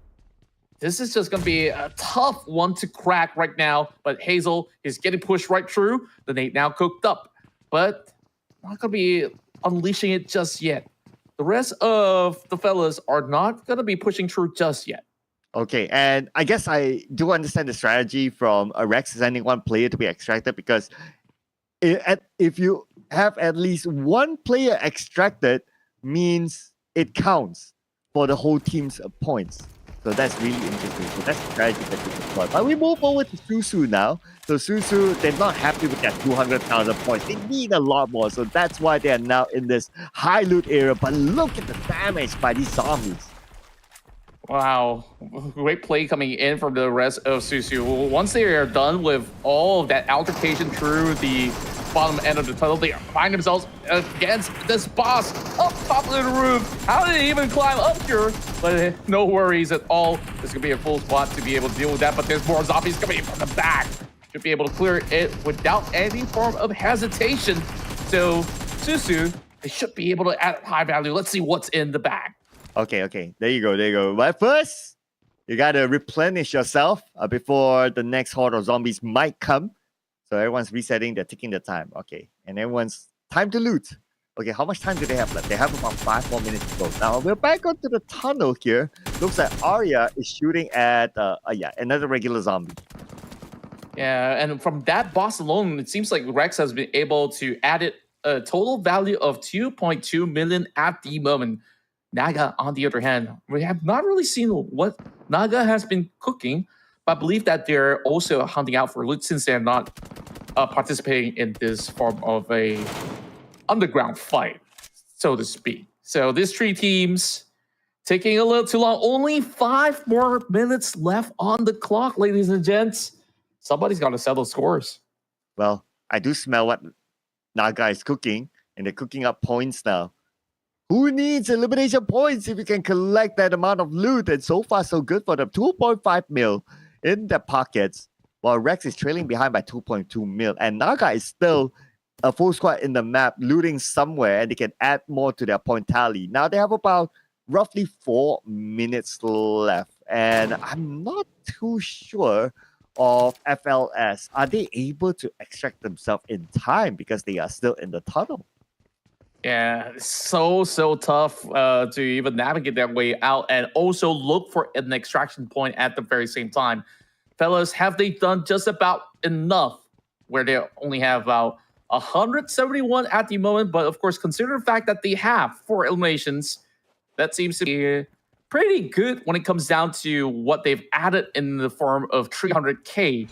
this is just going to be a tough one to crack right now. But Hazel is getting pushed right through. The Nate now cooked up. But not going to be unleashing it just yet. The rest of the fellas are not going to be pushing through just yet. Okay, and I guess I do understand the strategy from Rex sending one player to be extracted, because if you have at least one player extracted, means it counts for the whole team's points. So that's really interesting. So that's the strategy that they deploy. But we move forward to Susu now. So Susu, they're not happy with that 200,000 points. They need a lot more. So that's why they are now in this high loot area. But look at the damage by these zombies. Wow, great play coming in from the rest of Susu. Once they are done with all of that altercation through the bottom end of the tunnel, they find themselves against this boss up top of the roof. How did they even climb up here? But no worries at all. There's going to be a full spot to be able to deal with that, but there's more zombies coming in from the back. should be able to clear it without any form of hesitation. So Susu, they should be able to add high value. Let's see what's in the bag. Okay. There you go. But first, you gotta replenish yourself before the next horde of zombies might come. So everyone's resetting, they're taking their time. Okay, and everyone's time to loot. Okay, how much time do they have left? They have about 5 more minutes to go. Now we're back onto the tunnel here. Looks like Arya is shooting at another regular zombie. Yeah, and from that boss alone, it seems like Rex has been able to add it a total value of 2.2 million at the moment. Naga, on the other hand, we have not really seen what Naga has been cooking, but I believe that they're also hunting out for loot since they're not participating in this form of a underground fight, so to speak. So these 3 teams taking a little too long. Only 5 more minutes left on the clock, ladies and gents. Somebody's got to settle scores. Well, I do smell what Naga is cooking, and they're cooking up points now. Who needs elimination points if you can collect that amount of loot? And so far, so good for them. 2.5 mil in their pockets, while Rex is trailing behind by 2.2 mil. And Naga is still a full squad in the map, looting somewhere, and they can add more to their point tally. Now they have about roughly 4 minutes left. And I'm not too sure of FLS. Are they able to extract themselves in time because they are still in the tunnel? Yeah, it's so tough to even navigate that way out and also look for an extraction point at the very same time. Fellas, have they done just about enough where they only have about 171 at the moment? But of course, consider the fact that they have 4 eliminations. That seems to be pretty good when it comes down to what they've added in the form of 300k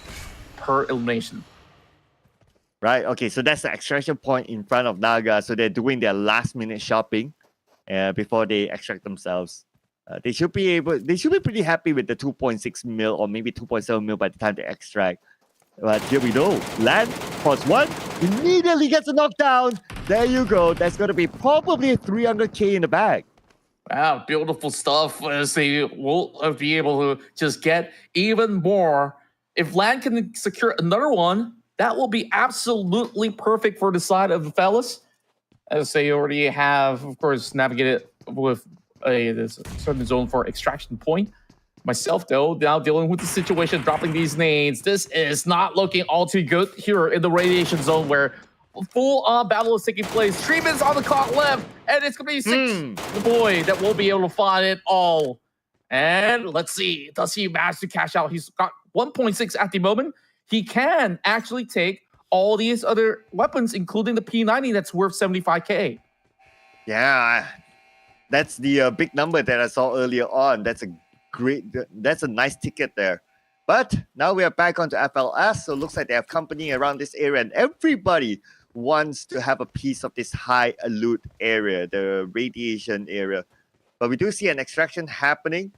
per elimination. Right. Okay. So that's the extraction point in front of Naga. So they're doing their last minute shopping before they extract themselves. They should be pretty happy with the 2.6 mil or maybe 2.7 mil by the time they extract. But here we go. Land plus 1 immediately gets a knockdown. There you go. That's going to be probably 300k in the bag. Wow, beautiful stuff. As they will be able to just get even more. If Land can secure another one, that will be absolutely perfect for the side of the fellas, as they already have, of course, navigated with this certain zone for extraction point. Myself, though, now dealing with the situation, dropping these nades. This is not looking all too good here in the radiation zone where full-on battle is taking place. 3 minutes on the clock left, and it's going to be 6. The boy that will be able to find it all. And let's see, does he manage to cash out? He's got 1.6 at the moment. He can actually take all these other weapons, including the P90 that's worth 75k. Yeah, that's the big number that I saw earlier on. That's a nice ticket there. But now we are back onto FLS, so it looks like they have company around this area, and everybody wants to have a piece of this high loot area, the radiation area. But we do see an extraction happening,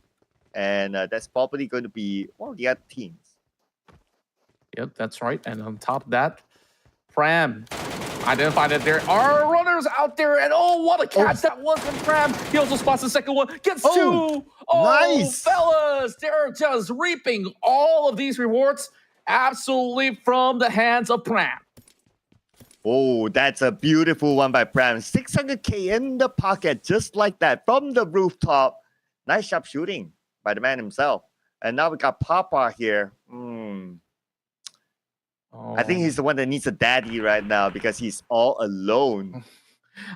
and that's probably going to be one of the other teams. Yep, that's right. And on top of that, Pram identified that there are runners out there. And oh, what a catch that was from Pram. He also spots the second one. Gets 2. Oh, nice. Fellas, they're just reaping all of these rewards absolutely from the hands of Pram. Oh, that's a beautiful one by Pram. 600k in the pocket, just like that, from the rooftop. Nice sharp shooting by the man himself. And now we got Papa here. I think he's the one that needs a daddy right now because he's all alone.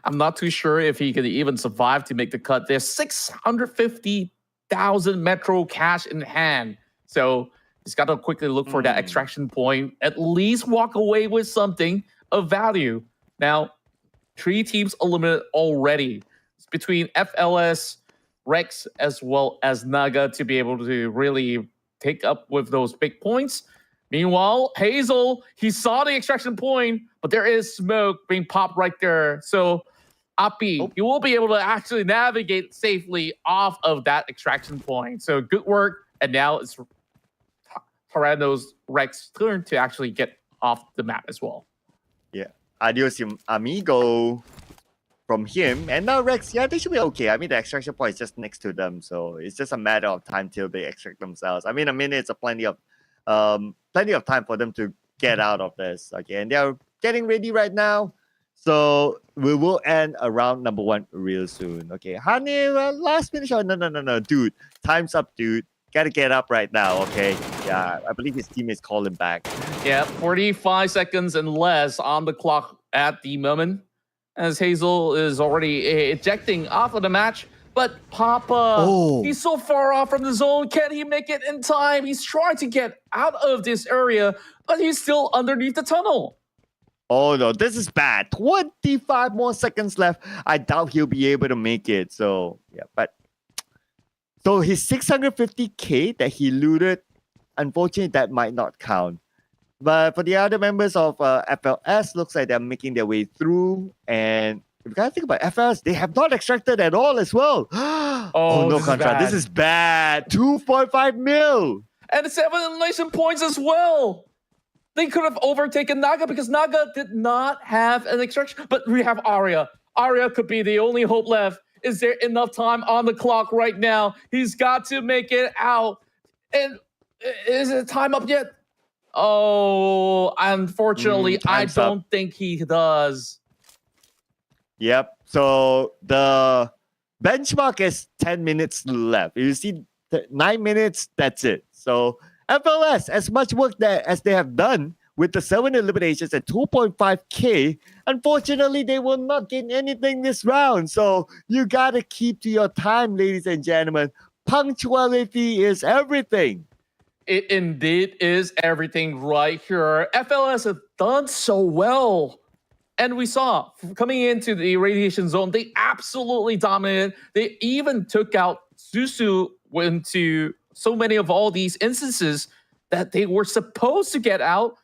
I'm not too sure if he can even survive to make the cut. There's 650,000 Metro cash in hand. So he's got to quickly look for that extraction point, at least walk away with something of value. Now, 3 teams eliminated already. It's between FLS, Rex, as well as Naga to be able to really take up with those big points. Meanwhile, Hazel, he saw the extraction point, but there is smoke being popped right there. So, Api, you will be able to actually navigate safely off of that extraction point. So, good work. And now it's Tyranno's Rex's turn to actually get off the map as well. Yeah. Adios, amigo. From him. And now Rex, yeah, they should be okay. I mean, the extraction point is just next to them. So, it's just a matter of time till they extract themselves. I mean, a minute is plenty of time for them to get out of this. Okay, and they're getting ready right now. So we will end around number 1 real soon. Okay, honey, last minute shot. No, dude, time's up, dude. Gotta get up right now. Okay, yeah, I believe his teammates call him back. Yeah, 45 seconds and less on the clock at the moment, as Hazel is already ejecting off of the match. But Papa, he's so far off from the zone. Can he make it in time? He's trying to get out of this area, but he's still underneath the tunnel. Oh no, this is bad. 25 more seconds left. I doubt he'll be able to make it. So yeah, but so his 650k that he looted, unfortunately, that might not count. But for the other members of FLS, looks like they're making their way through. And if you guys think about FLS, they have not extracted at all as well. Oh no, Contra, this is bad. 2.5 mil. And 7 elimination points as well. They could have overtaken Naga because Naga did not have an extraction. But we have Arya. Arya could be the only hope left. Is there enough time on the clock right now? He's got to make it out. And is it time up yet? Oh, unfortunately, I don't think he does. Yep. So the benchmark is 10 minutes left. You see 9 minutes, that's it. So FLS, as much work as they have done with the 7 eliminations at 2.5k, unfortunately, they will not gain anything this round. So you got to keep to your time, ladies and gentlemen. Punctuality is everything. It indeed is everything right here. FLS have done so well. And we saw coming into the radiation zone, they absolutely dominated. They even took out Susu into so many of all these instances that they were supposed to get out,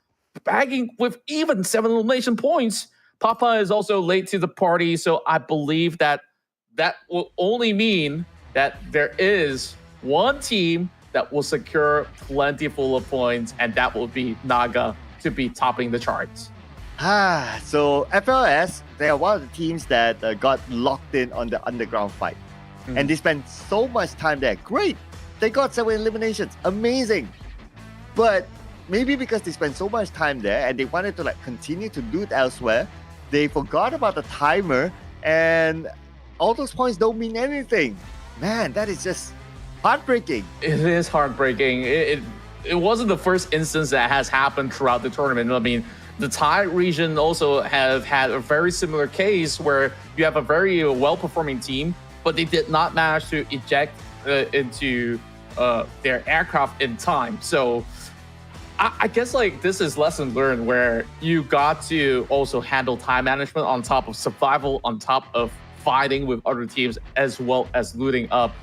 bagging with even 7 elimination points. Papa is also late to the party, so I believe that will only mean that there is one team that will secure plenty full of points, and that will be Naga to be topping the charts. So FLS, they are one of the teams that got locked in on the underground fight. And they spent so much time there. Great. They got 7 eliminations. Amazing. But maybe because they spent so much time there and they wanted to continue to loot elsewhere, they forgot about the timer and all those points don't mean anything. Man, that is just heartbreaking. It is heartbreaking. It wasn't the first instance that has happened throughout the tournament. I mean, the Thai region also have had a very similar case where you have a very well-performing team, but they did not manage to eject into their aircraft in time. So I guess this is lesson learned where you got to also handle time management on top of survival, on top of fighting with other teams, as well as looting up.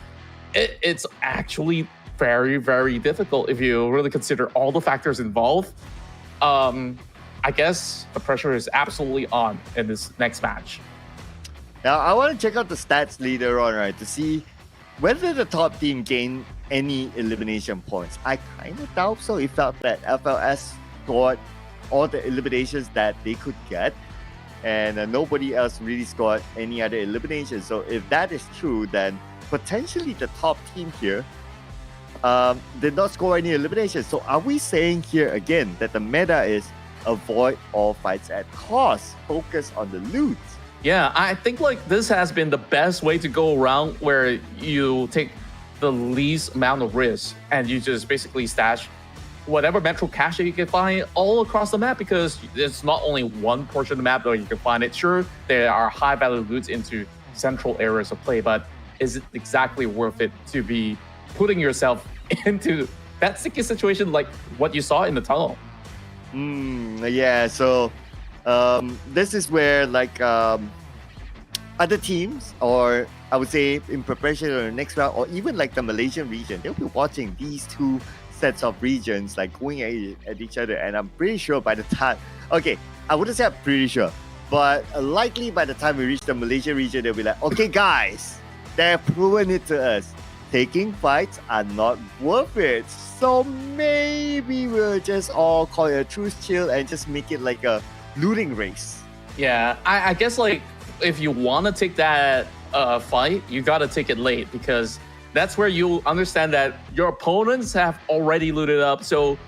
It's actually very, very difficult if you really consider all the factors involved. I guess the pressure is absolutely on in this next match. Now, I want to check out the stats later on, right, to see whether the top team gained any elimination points. I kind of doubt so. It felt that FLS scored all the eliminations that they could get, and nobody else really scored any other eliminations. So if that is true, then potentially the top team here did not score any eliminations. So are we saying here again that the meta is avoid all fights at cost, focus on the loot? Yeah, I think this has been the best way to go around, where you take the least amount of risk and you just basically stash whatever Metro cache you can find all across the map, because it's not only one portion of the map that you can find it. Sure, there are high value loots into central areas of play, but is it exactly worth it to be putting yourself into that sticky situation like what you saw in the tunnel? Yeah, so this is where other teams, or I would say in preparation for the next round, or even the Malaysian region, they'll be watching these two sets of regions going at each other. And I'm pretty sure by the time, okay, I wouldn't say I'm pretty sure, but likely by the time we reach the Malaysian region, they'll be like, okay guys, they've proven it to us. Taking fights are not worth it. So maybe we'll just all call it a truce chill and just make it like a looting race. Yeah, I guess if you want to take that fight, you got to take it late, because that's where you understand that your opponents have already looted up. So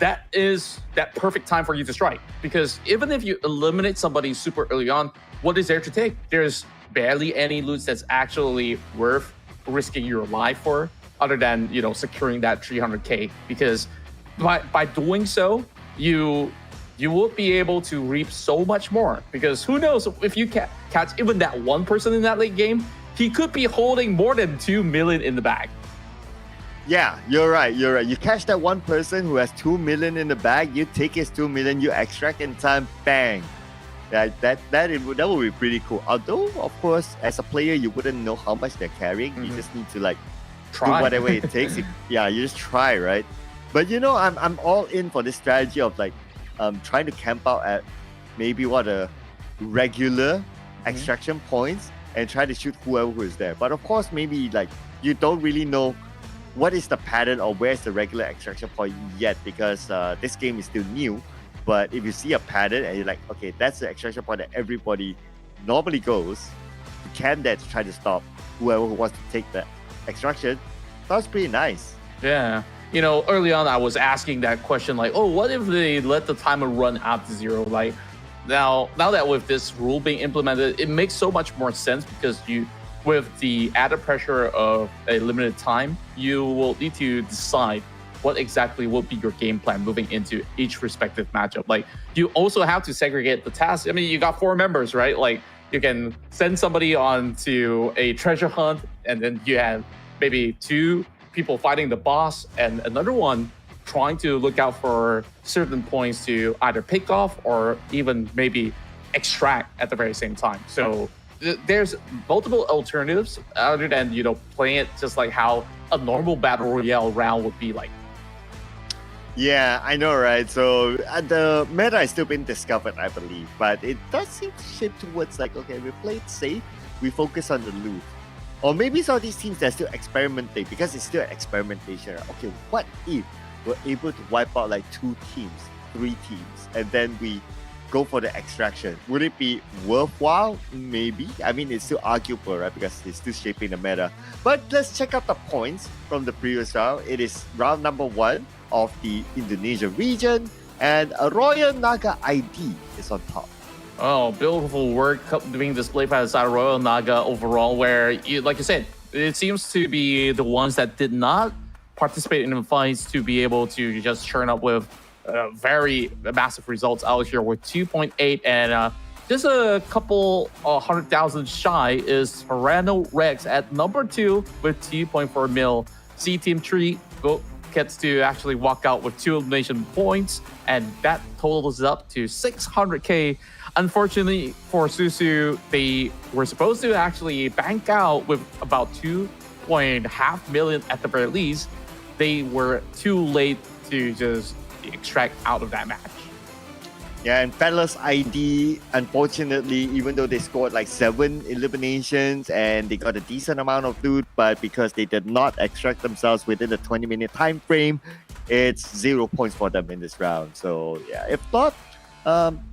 that is that perfect time for you to strike. Because even if you eliminate somebody super early on, what is there to take? There's barely any loot that's actually worth risking your life for, other than, you know, securing that 300k. Because by doing so, you will be able to reap so much more. Because who knows, if you catch even that one person in that late game, he could be holding more than 2 million in the bag. Yeah, you're right. You catch that one person who has 2 million in the bag, you take his 2 million, you extract in time, bang. That would be pretty cool. Although, of course, as a player, you wouldn't know how much they're carrying. You just need to like Try. do whatever it takes. Yeah, you just try, right? But you know, I'm all in for this strategy of like trying to camp out at maybe a regular extraction points and try to shoot whoever who is there. But of course, maybe like you don't really know what is the pattern or where's the regular extraction point yet, because this game is still new. But if you see a pattern and you're like, okay, that's the extraction point that everybody normally goes, you can then try to stop whoever who wants to take the extraction. Sounds pretty nice. Yeah. You know, early on, I was asking that question, like, oh, what if they let the timer run out to 0? Like, now that with this rule being implemented, it makes so much more sense, because with the added pressure of a limited time, you will need to decide what exactly will be your game plan moving into each respective matchup. Like, you also have to segregate the tasks. I mean, you got 4 members, right? Like, you can send somebody on to a treasure hunt, and then you have maybe 2 people fighting the boss, and another one trying to look out for certain points to either pick off or even maybe extract at the very same time. So there's multiple alternatives other than, you know, playing it just like how a normal battle royale round would be like. Yeah, I know, right? So the meta is still being discovered, I believe, but it does seem to shift towards like, okay, we play it safe, we focus on the loot. Or maybe some of these teams are still experimenting, because it's still experimentation. Okay, what if we're able to wipe out like 2 teams, 3 teams, and then we go for the extraction? Would it be worthwhile? Maybe. I mean, it's still arguable, right? Because it's still shaping the meta. But let's check out the points from the previous round. It is round number 1 of the Indonesia region, and a Royal Naga ID is on top. Oh, beautiful work being displayed by the side of Royal Naga overall, where, like you said, it seems to be the ones that did not participate in the fights to be able to just churn up with very massive results out here with 2.8, and just a couple 100,000 shy is Serrano Rex at number 2 with 2.4 mil. C Team 3 gets to actually walk out with 2 elimination points, and that totals up to 600k. Unfortunately for Susu, they were supposed to actually bank out with about 2.5 million at the very least. They were too late to just extract out of that match. Yeah, and Peddler's ID, unfortunately, even though they scored like 7 eliminations and they got a decent amount of loot, but because they did not extract themselves within the 20-minute time frame, it's 0 points for them in this round. So yeah, if not,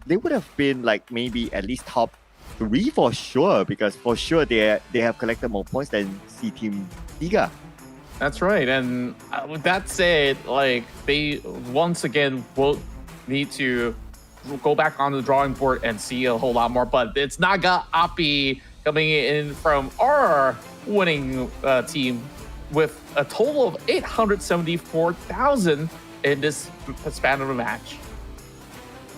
they would have been like maybe at least top 3 for sure, because for sure they have collected more points than C Team Liga. That's right. And with that said, like, they once again will need to go back on the drawing board and see a whole lot more. But it's Naga Api coming in from our winning team with a total of 874,000 in this span of a match.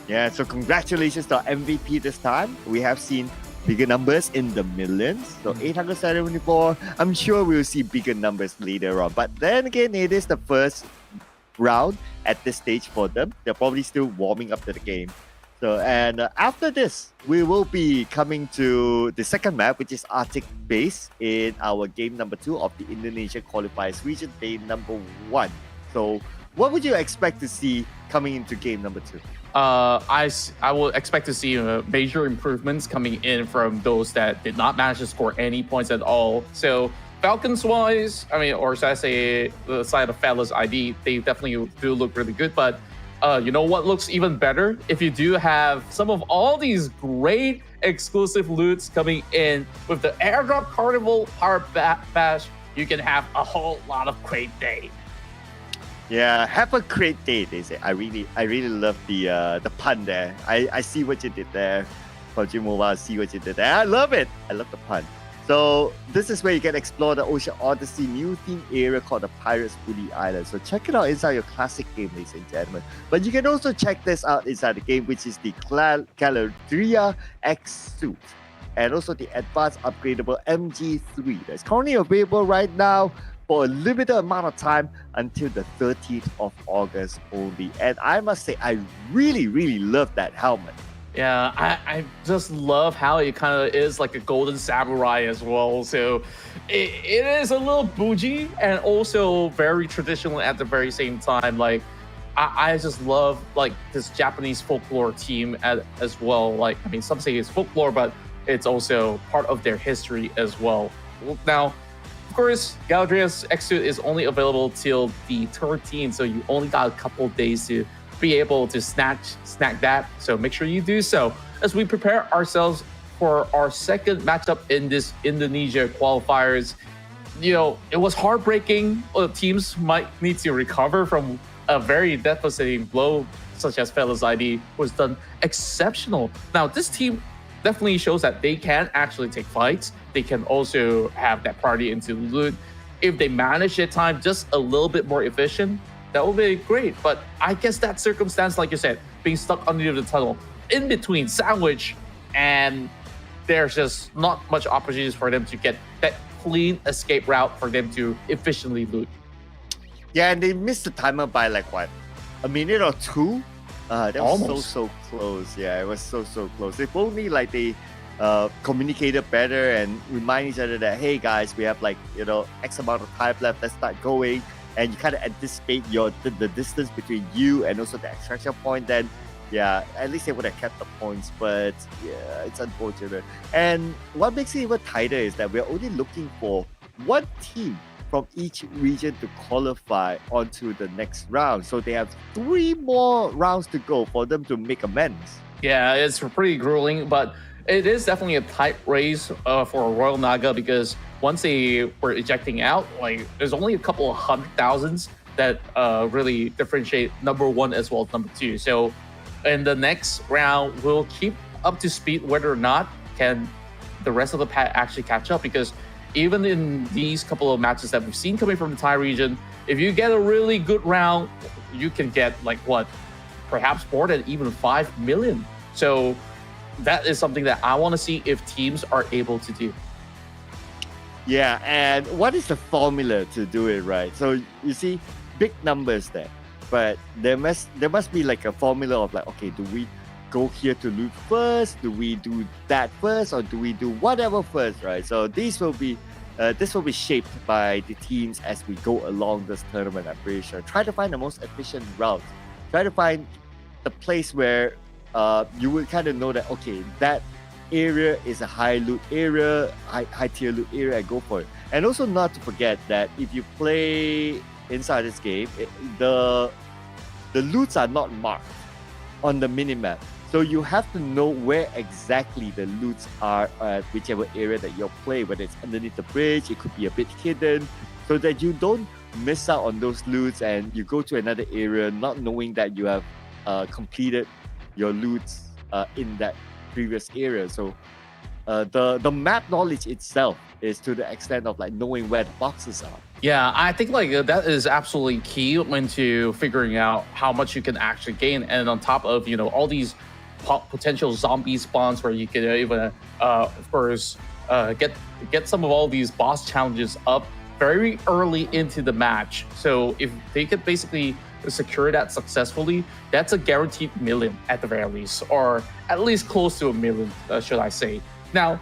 Yeah, so congratulations to our MVP this time. We have seen bigger numbers in the millions. So 874, I'm sure we'll see bigger numbers later on. But then again, it is the first round at this stage for them. They're probably still warming up to the game. So, and after this, we will be coming to the second map, which is Arctic Base in our game number 2 of the Indonesia Qualifiers region, day number 1. So what would you expect to see coming into game number 2? I will expect to see major improvements coming in from those that did not manage to score any points at all. So Falcons wise, I mean, or should I say the side of Fella's ID, they definitely do look really good. But you know what looks even better? If you do have some of all these great exclusive loots coming in with the Airdrop Carnival Power Bash, you can have a whole lot of great day. Yeah, have a great day, they say. I really love the pun there. I see what you did there. PUBG Mobile, I see what you did there. I love it. I love the pun. So this is where you can explore the Ocean Odyssey new theme area called the Pirates Woody Island. So check it out inside your classic game, ladies and gentlemen. But you can also check this out inside the game, which is the Galleria X Suit. And also the advanced upgradable MG3 that's currently available right now for a limited amount of time until the 13th of August only. And I must say, I really love that helmet. Yeah, I just love how it kind of is like a golden samurai as well. So it is a little bougie and also very traditional at the very same time. Like I just love like this Japanese folklore team as well. Like, I mean, some say it's folklore, but it's also part of their history as well. Now, of course, Galadriel's X-Suit is only available till the 13th, so you only got a couple days to be able to snag that. So make sure you do so as we prepare ourselves for our second matchup in this Indonesia qualifiers. You know, it was heartbreaking. Teams might need to recover from a very devastating blow, such as Fellas ID was done exceptional. Now, this team definitely shows that they can actually take fights. They can also have that party into loot. If they manage their time just a little bit more efficient, that would be great. But I guess that circumstance, like you said, being stuck under the tunnel in between sandwich, and there's just not much opportunities for them to get that clean escape route for them to efficiently loot. Yeah, and they missed the timer by like what, a minute or two? That was Almost. so close. Yeah, it was so close. If only like they communicated better and remind each other that, hey guys, we have like, you know, X amount of time left, let's start going. And you kind of anticipate the distance between you and also the extraction point, then yeah, at least they would have kept the points. But yeah, it's unfortunate. And what makes it even tighter is that we're only looking for one team from each region to qualify onto the next round. So they have 3 more rounds to go for them to make amends. Yeah, it's pretty grueling, but it is definitely a tight race for Royal Naga, because once they were ejecting out, like there's only a couple of 100,000s that really differentiate number 1 as well as number 2. So in the next round, we'll keep up to speed whether or not can the rest of the pack actually catch up, because even in these couple of matches that we've seen coming from the Thai region, if you get a really good round, you can get like what, perhaps more than even 5 million. So that is something that I want to see if teams are able to do. Yeah, and what is the formula to do it right? So you see, big numbers there, but there must be like a formula of like, okay, do we go here to loot first? Do we do that first, or do we do whatever first, right? So this will be shaped by the teams as we go along this tournament. I'm pretty sure. Try to find the most efficient route. Try to find the place where you will kind of know that, okay, that area is a high loot area, high tier loot area, and go for it. And also not to forget that if you play inside this game, the loots are not marked on the minimap. So you have to know where exactly the loots are at whichever area that you're playing, whether it's underneath the bridge, it could be a bit hidden, so that you don't miss out on those loots and you go to another area not knowing that you have completed your loots in that previous area. So the map knowledge itself is to the extent of like knowing where the boxes are. Yeah, I think like that is absolutely key into figuring out how much you can actually gain. And on top of, you know, all these potential zombie spawns where you can even, of course, get some of all these boss challenges up very early into the match. So if they could basically secure that successfully, that's a guaranteed million at the very least, or at least close to a million, should I say. Now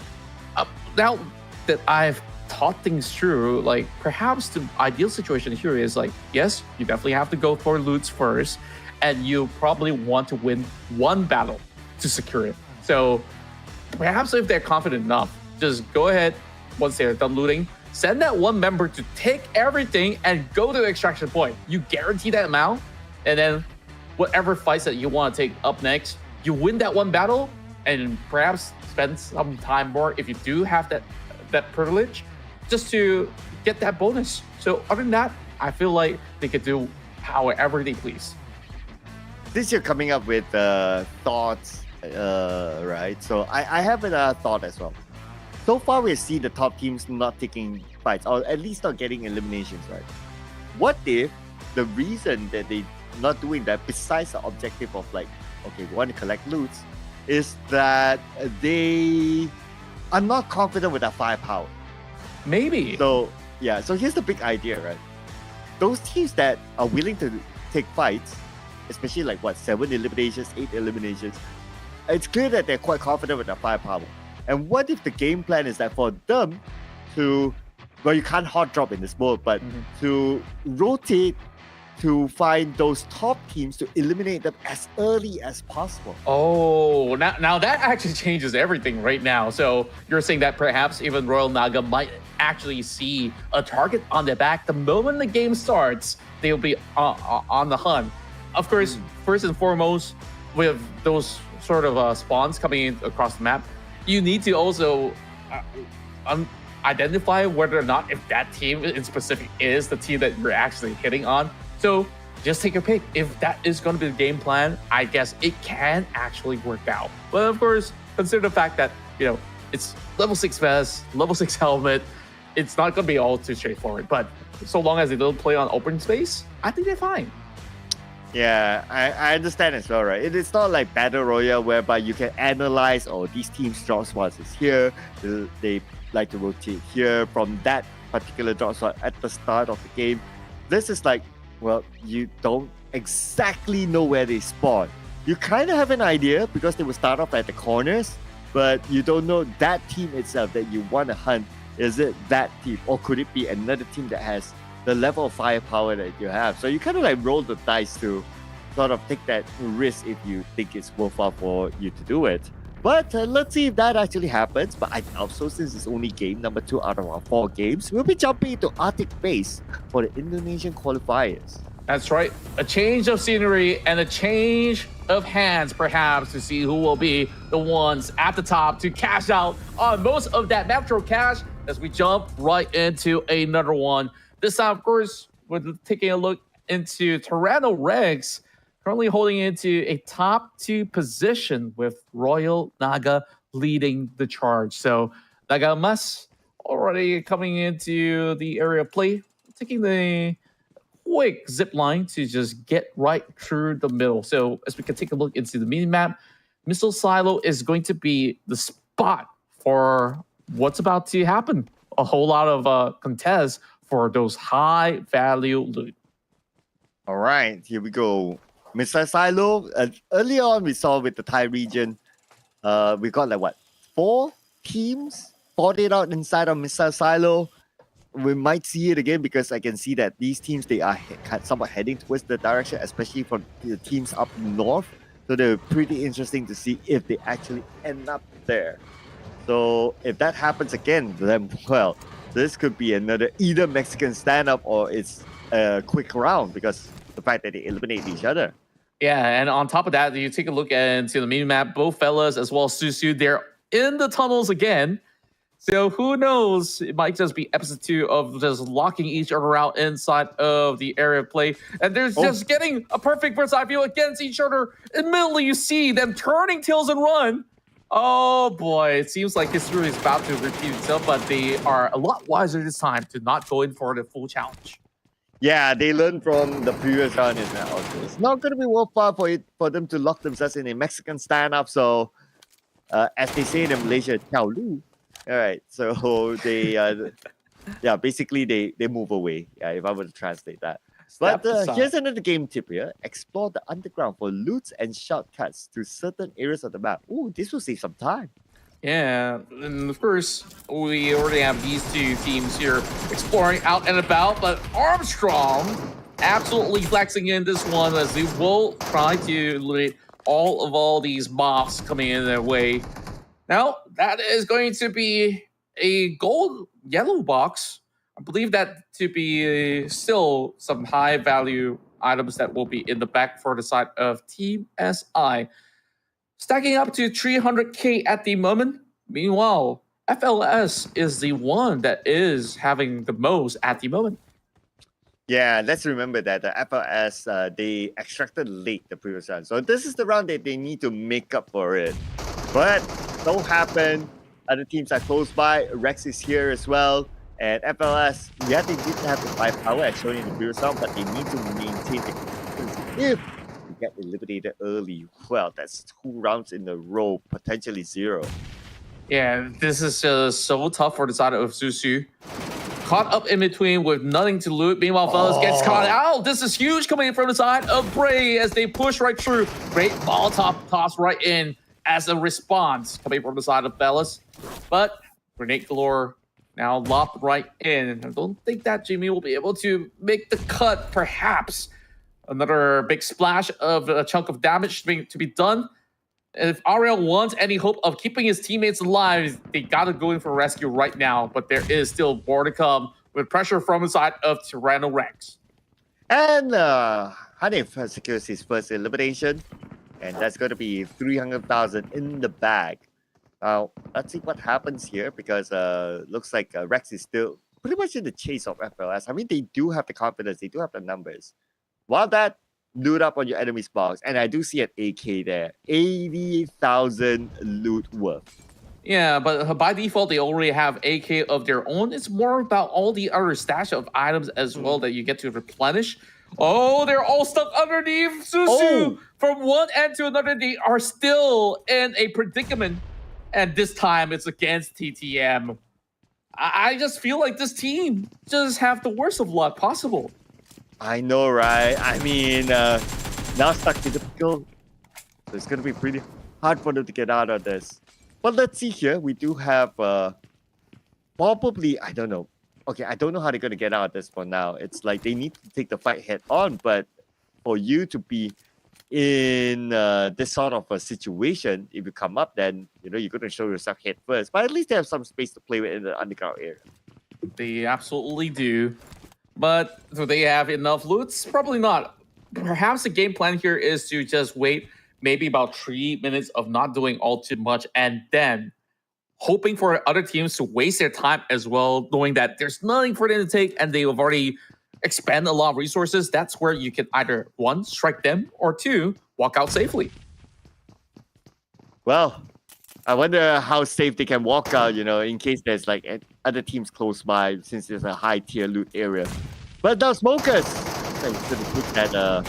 that I've thought things through, like perhaps the ideal situation here is like, yes, you definitely have to go for loots first, and you probably want to win one battle to secure it. So perhaps if they're confident enough, just go ahead once they're done looting, send that one member to take everything and go to the extraction point. You guarantee that amount, and then whatever fights that you want to take up next, you win that one battle, and perhaps spend some time more if you do have that privilege, just to get that bonus. So other than that, I feel like they could do however they please. Since you're coming up with thoughts, right? So I have a thought as well. So far, we've seen the top teams not taking fights, or at least not getting eliminations, right? What if the reason that they not doing that, besides the objective of like, okay, we want to collect loot, is that they are not confident with their firepower? Maybe. So yeah, so here's the big idea, right? Those teams that are willing to take fights, especially like 7 eliminations, 8 eliminations, it's clear that they're quite confident with their firepower. And what if the game plan is that for them to, well, you can't hot drop in this mode, but to rotate to find those top teams to eliminate them as early as possible? Oh, now that actually changes everything right now. So you're saying that perhaps even Royal Naga might actually see a target on their back the moment the game starts. They'll be on the hunt. Of course, first and foremost, with those sort of spawns coming in across the map, you need to also identify whether or not if that team in specific is the team that you're actually hitting on. So just take your pick. If that is going to be the game plan, I guess it can actually work out. But of course, consider the fact that, it's level 6 vest, level 6 helmet. It's not going to be all too straightforward. But so long as they don't play on open space, I think they're fine. Yeah, I understand as well, right? It's not like Battle Royale whereby you can analyze, these teams' drop spots is here, they like to rotate here from that particular drop spot at the start of the game. This is like, well, you don't exactly know where they spawn. You kind of have an idea because they will start off at the corners, but you don't know that team itself that you want to hunt. Is it that team, or could it be another team that has the level of firepower that you have? So you kind of like roll the dice to sort of take that risk if you think it's worthwhile for you to do it. But let's see if that actually happens. But I doubt so, since it's only game number 2 out of our 4 games. We'll be jumping into Arctic base for the Indonesian qualifiers. That's right. A change of scenery and a change of hands, perhaps, to see who will be the ones at the top to cash out on most of that Metro cash as we jump right into another one. This time, of course, we're taking a look into Toronto Regs, currently holding into a top 2 position with Royal Naga leading the charge. So Naga Mas already coming into the area of play, taking the quick zip line to just get right through the middle. So as we can take a look into the minimap, Missile Silo is going to be the spot for what's about to happen. A whole lot of contests for those high value loot. All right, here we go. Missile Silo, earlier on we saw with the Thai region, we got like 4 teams fought it out inside of Missile Silo. We might see it again because I can see that these teams, they are somewhat heading towards the direction, especially for the teams up north. So they're pretty interesting to see if they actually end up there. So if that happens again, then, well, this could be another either Mexican stand-up or it's a quick round because the fact that they eliminate each other. Yeah, and on top of that, you take a look into the mini-map, both fellas as well as Susu, they're in the tunnels again. So who knows? It might just be episode 2 of just locking each other out inside of the area of play. And there's just getting a perfect bird's eye view against each other. Immediately you see them turning tails and run. Oh boy, it seems like history is about to repeat itself, but they are a lot wiser this time to not go in for the full challenge. Yeah, they learned from the previous round. It's not going to be worthwhile for them to lock themselves in a Mexican stand-up. So, as they say in Malaysia, Tiao Lu. All right, so they, basically they move away. Yeah, if I were to translate that. But here's another game tip here. Explore the underground for loots and shortcuts to certain areas of the map. Ooh, this will save some time. Yeah, and of course, we already have these 2 teams here exploring out and about, but Armstrong absolutely flexing in this one as they will try to eliminate all these mobs coming in their way. Now, that is going to be a gold yellow box. I believe that to be still some high value items that will be in the back for the side of Team SI. Stacking up to 300k at the moment. Meanwhile, FLS is the one that is having the most at the moment. Yeah, let's remember that the FLS, they extracted late the previous round. So this is the round that they need to make up for it. But don't happen. Other teams are close by. Rex is here as well. And FLS, yeah, they did have the firepower as shown in the previous round, but they need to maintain the consistency. If they get eliminated early, well, that's 2 rounds in a row, potentially 0. Yeah, this is just so tough for the side of Susu. Caught up in between with nothing to loot. Meanwhile, Fellas gets caught out. This is huge coming in from the side of Bray as they push right through. Great Molotov toss right in as a response coming from the side of Fellas. But Grenade Galore now lopped right in. I don't think that Jimmy will be able to make the cut, perhaps. Another big splash of a chunk of damage to be done. If Ariel wants any hope of keeping his teammates alive, they gotta go in for rescue right now. But there is still more to come with pressure from the side of Tyranno Rex. And Hanif secures his first elimination. And that's going to be 300,000 in the bag. Now, let's see what happens here because looks like Rex is still pretty much in the chase of FLS. I mean, they do have the confidence. They do have the numbers. While that, loot up on your enemy's box. And I do see an AK there. 80,000 loot worth. Yeah, but by default, they already have AK of their own. It's more about all the other stash of items as well that you get to replenish. Oh, they're all stuck underneath Susu. Oh. From one end to another, they are still in a predicament. And this time, it's against TTM. I just feel like this team just have the worst of luck possible. I know, right? I mean, now stuck in the pickle. So it's going to be pretty hard for them to get out of this. But let's see here. We do have probably, I don't know. Okay, I don't know how they're going to get out of this for now. It's like they need to take the fight head on. But for you to be in this sort of a situation, if you come up, then, you know, you're going to show yourself head first. But at least they have some space to play with in the underground area. They absolutely do. But do they have enough loots? Probably not. Perhaps the game plan here is to just wait maybe about 3 minutes of not doing all too much and then hoping for other teams to waste their time as well, knowing that there's nothing for them to take and they have already expended a lot of resources. That's where you can either, 1, strike them, or 2, walk out safely. Well, I wonder how safe they can walk out, you know, in case there's like other teams close by, since there's a high tier loot area. But now Smokers, he's going to put that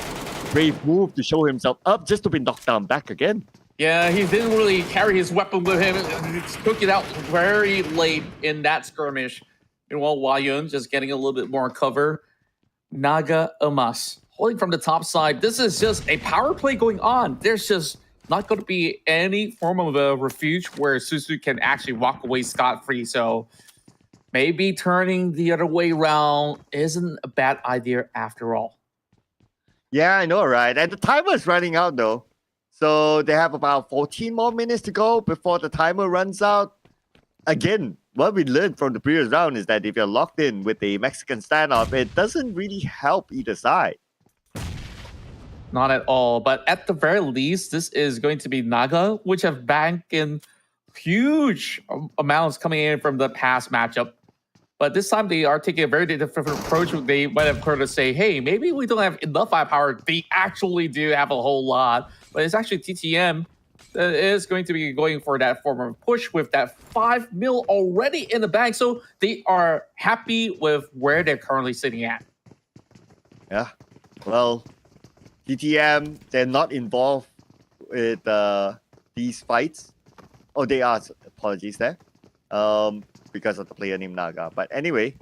brave move to show himself up just to be knocked down back again. Yeah, he didn't really carry his weapon with him. He took it out very late in that skirmish. Meanwhile, Wayun just getting a little bit more cover. Naga Amas holding from the top side. This is just a power play going on. There's just not going to be any form of a refuge where Susu can actually walk away scot-free. So maybe turning the other way around isn't a bad idea after all. Yeah, I know, right? And the timer is running out, though. So they have about 14 more minutes to go before the timer runs out. Again, what we learned from the previous round is that if you're locked in with the Mexican standoff, it doesn't really help either side. Not at all. But at the very least, this is going to be Naga, which have banked in huge amounts coming in from the past matchup. But this time they are taking a very different approach. They might have heard us say, hey, maybe we don't have enough firepower. They actually do have a whole lot. But it's actually TTM that is going to be going for that form of push with that 5 mil already in the bag. So they are happy with where they're currently sitting at. Yeah. Well, TTM, they're not involved with these fights. Oh, they are. Apologies there. Because of the player named Naga. But anyway,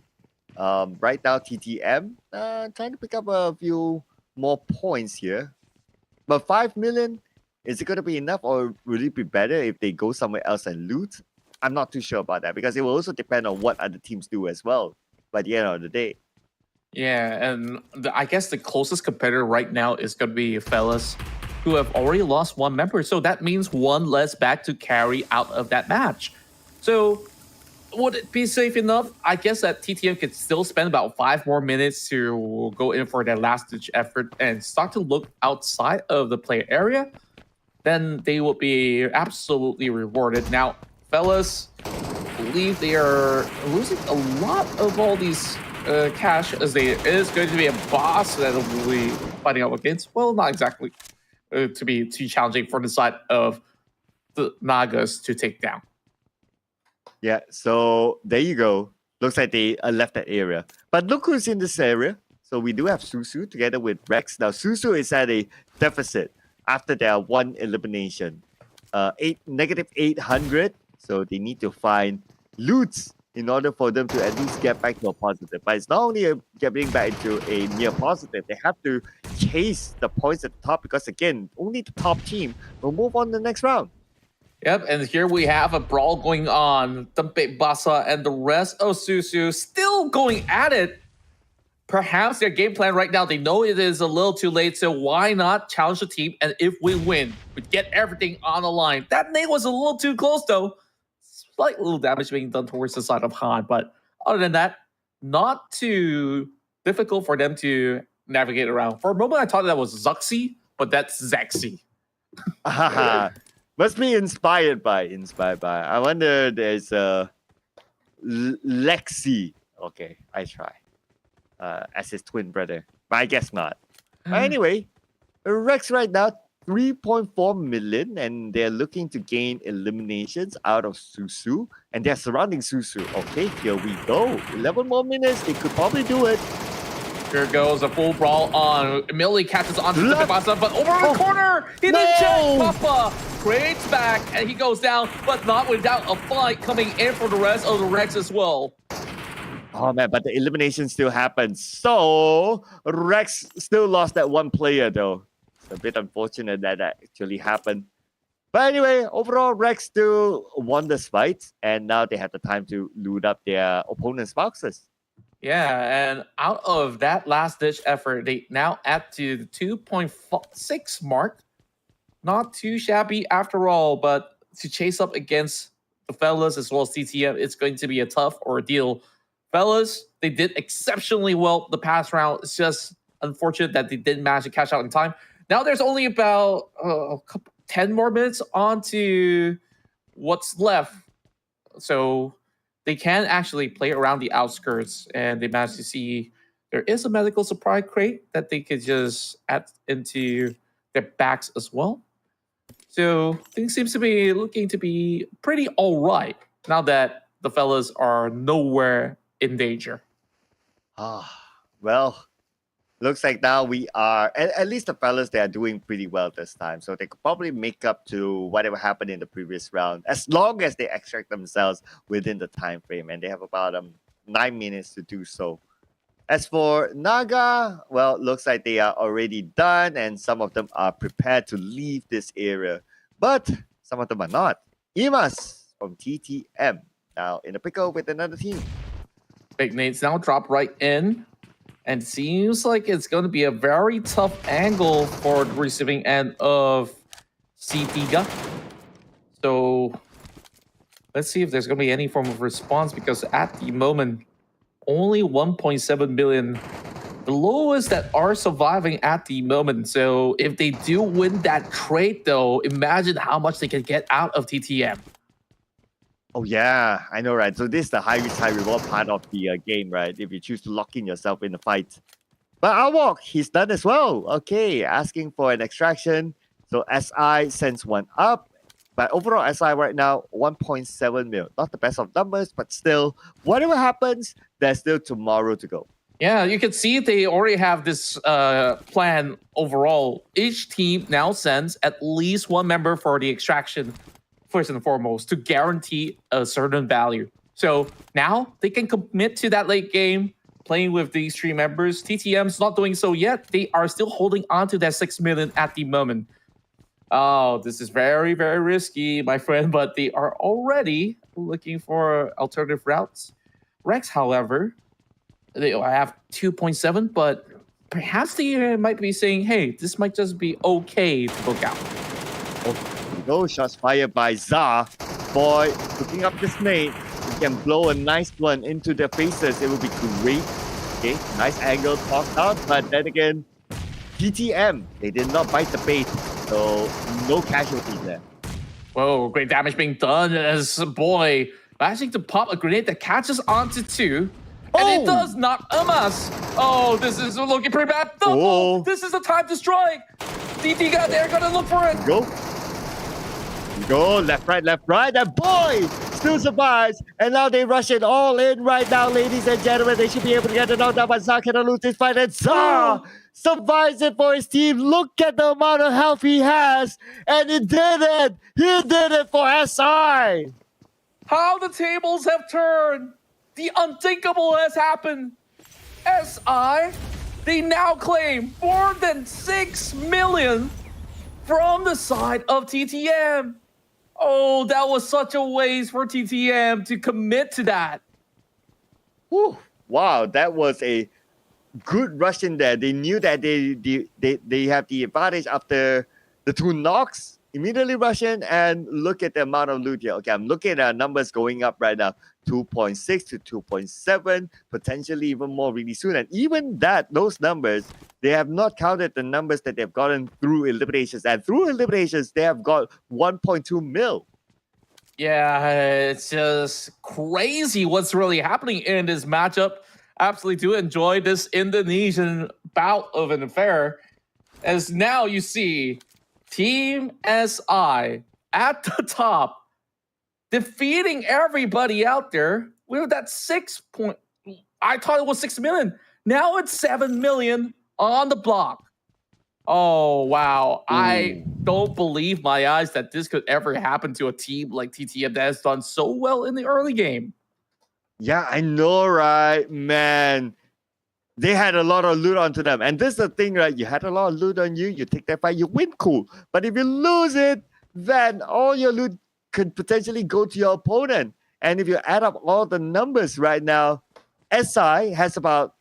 right now TTM trying to pick up a few more points here. But 5 million, is it going to be enough, or will it be better if they go somewhere else and loot? I'm not too sure about that because it will also depend on what other teams do as well by the end of the day. Yeah, and I guess the closest competitor right now is going to be Fellas, who have already lost 1 member. So that means 1 less back to carry out of that match. So would it be safe enough? I guess that TTM could still spend about 5 more minutes to go in for their last-ditch effort and start to look outside of the player area. Then they will be absolutely rewarded. Now, Fellas, I believe they are losing a lot of all these cash, as there is going to be a boss that will be fighting up against. Well, not exactly to be too challenging for the side of the Nagas to take down. Yeah, so there you go. Looks like they left that area. But look who's in this area. So we do have Susu together with Rex. Now, Susu is at a deficit after their one elimination. Negative 800. So they need to find loots in order for them to at least get back to a positive. But it's not only getting back into a near positive. They have to chase the points at the top because, again, only the top team will move on to the next round. Yep, and here we have a brawl going on. Tempe Basa and the rest of Susu still going at it. Perhaps their game plan right now, they know it is a little too late, so why not challenge the team? And if we win, we get everything on the line. That nade was a little too close, though. Slight little damage being done towards the side of Han, but other than that, not too difficult for them to navigate around. For a moment, I thought that was Zuxi, but that's Zaxi. Must be inspired by. I wonder there's a Lexi. Okay, I try. As his twin brother. But I guess not. But anyway, Rex right now, 3.4 million, and they're looking to gain eliminations out of Susu, and they're surrounding Susu. Okay, here we go. 11 more minutes, they could probably do it. Here goes a full brawl on. Immediately catches onto the Basa, but over the corner, he didn't check. Papa creates back, and he goes down, but not without a fight coming in for the rest of the Rex as well. Oh man, but the elimination still happens. So Rex still lost that one player though. It's a bit unfortunate that actually happened. But anyway, overall, Rex still won this fight, and now they have the time to loot up their opponent's boxes. Yeah, and out of that last-ditch effort, they now add to the 2.6 mark. Not too shabby after all, but to chase up against the fellas as well as TTM, it's going to be a tough ordeal. Fellas, they did exceptionally well the past round. It's just unfortunate that they didn't manage to catch out in time. Now there's only about 10 more minutes on to what's left. So they can actually play around the outskirts, and they managed to see there is a medical supply crate that they could just add into their backs as well. So things seems to be looking to be pretty all right now that the fellas are nowhere in danger. Well, looks like now we are, at least the fellas, they are doing pretty well this time. So they could probably make up to whatever happened in the previous round, as long as they extract themselves within the time frame. And they have about 9 minutes to do so. As for Naga, well, looks like they are already done, and some of them are prepared to leave this area. But some of them are not. Imas from TTM now in a pickle with another team. Big nades now drop right in. And seems like it's going to be a very tough angle for the receiving end of Citiga. So let's see if there's going to be any form of response, because at the moment, only 1.7 million, the lowest that are surviving at the moment. So if they do win that trade, though, imagine how much they can get out of TTM. Oh yeah, I know, right? So this is the high risk, high reward part of the game, right? If you choose to lock in yourself in the fight. But Awok, he's done as well. Okay, asking for an extraction. So SI sends one up. But overall, SI right now, 1.7 mil. Not the best of numbers, but still, whatever happens, there's still tomorrow to go. Yeah, you can see they already have this plan overall. Each team now sends at least one member for the extraction, first and foremost, to guarantee a certain value. So now they can commit to that late game, playing with these three members. TTM's not doing so yet. They are still holding on to that 6 million at the moment. Oh, this is very, very risky, my friend, but they are already looking for alternative routes. Rex, however, they have 2.7, but perhaps they might be saying, hey, this might just be okay to book out. No shots fired by Za. Boy, picking up this nade, he can blow a nice one into their faces. It will be great. Okay, nice angle tossed out, but then again, TTM, they did not bite the bait, so no casualties there. Whoa, great damage being done as boy managing to pop a grenade that catches onto two. And it does not amass. Oh, this is looking pretty bad. No, this is the time to strike. DT got there, gonna look for it. Go, left, right, and boy, still survives. And now they rush it all in right now, ladies and gentlemen. They should be able to get the knockdown, but Zah cannot lose this fight. And Zah survives it for his team. Look at the amount of health he has. And he did it. He did it for SI. How the tables have turned. The unthinkable has happened. SI, they now claim more than 6 million from the side of TTM. Oh, that was such a waste for TTM to commit to that. Whew. Wow, that was a good rush in there. They knew that they have the advantage after the 2 knocks. Immediately rush in and look at the amount of loot here. Okay, I'm looking at our numbers going up right now. 2.6 to 2.7, potentially even more really soon. And even that, those numbers, they have not counted the numbers that they've gotten through eliminations. And through eliminations, they have got 1.2 mil. Yeah, it's just crazy what's really happening in this matchup. Absolutely do enjoy this Indonesian bout of an affair. As now you see Team SI at the top, defeating everybody out there with that I thought it was 6 million. Now it's 7 million on the block. Oh, wow. Ooh. I don't believe my eyes that this could ever happen to a team like TTM that has done so well in the early game. Yeah, I know, right? Man, they had a lot of loot onto them. And this is the thing, right? You had a lot of loot on you. You take that fight, you win, cool. But if you lose it, then all your loot could potentially go to your opponent. And if you add up all the numbers right now, SI has about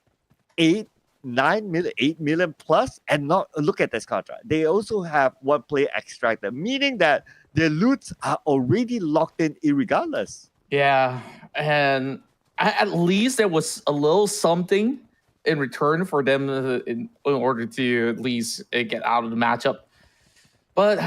8 million plus. And not look at this contract. They also have 1 player extracted, meaning that their loots are already locked in irregardless. Yeah, and at least there was a little something in return for them in order to at least get out of the matchup. But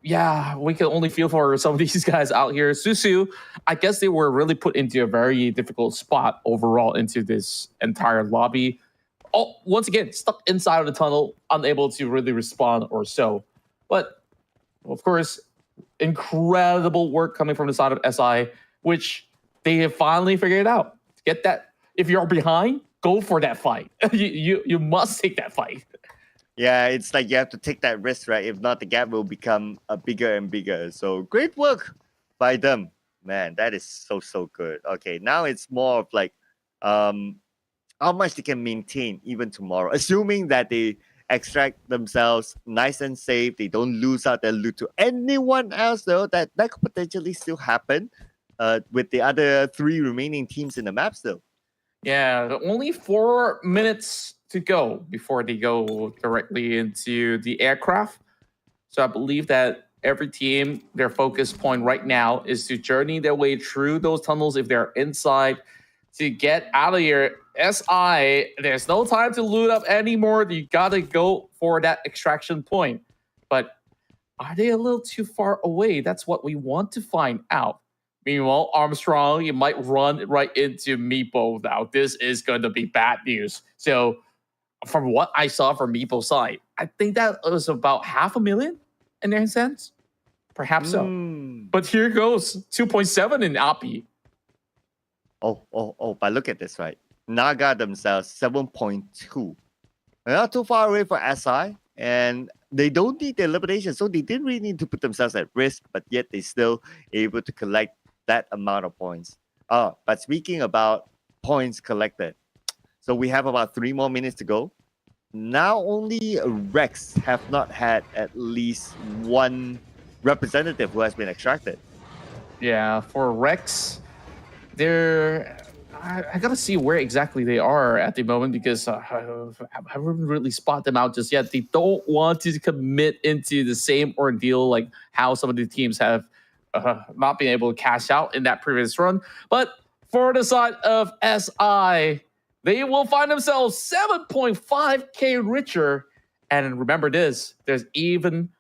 yeah, we can only feel for some of these guys out here. Susu, I guess they were really put into a very difficult spot overall into this entire lobby. Oh, once again, stuck inside of the tunnel, unable to really respond or so. But of course, incredible work coming from the side of SI, which they have finally figured out. Get that. If you're behind, go for that fight. You must take that fight. Yeah, it's like you have to take that risk, right? If not, the gap will become bigger and bigger. So great work by them. Man, that is so good. Okay, now it's more of like how much they can maintain even tomorrow. Assuming that they extract themselves nice and safe. They don't lose out their loot to anyone else, though. That could potentially still happen with the other 3 remaining teams in the map still. Yeah, only 4 minutes to go before they go directly into the aircraft. So I believe that every team, their focus point right now is to journey their way through those tunnels if they're inside to get out of here. SI, there's no time to loot up anymore. You gotta go for that extraction point. But are they a little too far away? That's what we want to find out. Meanwhile, Armstrong, you might run right into Meepo now. This is going to be bad news. So from what I saw from Meepo's side, I think that was about 500,000 in their sense. Perhaps so. But here goes 2.7 in API. Oh, but look at this, right? Naga themselves, 7.2. They're not too far away for SI, and they don't need the elimination, so they didn't really need to put themselves at risk, but yet they still able to collect that amount of points. But speaking about points collected, so we have about 3 more minutes to go. Now only Rex have not had at least 1 representative who has been extracted. Yeah, for Rex, I gotta see where exactly they are at the moment because I haven't really spot them out just yet. They don't want to commit into the same ordeal like how some of the teams have not been able to cash out in that previous run. But for the side of SI, they will find themselves 7.5k richer. And remember this, there's even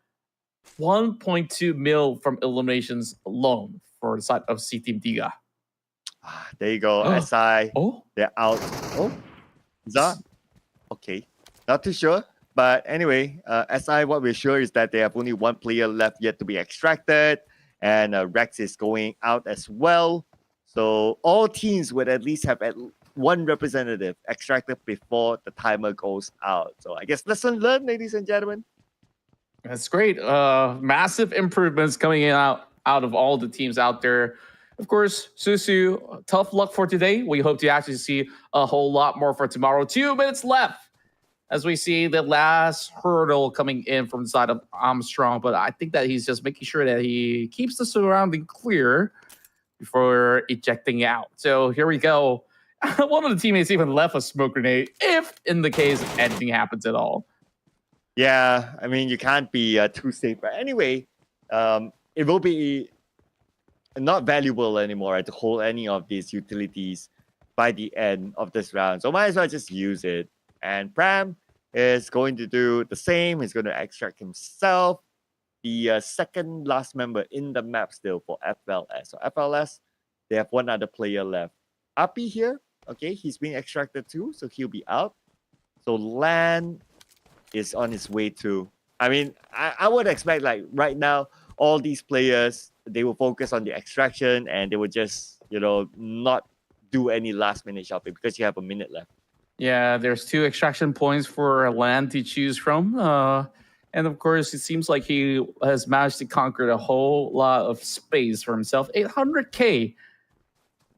1.2 mil from eliminations alone for the side of C Team Diga. There you go. Oh. SI, Oh, they're out. Oh, is that? Okay. Not too sure. But anyway, SI, what we're sure is that they have only one player left yet to be extracted. And Rex is going out as well. So all teams would at least have one representative extracted before the timer goes out. So I guess lesson learned, ladies and gentlemen. that's great. Massive improvements coming in out of all the teams out there. Of course, Susu, tough luck for today. We hope to actually see a whole lot more for tomorrow. 2 minutes left as we see the last hurdle coming in from the side of Armstrong. But I think that he's just making sure that he keeps the surrounding clear before ejecting out. So here we go. One of the teammates even left a smoke grenade if in the case anything happens at all. Yeah, I mean, you can't be too safe. But anyway, it will be not valuable anymore, right, to hold any of these utilities by the end of this round. So might as well just use it. And Pram is going to do the same. He's going to extract himself, the second last member in the map still for FLS. So FLS, they have one other player left. Api here, okay, he's being extracted too, so he'll be out. So Lan is on his way too. I mean, I would expect like right now, all these players, they will focus on the extraction and they will just, not do any last minute shopping because you have a minute left. Yeah, there's 2 extraction points for land to choose from. And of course, it seems like he has managed to conquer a whole lot of space for himself. 800K.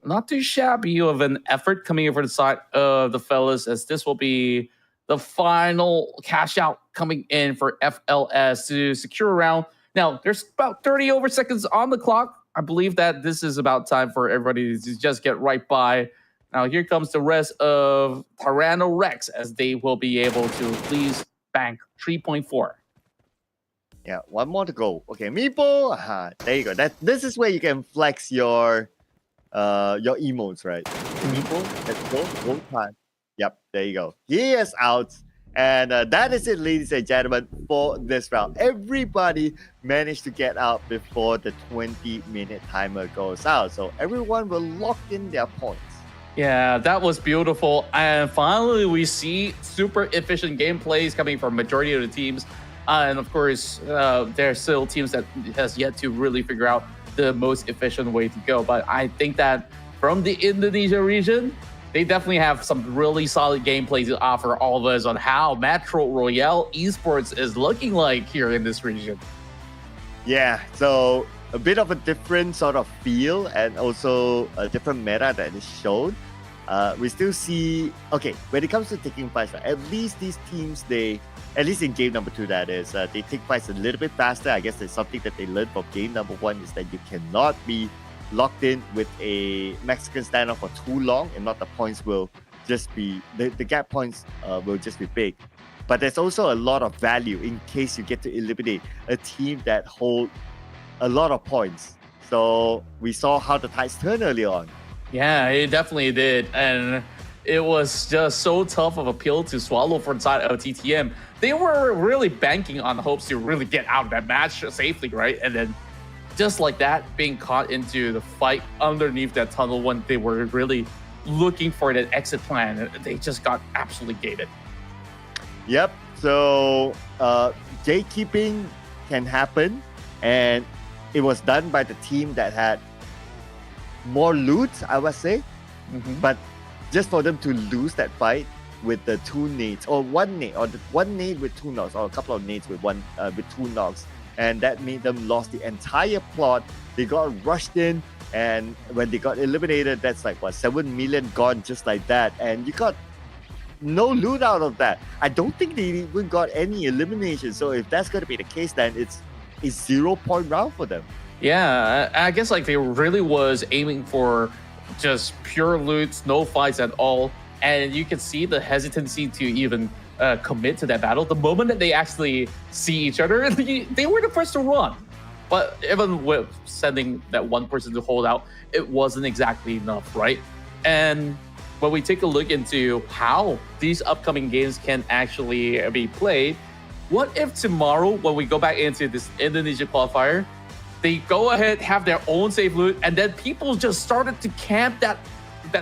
Not too shabby of an effort coming over the side of the fellas, as this will be the final cash out coming in for FLS to secure a round. Now, there's about 30 over seconds on the clock. I believe that this is about time for everybody to just get right by. Now, here comes the rest of Tyranno Rex, as they will be able to please bank 3.4. Yeah, one more to go. Okay, Meepo. There you go. This is where you can flex your emotes, right? Meepo, let's go. Go time. Yep, there you go. He is out. And that is it, ladies and gentlemen, for this round. Everybody managed to get out before the 20-minute timer goes out. So everyone will lock in their points. Yeah, that was beautiful. And finally, we see super efficient gameplays coming from majority of the teams. And of course, there are still teams that has yet to really figure out the most efficient way to go. But I think that from the Indonesia region, they definitely have some really solid gameplay to offer all of us on how Metro Royale Esports is looking like here in this region. Yeah, so a bit of a different sort of feel and also a different meta that is shown. We still see, okay, when it comes to taking fights, at least these teams, at least in game number 2 that is, they take fights a little bit faster. I guess there's something that they learned from game number 1 is that you cannot be locked in with a Mexican standoff for too long, and not the points will just be, the gap points will just be big. But there's also a lot of value in case you get to eliminate a team that hold a lot of points. So we saw how the tides turned early on. Yeah, it definitely did. And it was just so tough of a pill to swallow for the side of TTM. They were really banking on hopes to really get out of that match safely, right? And then just like that, being caught into the fight underneath that tunnel when they were really looking for that exit plan, they just got absolutely gated. Yep. So gatekeeping can happen, and it was done by the team that had more loot, I would say. But just for them to lose that fight with the 2 nades, or 1 nade, or 1 nade with 2 knocks, or a couple of nades with 2 knocks, and that made them lost the entire plot. They got rushed in, and when they got eliminated, that's like 7 million gone just like that, and you got no loot out of that. I don't think they even got any elimination. So if that's going to be the case, then it's a 0-point round for them. Yeah, I guess like they really was aiming for just pure loot, no fights at all. And you can see the hesitancy to even commit to that battle. The moment that they actually see each other, they were the first to run. But even with sending that one person to hold out, it wasn't exactly enough, right? And when we take a look into how these upcoming games can actually be played, what if tomorrow, when we go back into this Indonesia qualifier, They go ahead, have their own safe loot, and then people just started to camp that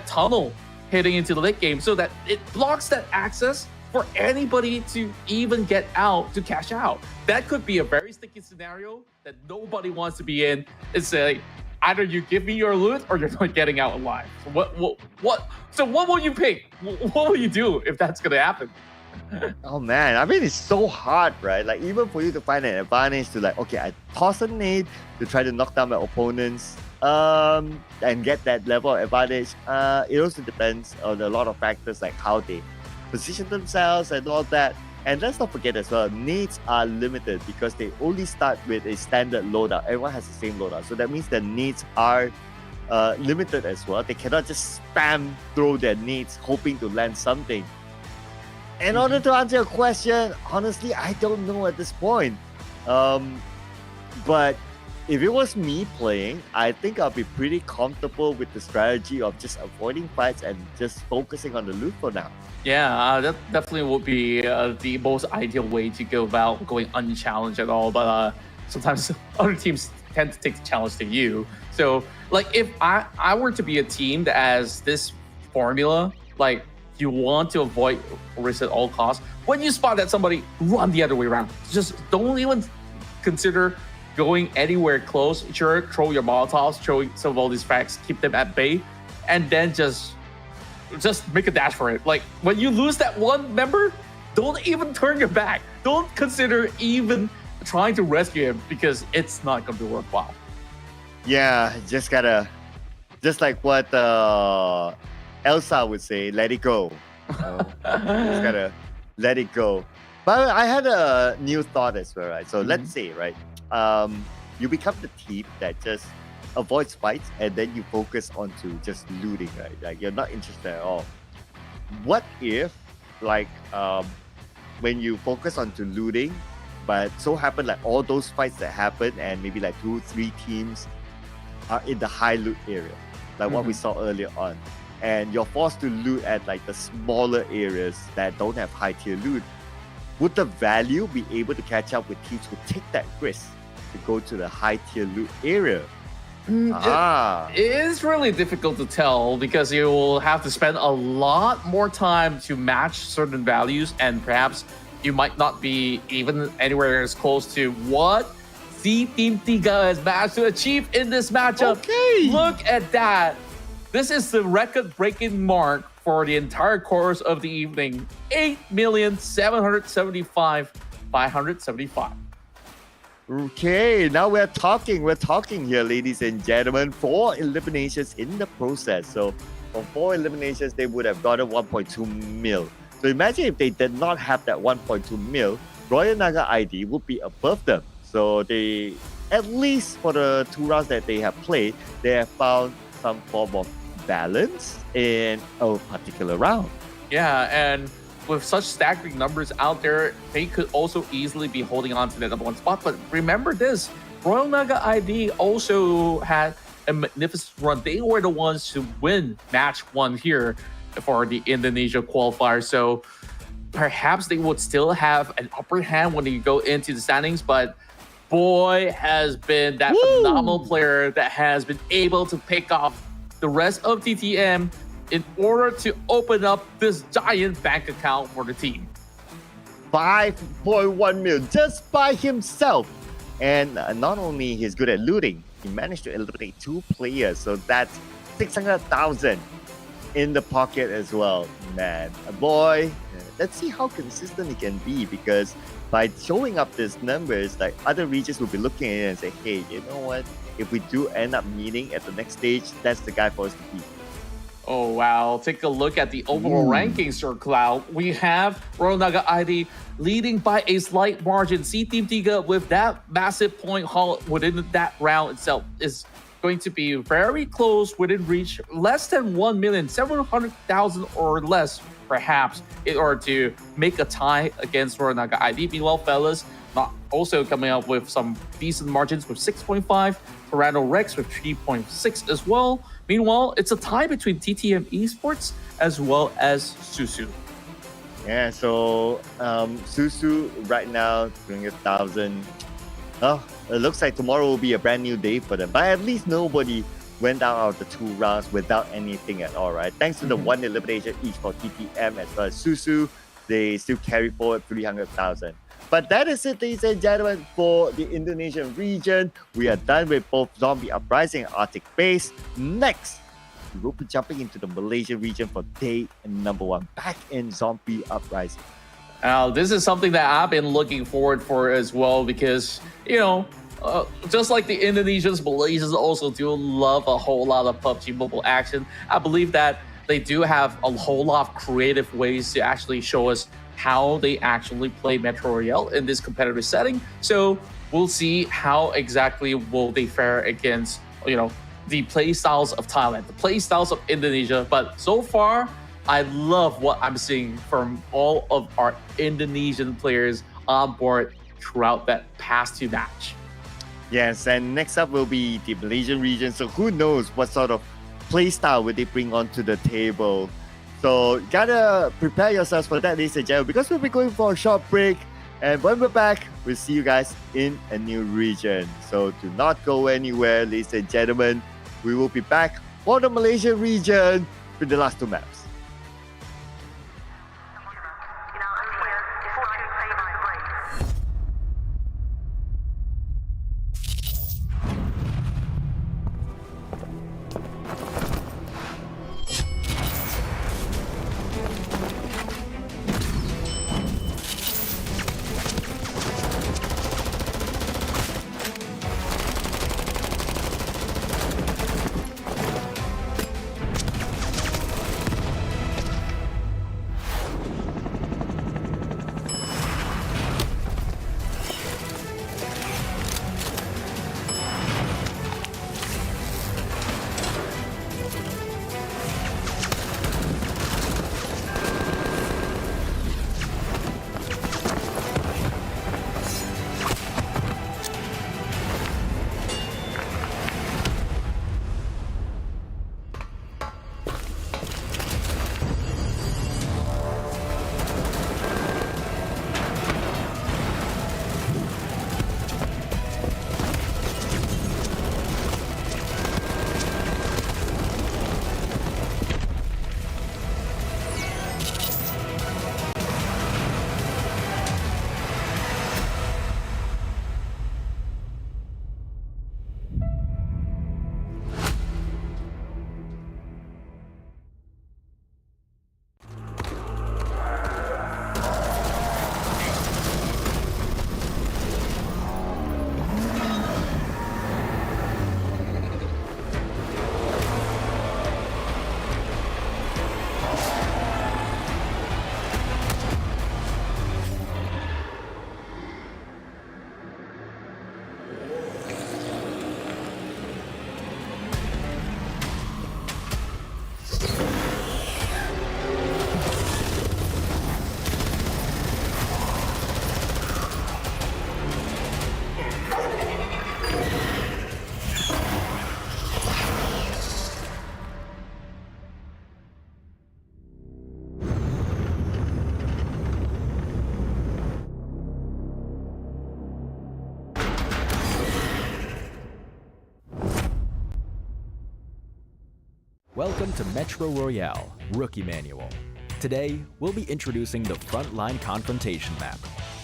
tunnel heading into the late game so that it blocks that access for anybody to even get out to cash out. That could be a very sticky scenario that nobody wants to be in. It's like, either you give me your loot or you're not getting out alive. So what will you pick? What will you do if that's gonna happen? Oh man, I mean, it's so hard, right? Like, even for you to find an advantage to, like, okay, I toss a nade to try to knock down my opponents and get that level of advantage. It also depends on a lot of factors, like how they position themselves and all that. And let's not forget as well, nades are limited because they only start with a standard loadout. Everyone has the same loadout. So that means the nades are limited as well. They cannot just spam throw their nades hoping to land something. In order to answer your question, honestly, I don't know at this point. But if it was me playing, I think I'll be pretty comfortable with the strategy of just avoiding fights and just focusing on the loot for now. Yeah, that definitely would be the most ideal way to go about going unchallenged at all. But sometimes other teams tend to take the challenge to you. So, like, if I were to be a team that has this formula, like, you want to avoid risk at all costs, when you spot that somebody, run the other way around. Just don't even consider going anywhere close. Sure, throw your Molotovs, throw some of all these facts, keep them at bay, and then just make a dash for it. Like, when you lose that one member, don't even turn your back. Don't consider even trying to rescue him because it's not going to be worthwhile. Yeah, just like what Elsa would say, let it go. Just gotta let it go. But I had a new thought as well, right? So let's say, right, you become the team that just avoids fights and then you focus onto just looting, right? Like, you're not interested at all. What if, like, when you focus onto looting, but so happen like all those fights that happen and maybe like 2-3 teams are in the high loot area, like what we saw earlier on, and you're forced to loot at like the smaller areas that don't have high tier loot, would the value be able to catch up with teams who take that risk to go to the high tier loot area? It is really difficult to tell because you will have to spend a lot more time to match certain values, and perhaps you might not be even anywhere as close to what Team Tiga has managed to achieve in this matchup. Okay. Look at that. This is the record-breaking mark for the entire course of the evening. 8,775,575. Okay, now we're talking here, ladies and gentlemen. 4 eliminations in the process. So for 4 eliminations, they would have gotten 1.2 mil. So imagine if they did not have that 1.2 mil, Royal Naga ID would be above them. So they, at least for the 2 rounds that they have played, they have found some form of balance in a particular round. Yeah, and with such staggering numbers out there, they could also easily be holding on to that number 1 spot. But remember this, Royal Naga ID also had a magnificent run. They were the ones to win match 1 here for the Indonesia qualifier. So perhaps they would still have an upper hand when they go into the standings, but boy has been that phenomenal player that has been able to pick off the rest of TTM in order to open up this giant bank account for the team. 5.1 mil just by himself. And not only he's good at looting, he managed to eliminate 2 players. So that's 600,000 in the pocket as well. Man, boy, let's see how consistent he can be, because by showing up these numbers, like, other regions will be looking at it and say, hey, you know what? If we do end up meeting at the next stage, that's the guy for us to beat. Oh, wow. Take a look at the overall rankings, Sir Cloud. We have Royal Naga ID leading by a slight margin. Team Tiga with that massive point haul within that round itself is going to be very close within reach, less than 1,700,000 or less, perhaps, in order to make a tie against Royal Naga ID. Meanwhile, fellas, not also coming up with some decent margins with 6.5, Toronto Rex with 3.6 as well. Meanwhile, it's a tie between TTM Esports as well as Susu. Yeah, so Susu right now, 300,000. Oh, It looks like tomorrow will be a brand new day for them. But at least nobody went out of the 2 rounds without anything at all, right? Thanks to the one elimination each for TTM as well as Susu, they still carry forward 300,000. But that is it, ladies and gentlemen, for the Indonesian region. We are done with both Zombie Uprising and Arctic Base. Next, we will be jumping into the Malaysian region for day number 1, back in Zombie Uprising. This is something that I've been looking forward for as well because, just like the Indonesians, Malaysians also do love a whole lot of PUBG Mobile action. I believe that they do have a whole lot of creative ways to actually show us how they actually play Metro Royale in this competitive setting. So we'll see how exactly will they fare against, the play styles of Thailand, the play styles of Indonesia. But so far, I love what I'm seeing from all of our Indonesian players on board throughout that past 2 match. Yes, and next up will be the Malaysian region. So who knows what sort of play style will they bring onto the table. So gotta prepare yourselves for that, ladies and gentlemen, because we'll be going for a short break. And when we're back, we'll see you guys in a new region. So do not go anywhere, ladies and gentlemen. We will be back for the Malaysian region with the last 2 maps. Welcome to Metro Royale Rookie Manual. Today, we'll be introducing the Frontline Confrontation map.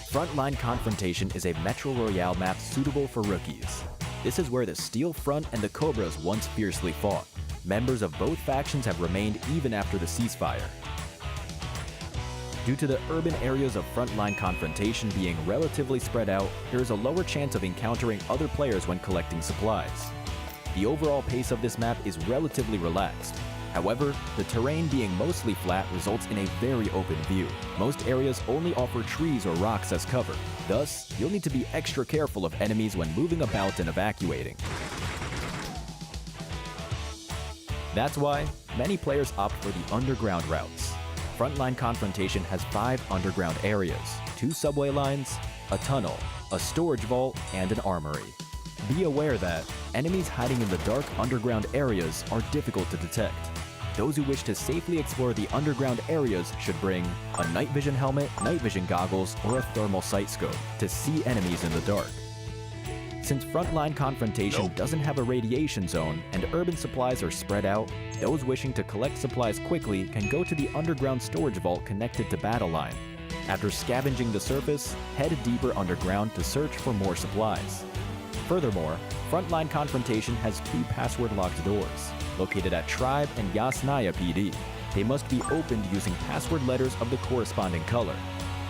Frontline Confrontation is a Metro Royale map suitable for rookies. This is where the Steel Front and the Cobras once fiercely fought. Members of both factions have remained even after the ceasefire. Due to the urban areas of Frontline Confrontation being relatively spread out, there is a lower chance of encountering other players when collecting supplies. The overall pace of this map is relatively relaxed. However, the terrain being mostly flat results in a very open view. Most areas only offer trees or rocks as cover. Thus, you'll need to be extra careful of enemies when moving about and evacuating. That's why many players opt for the underground routes. Frontline Confrontation has 5 underground areas, 2 subway lines, a tunnel, a storage vault, and an armory. Be aware that enemies hiding in the dark underground areas are difficult to detect. Those who wish to safely explore the underground areas should bring a night vision helmet, night vision goggles, or a thermal sight scope to see enemies in the dark. Since Frontline Confrontation doesn't have a radiation zone and urban supplies are spread out, those wishing to collect supplies quickly can go to the underground storage vault connected to Battle Line. After scavenging the surface, head deeper underground to search for more supplies. Furthermore, Frontline Confrontation has 2 password-locked doors, located at Tribe and Yasnaya PD. They must be opened using password letters of the corresponding color.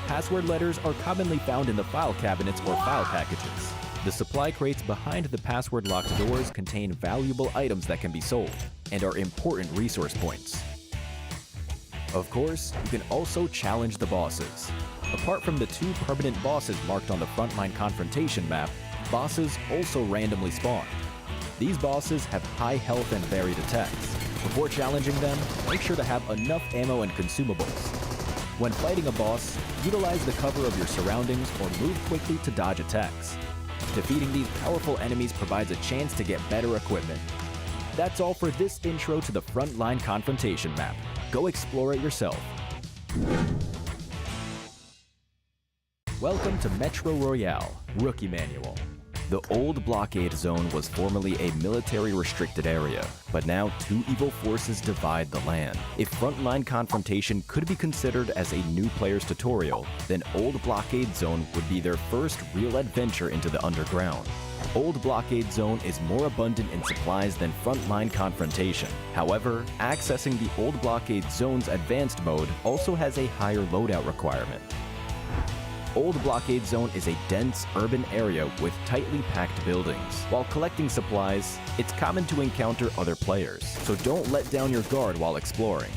Password letters are commonly found in the file cabinets or file packages. The supply crates behind the password-locked doors contain valuable items that can be sold and are important resource points. Of course, you can also challenge the bosses. Apart from the 2 permanent bosses marked on the Frontline Confrontation map, bosses also randomly spawn. These bosses have high health and varied attacks. Before challenging them, make sure to have enough ammo and consumables. When fighting a boss, utilize the cover of your surroundings or move quickly to dodge attacks. Defeating these powerful enemies provides a chance to get better equipment. That's all for this intro to the Frontline Confrontation map. Go explore it yourself. Welcome to Metro Royale, Rookie Manual. The old blockade zone was formerly a military-restricted area, but now 2 evil forces divide the land. If Frontline Confrontation could be considered as a new player's tutorial, then Old Blockade Zone would be their first real adventure into the underground. Old Blockade Zone is more abundant in supplies than Frontline Confrontation. However, accessing the Old Blockade Zone's advanced mode also has a higher loadout requirement. Old Blockade Zone is a dense urban area with tightly packed buildings. While collecting supplies, it's common to encounter other players, so don't let down your guard while exploring.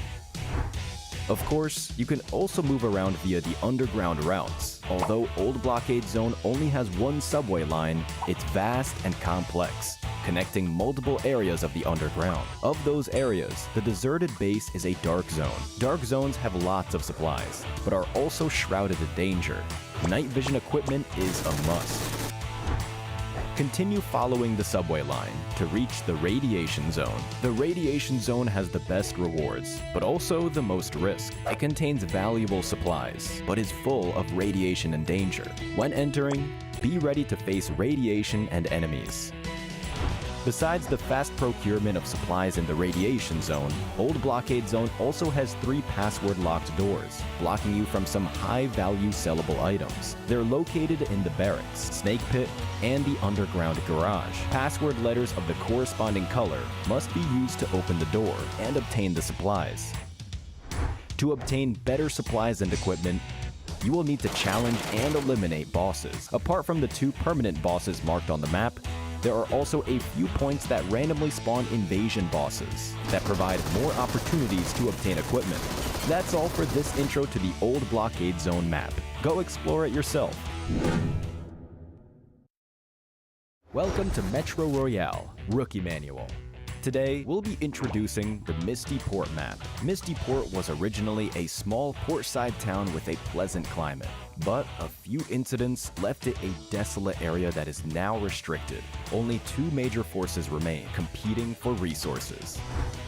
Of course, you can also move around via the underground routes. Although Old Blockade Zone only has 1 subway line, it's vast and complex, connecting multiple areas of the underground. Of those areas, the deserted base is a dark zone. Dark zones have lots of supplies, but are also shrouded in danger. Night vision equipment is a must. Continue following the subway line to reach the radiation zone. The radiation zone has the best rewards, but also the most risk. It contains valuable supplies, but is full of radiation and danger. When entering, be ready to face radiation and enemies. Besides the fast procurement of supplies in the radiation zone, Old Blockade Zone also has 3 password-locked doors, blocking you from some high-value sellable items. They're located in the barracks, snake pit, and the underground garage. Password letters of the corresponding color must be used to open the door and obtain the supplies. To obtain better supplies and equipment, you will need to challenge and eliminate bosses. Apart from the 2 permanent bosses marked on the map, there are also a few points that randomly spawn invasion bosses that provide more opportunities to obtain equipment. That's all for this intro to the Old Blockade Zone map. Go explore it yourself. Welcome to Metro Royale, Rookie Manual. Today, we'll be introducing the Misty Port map. Misty Port was originally a small portside town with a pleasant climate, but a few incidents left it a desolate area that is now restricted. Only 2 major forces remain, competing for resources.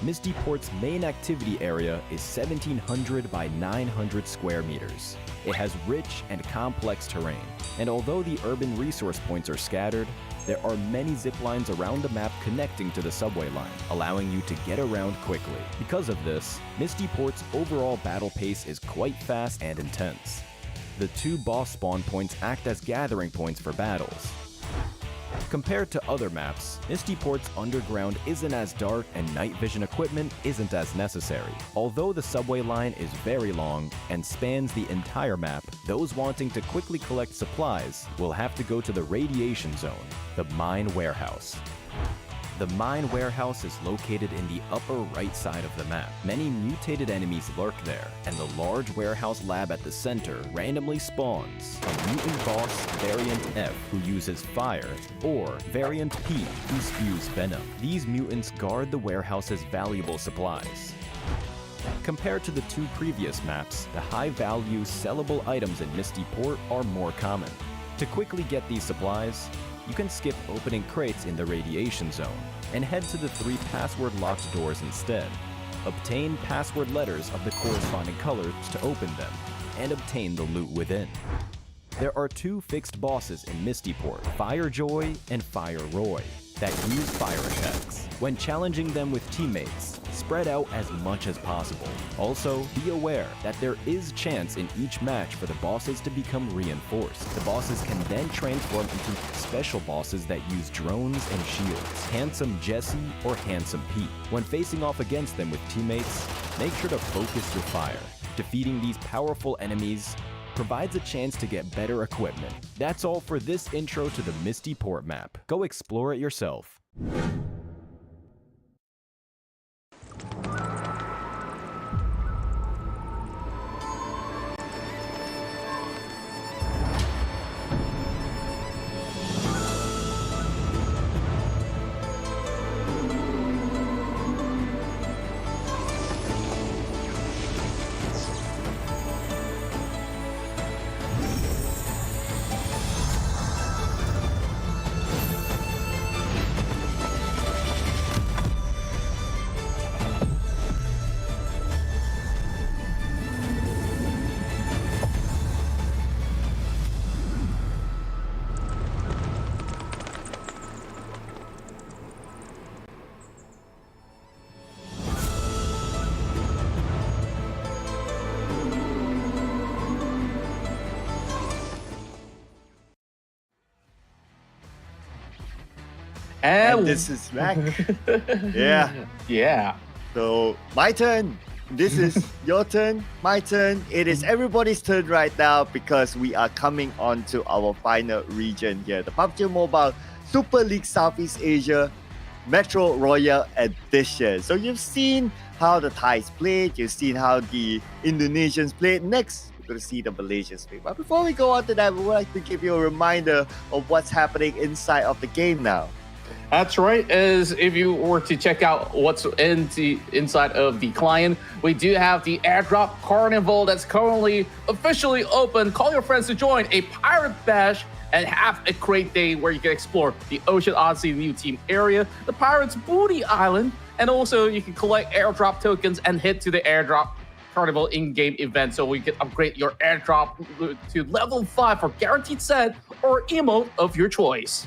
Misty Port's main activity area is 1,700 by 900 square meters. It has rich and complex terrain, and although the urban resource points are scattered, there are many zip lines around the map connecting to the subway line, allowing you to get around quickly. Because of this, Misty Port's overall battle pace is quite fast and intense. The 2 boss spawn points act as gathering points for battles. Compared to other maps, Misty Port's underground isn't as dark and night vision equipment isn't as necessary. Although the subway line is very long and spans the entire map, those wanting to quickly collect supplies will have to go to the radiation zone, the mine warehouse. The mine warehouse is located in the upper right side of the map. Many mutated enemies lurk there, and the large warehouse lab at the center randomly spawns a mutant boss, Variant F, who uses fire, or Variant P, who spews venom. These mutants guard the warehouse's valuable supplies. Compared to the 2 previous maps, the high-value sellable items in Misty Port are more common. To quickly get these supplies, you can skip opening crates in the radiation zone and head to the 3 password-locked doors instead. Obtain password letters of the corresponding colors to open them, and obtain the loot within. There are two fixed bosses in Mistyport, Firejoy and Fire Roy, that use fire attacks. When challenging them with teammates, spread out as much as possible. Also, be aware that there is chance in each match for the bosses to become reinforced. The bosses can then transform into special bosses that use drones and shields, Handsome Jesse or Handsome Pete. When facing off against them with teammates, make sure to focus your fire. Defeating these powerful enemies provides a chance to get better equipment. That's all for this intro to the Mistyport map. Go explore it yourself. And this is Mac. Yeah. Yeah. So my turn. This is your turn, my turn. It is everybody's turn right now because we are coming on to our final region here, the PUBG Mobile Super League Southeast Asia Metro Royale Edition. So you've seen how the Thais played, you've seen how the Indonesians played. Next, we're going to see the Malaysians play. But before we go on to that, we would like to give you a reminder of what's happening inside of the game now. That's right. As if you were to check out what's inside of the client, we do have the airdrop carnival that's currently officially open. Call your friends to join a pirate bash and have a great day where you can explore the Ocean Odyssey new team area, the Pirates Booty Island, and also you can collect airdrop tokens and head to the airdrop carnival in-game event so we can upgrade your airdrop to level 5 for guaranteed set or emote of your choice.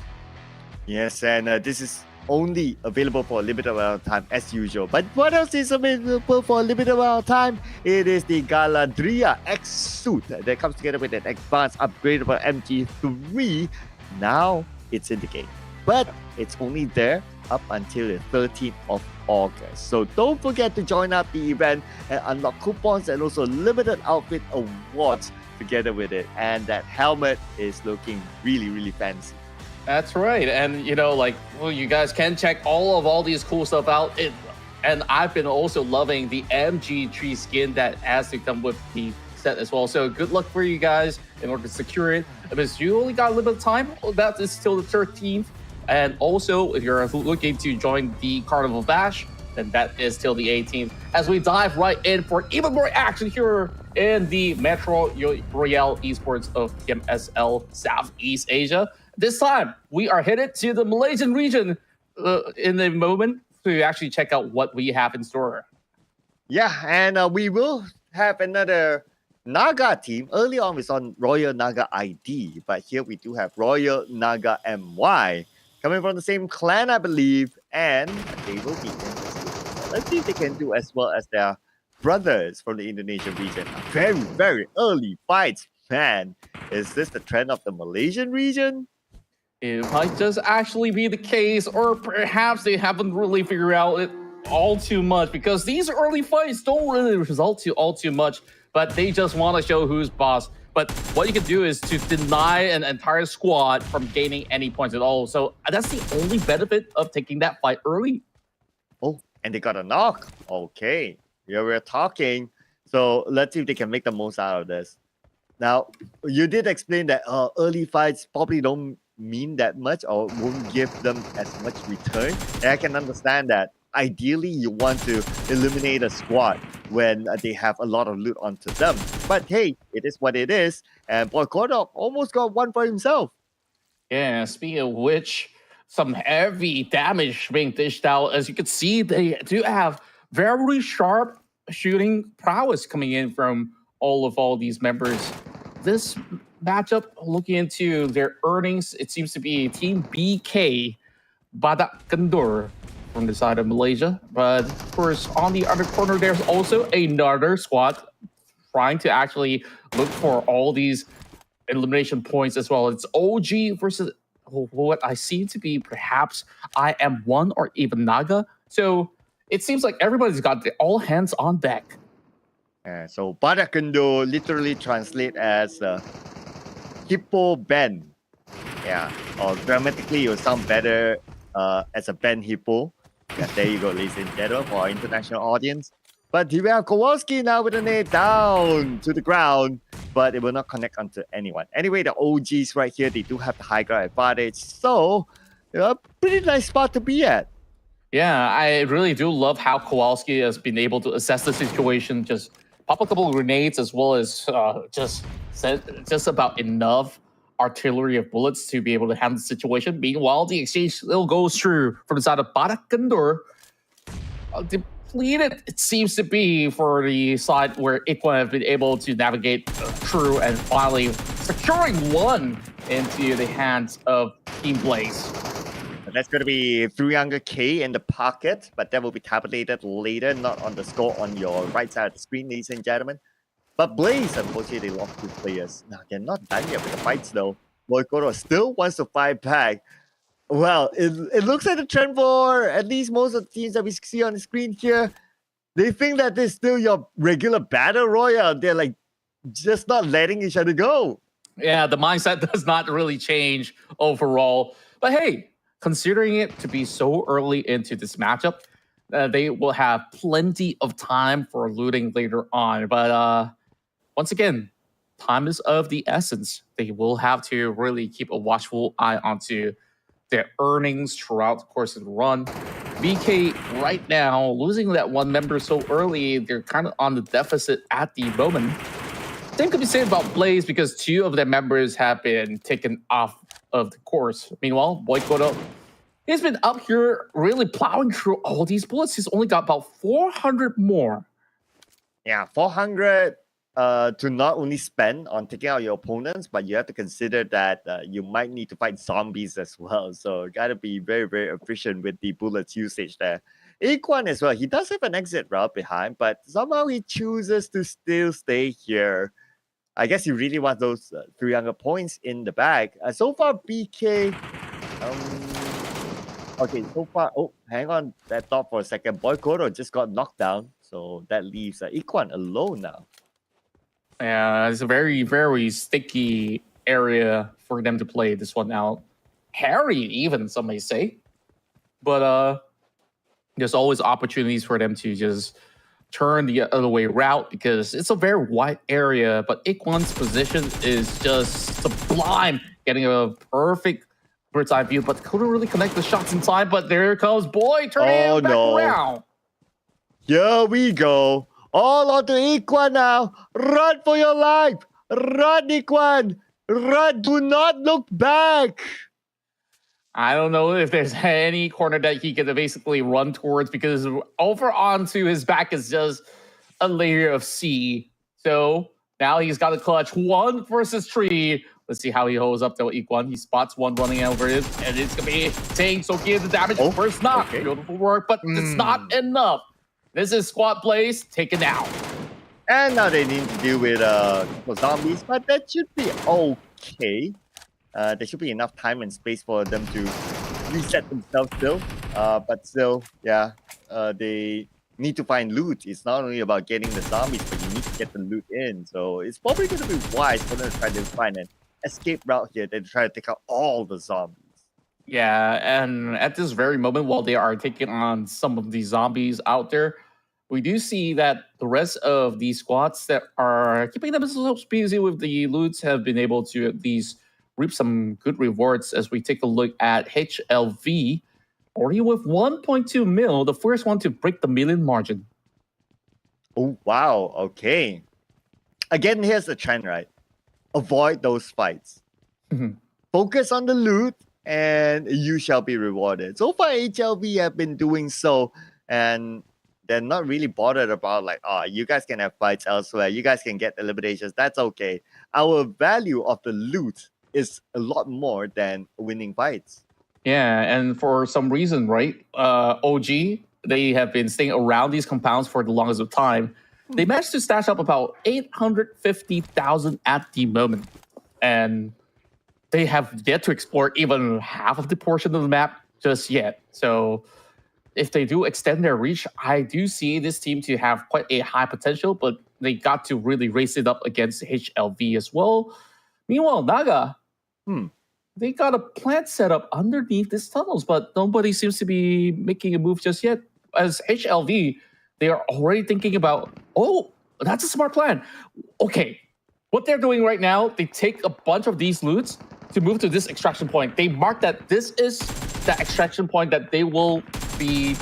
Yes, and this is only available for a limited amount of time as usual. But what else is available for a limited amount of time? It is the Galadria X suit that comes together with an advanced upgradable MG3. Now it's in the game, but it's only there up until the 13th of August. So don't forget to join up the event and unlock coupons and also limited outfit awards together with it. And that helmet is looking really, really fancy. That's right. And, you guys can check all these cool stuff out. And I've been also loving the MG3 skin that has to come with the set as well. So good luck for you guys in order to secure it. Because you only got a little bit of time. That is till the 13th. And also, if you're looking to join the Carnival Bash, then that is till the 18th. As we dive right in for even more action here in the Metro Royale Esports of PMSL Southeast Asia. This time, we are headed to the Malaysian region in a moment to actually check out what we have in store. Yeah, and we will have another Naga team. Early on, we saw Royal Naga ID, but here we do have Royal Naga MY coming from the same clan, I believe, and they will be interesting. Let's see if they can do as well as their brothers from the Indonesian region. Very, very early fights, man. Is this the trend of the Malaysian region? It might just actually be the case, or perhaps they haven't really figured out it all too much, because these early fights don't really result to all too much, but they just want to show who's boss. But what you can do is to deny an entire squad from gaining any points at all. So that's the only benefit of taking that fight early. Oh, and they got a knock. Okay, here we're talking. So let's see if they can make the most out of this. Now, you did explain that early fights probably don't mean that much or won't give them as much return. And I can understand that. Ideally, you want to eliminate a squad when they have a lot of loot onto them. But hey, it is what it is. And Boy Kodok almost got one for himself. Yeah, speaking of which, some heavy damage being dished out. As you can see, they do have very sharp shooting prowess coming in from all these members. This matchup, looking into their earnings, it seems to be Team BK, Badak Kendur from the side of Malaysia. But of course, on the other corner, there's also another squad trying to actually look for all these elimination points as well. It's OG versus what I see to be perhaps IM1 or even Naga. So it seems like everybody's got the all hands on deck. So Barakendo literally translate as hippo Ben. Yeah, or grammatically it will sound better as a Ben hippo. Yeah, there you go, ladies and gentlemen, for our international audience. But here we have Kowalski now with a nade down to the ground, but it will not connect onto anyone. Anyway, the OGs right here, they do have the high ground advantage. So, pretty nice spot to be at. Yeah, I really do love how Kowalski has been able to assess the situation, just pop a couple of grenades as well as just about enough artillery of bullets to be able to handle the situation. Meanwhile, the exchange still goes through from the side of Badak Kendur. Depleted, it seems to be for the side where Ikwan have been able to navigate through and finally securing one into the hands of Team Blaze. That's going to be 300k in the pocket, but that will be tabulated later, not on the score on your right side of the screen, ladies and gentlemen. But Blaze, unfortunately, they lost 2 players. Now, they're not done yet with the fights, though. Boykoro still wants to fight back. Well, it looks like the trend for at least most of the teams that we see on the screen here. They think that this is still your regular battle royale. They're like just not letting each other go. Yeah, the mindset does not really change overall. But hey, considering it to be so early into this matchup, they will have plenty of time for looting later on. But once again, time is of the essence. They will have to really keep a watchful eye onto their earnings throughout the course of the run. BK right now, losing that one member so early, they're kind of on the deficit at the moment. Same could be said about Blaze because 2 of their members have been taken off of the course. Meanwhile, Boykoto, he's been up here really plowing through all these bullets. He's only got about 400 more. Yeah, 400 to not only spend on taking out your opponents, but you have to consider that you might need to fight zombies as well. So gotta be very, very efficient with the bullets usage there. Ikwan as well, he does have an exit route behind, but somehow he chooses to still stay here. I guess he really wants those 300 points in the bag. So far, BK... okay, so far... Oh, hang on that thought for a second. Boykoro just got knocked down, so that leaves Ikwan alone now. Yeah, it's a very, very sticky area for them to play this one out. Harry, even, some may say. But there's always opportunities for them to just turn the other way route because it's a very wide area. But Ikwan's position is just sublime, getting a perfect bird's eye view, but couldn't really connect the shots in time. But there comes Boy, turning back around. Here we go. All onto Ikwan now. Run for your life. Run, Ikwan. Run. Do not look back. I don't know if there's any corner that he can basically run towards because over onto his back is just a layer of sea. So now he's got a clutch 1 versus 3. Let's see how he holds up to Ikwan. He spots one running over it, and it's going to be saying Sokia the damage. First knock. Okay. Beautiful work, but it's not enough. This is Squad Blaze taken out. And now they need to deal with zombies, but that should be okay. There should be enough time and space for them to reset themselves still. But still, yeah, they need to find loot. It's not only about getting the zombies, but you need to get the loot in. So it's probably going to be wise for them to try to find an escape route here. They try to take out all the zombies. Yeah, and at this very moment, while they are taking on some of these zombies out there, we do see that the rest of these squads that are keeping themselves busy with the loots have been able to at least reap some good rewards as we take a look at HLV, already with 1.2 mil, the first one to break the million margin. Oh, wow. Okay. Again, here's the trend, right? Avoid those fights. Focus on the loot and you shall be rewarded. So far, HLV have been doing so. And they're not really bothered about like, oh, you guys can have fights elsewhere. You guys can get eliminations. That's okay. Our value of the loot is a lot more than winning fights. Yeah, and for some reason, right? OG, they have been staying around these compounds for the longest of time. They managed to stash up about 850,000 at the moment. And they have yet to explore even half of the portion of the map just yet. So if they do extend their reach, I do see this team to have quite a high potential, but they got to really race it up against HLV as well. Meanwhile, Naga, they got a plant set up underneath these tunnels, but nobody seems to be making a move just yet. As HLV, they are already thinking about, oh, that's a smart plan. Okay, what they're doing right now, they take a bunch of these loots to move to this extraction point. They mark that this is the extraction point that they will be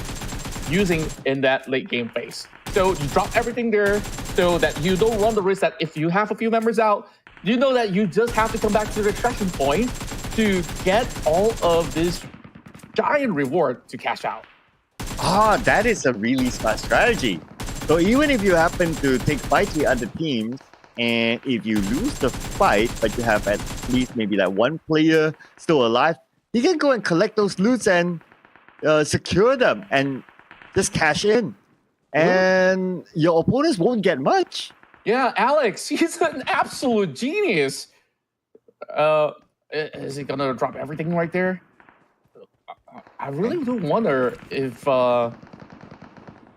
using in that late game phase. So you drop everything there so that you don't run the risk that if you have a few members out, you know that you just have to come back to the extraction point to get all of this giant reward to cash out. That is a really smart strategy. So even if you happen to take fights with other teams, and if you lose the fight, but you have at least maybe like one player still alive, you can go and collect those loots and secure them and just cash in. And your opponents won't get much. Yeah, Alex, he's an absolute genius. Is he gonna drop everything right there? I really do wonder if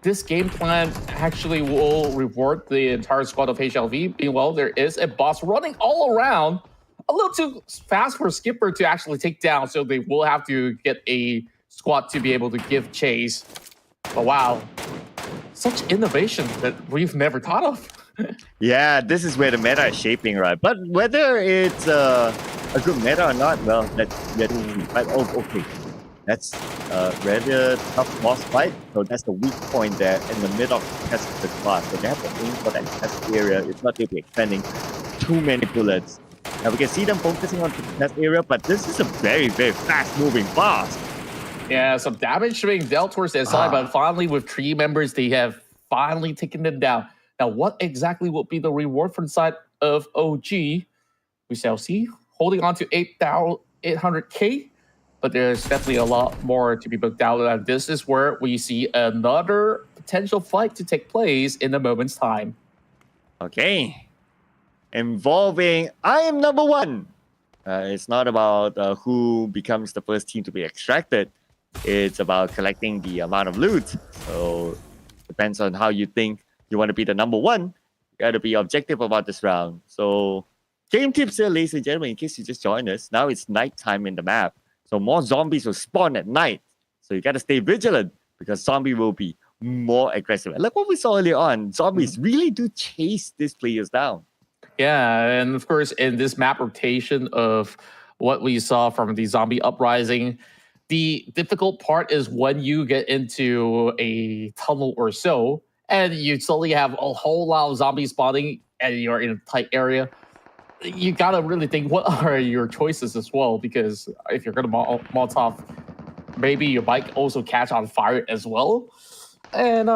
this game plan actually will reward the entire squad of HLV. Meanwhile, there is a boss running all around, a little too fast for Skipper to actually take down, so they will have to get a squad to be able to give chase. But wow, such innovation that we've never thought of. Yeah, this is where the meta is shaping, right? But whether it's a good meta or not, well, that's yet to see. But okay. That's a rather tough boss fight. So that's the weak point there in the middle of the test of the class. So they have to aim for that test area. It's not going to be expending too many bullets. Now we can see them focusing on the test area, but this is a very, very fast-moving boss. Yeah, some damage being dealt towards their side, but finally with 3 members, they have finally taken them down. Now, what exactly will be the reward for the side of OG? We shall see. Holding on to 800K. But there's definitely a lot more to be booked out. And this is where we see another potential fight to take place in a moment's time. Okay. Involving I am number 1. It's not about who becomes the first team to be extracted. It's about collecting the amount of loot. So depends on how you think you want to be the number 1. You got to be objective about this round. So game tips here, ladies and gentlemen, in case you just joined us. Now it's nighttime in the map. So more zombies will spawn at night. So you got to stay vigilant because zombie will be more aggressive. And like what we saw earlier on, zombies really do chase these players down. Yeah, and of course, in this map rotation of what we saw from the zombie uprising, the difficult part is when you get into a tunnel or so, and you suddenly have a whole lot of zombies spawning, and you're in a tight area. You gotta really think, what are your choices as well? Because if you're gonna Molotov, maybe your bike also catch on fire as well. And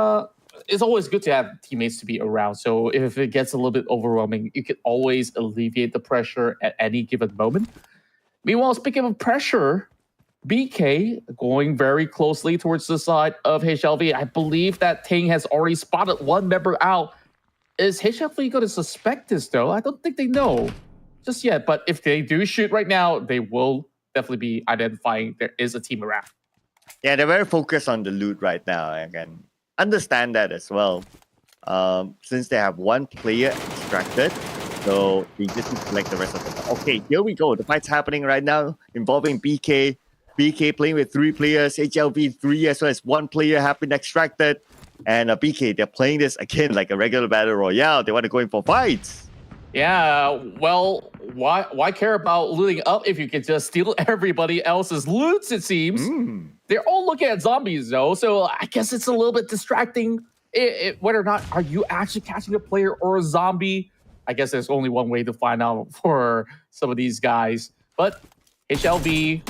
it's always good to have teammates to be around. So if it gets a little bit overwhelming, you can always alleviate the pressure at any given moment. Meanwhile, speaking of pressure, BK going very closely towards the side of HLV. I believe that Ting has already spotted 1 member out. Is HLV going to suspect this, though? I don't think they know just yet. But if they do shoot right now, they will definitely be identifying there is a team around. Yeah, they're very focused on the loot right now. I can understand that as well. Since they have 1 player extracted, so they just need to collect the rest of them. Okay, here we go. The fight's happening right now involving BK. BK playing with 3 players, HLV 3 as well as 1 player have been extracted. And BK, they're playing this again like a regular battle royale. They want to go in for fights. Yeah, well, why care about looting up if you can just steal everybody else's loot, it seems. They're all looking at zombies, though, so I guess it's a little bit distracting. Whether or not, are you actually catching a player or a zombie? I guess there's only one way to find out for some of these guys. But HLB,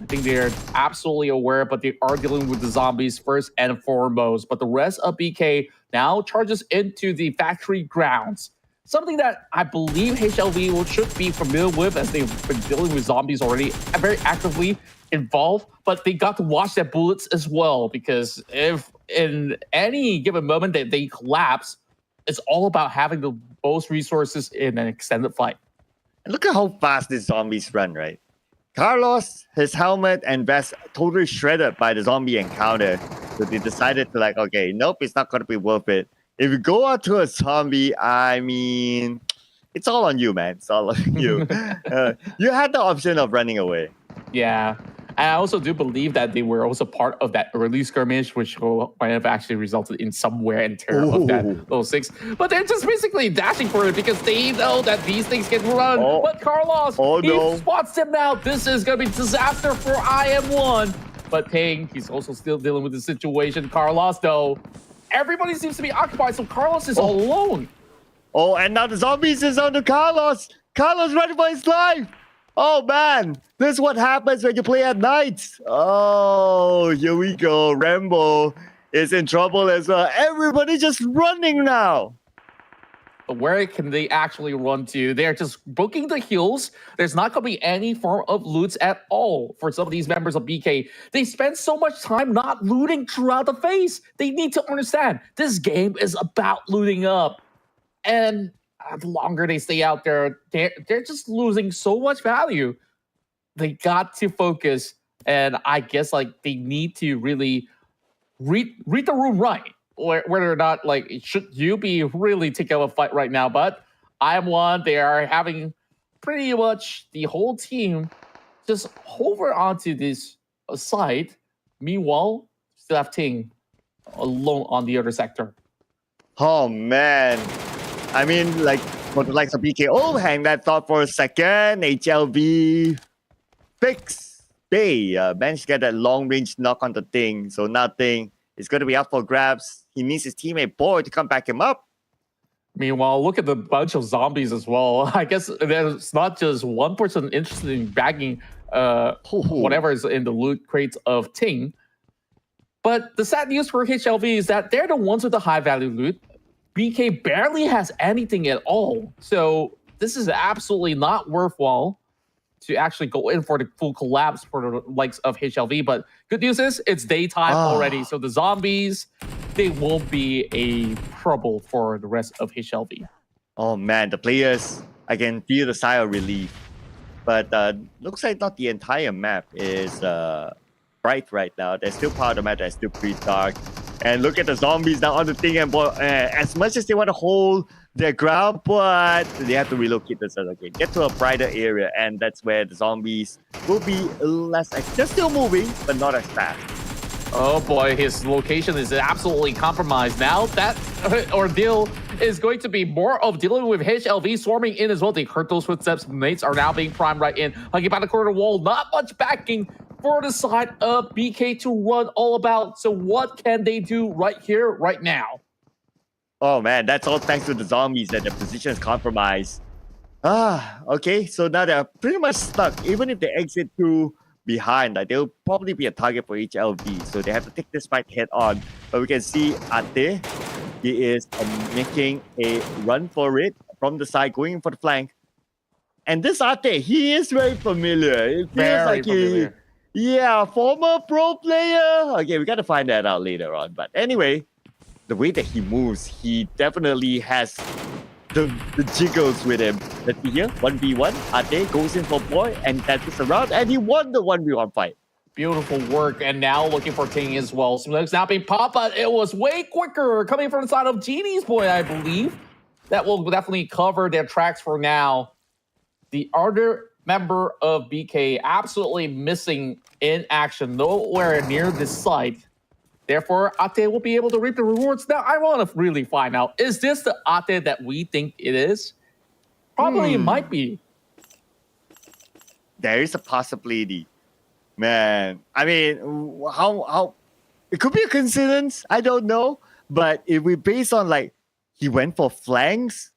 I think they're absolutely aware, but they are dealing with the zombies first and foremost. But the rest of BK now charges into the factory grounds. Something that I believe HLV should be familiar with, as they've been dealing with zombies already, very actively involved, but they got to watch their bullets as well, because if in any given moment that they collapse, it's all about having the most resources in an extended fight. And look at how fast these zombies run, right? Carlos, his helmet and vest totally shredded by the zombie encounter. So they decided to like, okay, nope, it's not going to be worth it. If you go out to a zombie, I mean, it's all on you, man. It's all on you. You had the option of running away. Yeah. And I also do believe that they were also part of that early skirmish, which might have actually resulted in some wear and tear of that little 6. But they're just basically dashing for it because they know that these things can run. But Carlos, he spots them now. This is going to be disaster for IM1. But Ting, he's also still dealing with the situation. Carlos, though, everybody seems to be occupied, so Carlos is all alone. And now the zombies is on to Carlos. Carlos running for his life. Oh, man. This is what happens when you play at night. Oh, here we go. Rambo is in trouble as well. Everybody just running now. But where can they actually run to? They're just booking the hills. There's not going to be any form of loots at all for some of these members of BK. They spend so much time not looting throughout the phase. They need to understand this game is about looting up. And the longer they stay out there, they're just losing so much value. They got to focus, and I guess like they need to really read the room right, or whether or not like should you be really taking up a fight right now. But IM1, they are having pretty much the whole team just hover onto this site. Meanwhile, still have Ting alone on the other sector. Oh man. I mean, like, for the likes of BK, hang that thought for a second. HLV, fix. They managed to get that long-range knock on the Ting. So now Ting is going to be up for grabs. He needs his teammate Boy to come back him up. Meanwhile, look at the bunch of zombies as well. I guess there's not just one person interested in bagging whatever is in the loot crates of Ting. But the sad news for HLV is that they're the ones with the high-value loot. BK barely has anything at all. So this is absolutely not worthwhile to actually go in for the full collapse for the likes of HLV. But good news is it's daytime already. So the zombies, they won't be a trouble for the rest of HLV. Oh man, the players, I can feel the sigh of relief. But looks like not the entire map is bright right now. There's still part of the map that's still pretty dark. And look at the zombies now on the Ting, and as much as they want to hold their ground, but they have to relocate themselves again. Get to a brighter area, and that's where the zombies will be less. They're still moving, but not as fast. Oh boy, his location is absolutely compromised. Now that ordeal is going to be more of dealing with HLV swarming in as well. They heard those footsteps. Mates are now being primed right in. Hugging by the corner wall. Not much backing for the side of BK to run all about. So what can they do right here, right now? Oh man, that's all thanks to the zombies that their position is compromised. Okay, so now they're pretty much stuck. Even if they exit to behind, like, they'll probably be a target for HLV. So they have to take this fight head on. But we can see Ate, he is making a run for it from the side, going for the flank. And this Ate, he is very familiar. It feels Very familiar. Yeah, former pro player. Okay, we got to find that out later on. But anyway, the way that he moves, he definitely has the jiggles with him. Let's see here, 1v1. Ate goes in for Boy and dances around, and he won the 1v1 fight. Beautiful work, and now looking for Ting as well. So it's now being popped, but it was way quicker coming from the side of Genie's Boy, I believe. That will definitely cover their tracks for now. The other member of BK absolutely missing in action, nowhere near this site. Therefore, Ate will be able to reap the rewards. Now, I want to really find out, is this the Ate that we think it is? Probably it might be. There is a possibility. Man, I mean, how it could be a coincidence, I don't know. But if we base on like, he went for flanks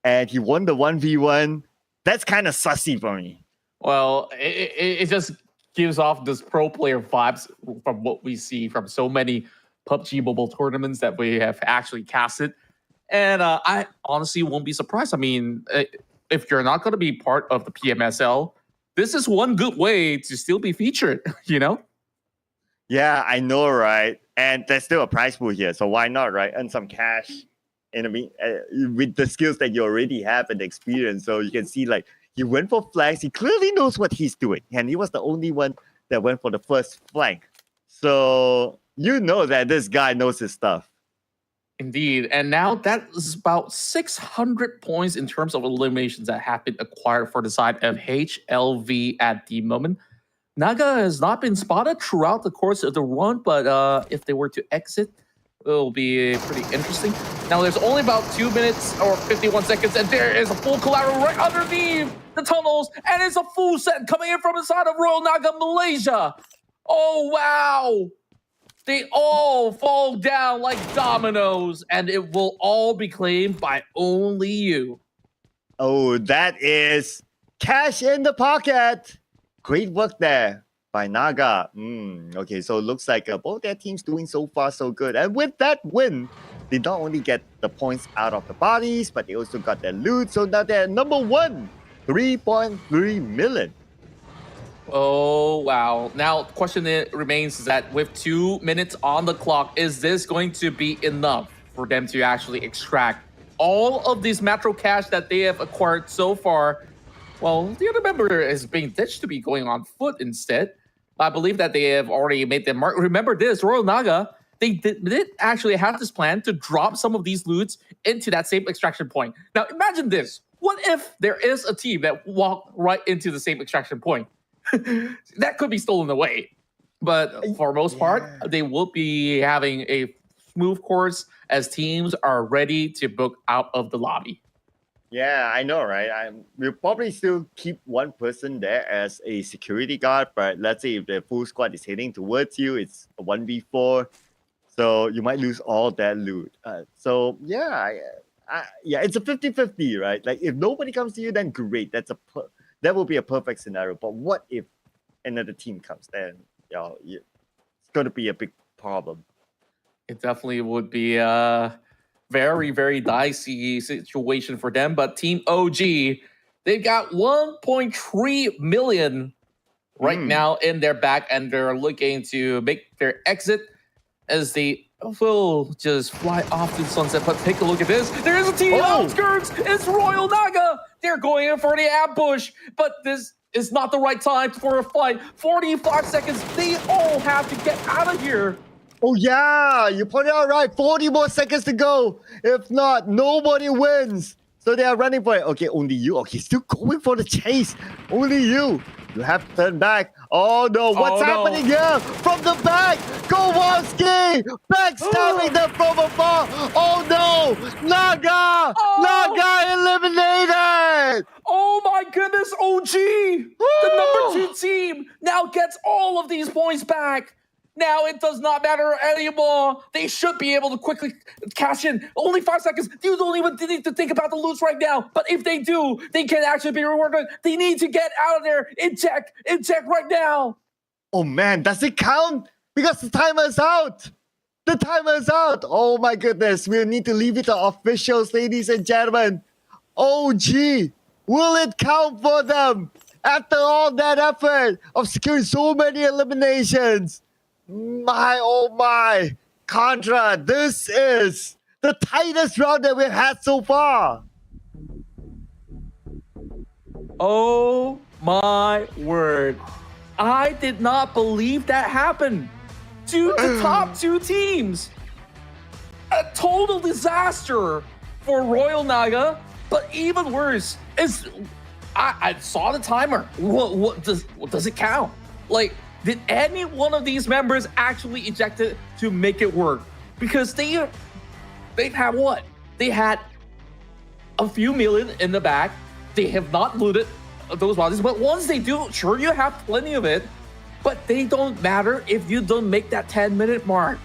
and he won the 1v1, that's kind of sussy for me. Well, it just gives off this pro player vibes from what we see from so many PUBG Mobile tournaments that we have actually casted. And I honestly won't be surprised. I mean, if you're not going to be part of the PMSL, this is one good way to still be featured, you know? Yeah, I know, right? And there's still a prize pool here, so why not, right? Earn some cash with the skills that you already have and the experience. So you can see, like, he went for flanks. He clearly knows what he's doing, and he was the only one that went for the first flank. So you know that this guy knows his stuff. Indeed. And now that is about 600 points in terms of eliminations that have been acquired for the side of HLV at the moment. Naga has not been spotted throughout the course of the run, but if they were to exit, it'll be pretty interesting. Now, there's only about 2 minutes or 51 seconds, and there is a full collateral right underneath the tunnels, and it's a full set coming in from the side of Royal Naga Malaysia. Oh, wow. They all fall down like dominoes, and it will all be claimed by only you. Oh, that is cash in the pocket. Great work there by Naga. Okay, so it looks like both their teams doing so far so good. And with that win, they not only get the points out of the bodies, but they also got their loot. So now they're number one, 3.3 million. Oh, wow. Now, the question remains is that with 2 minutes on the clock, is this going to be enough for them to actually extract all of this Metro cash that they have acquired so far? Well, the other member is being ditched to be going on foot instead. I believe that they have already made their mark. Remember this, Royal Naga, they did actually have this plan to drop some of these loots into that same extraction point. Now, imagine this. What if there is a team that walked right into the same extraction point? That could be stolen away. But for most part, they will be having a smooth course as teams are ready to book out of the lobby. Yeah, I know, right? We'll probably still keep one person there as a security guard, but let's say if the full squad is heading towards you, it's a 1v4, so you might lose all that loot. So yeah, it's a 50-50, right? Like if nobody comes to you, then great. That will be a perfect scenario. But what if another team comes? Then it's going to be a big problem. It definitely would be very, very dicey situation for them. But Team OG, they've got 1.3 million right now in their back, and they're looking to make their exit as they will just fly off to the sunset. But take a look at this. There is a team outskirts. It's Royal Naga. They're going in for the ambush, but this is not the right time for a fight. 45 seconds. They all have to get out of here. Oh, yeah, you put it out right. 40 more seconds to go. If not, nobody wins. So they are running for it. Okay, only you. Okay, still going for the chase. Only you. You have to turn back. Oh, no. What's happening here? From the back. Kowalski. Backstabbing them from afar. Oh, no. Naga. Naga eliminated. Oh, my goodness. OG. The number 2 team now gets all of these points back. Now it does not matter anymore. They should be able to quickly cash in. Only 5 seconds. You don't even need to think about the loots right now. But if they do, they can actually be rewarded. They need to get out of there in tech right now. Oh, man. Does it count? Because the timer is out. The timer is out. Oh, my goodness. We'll need to leave it to officials, ladies and gentlemen. OG, will it count for them? After all that effort of securing so many eliminations. My, oh my, Contra, this is the tightest round that we've had so far. Oh my word. I did not believe that happened. To the top 2 teams. A total disaster for Royal Naga, but even worse is I saw the timer. What does it count? Like, did any one of these members actually eject it to make it work? Because they've had what? They had a few million in the back. They have not looted those bodies. But once they do, sure, you have plenty of it. But they don't matter if you don't make that 10-minute mark.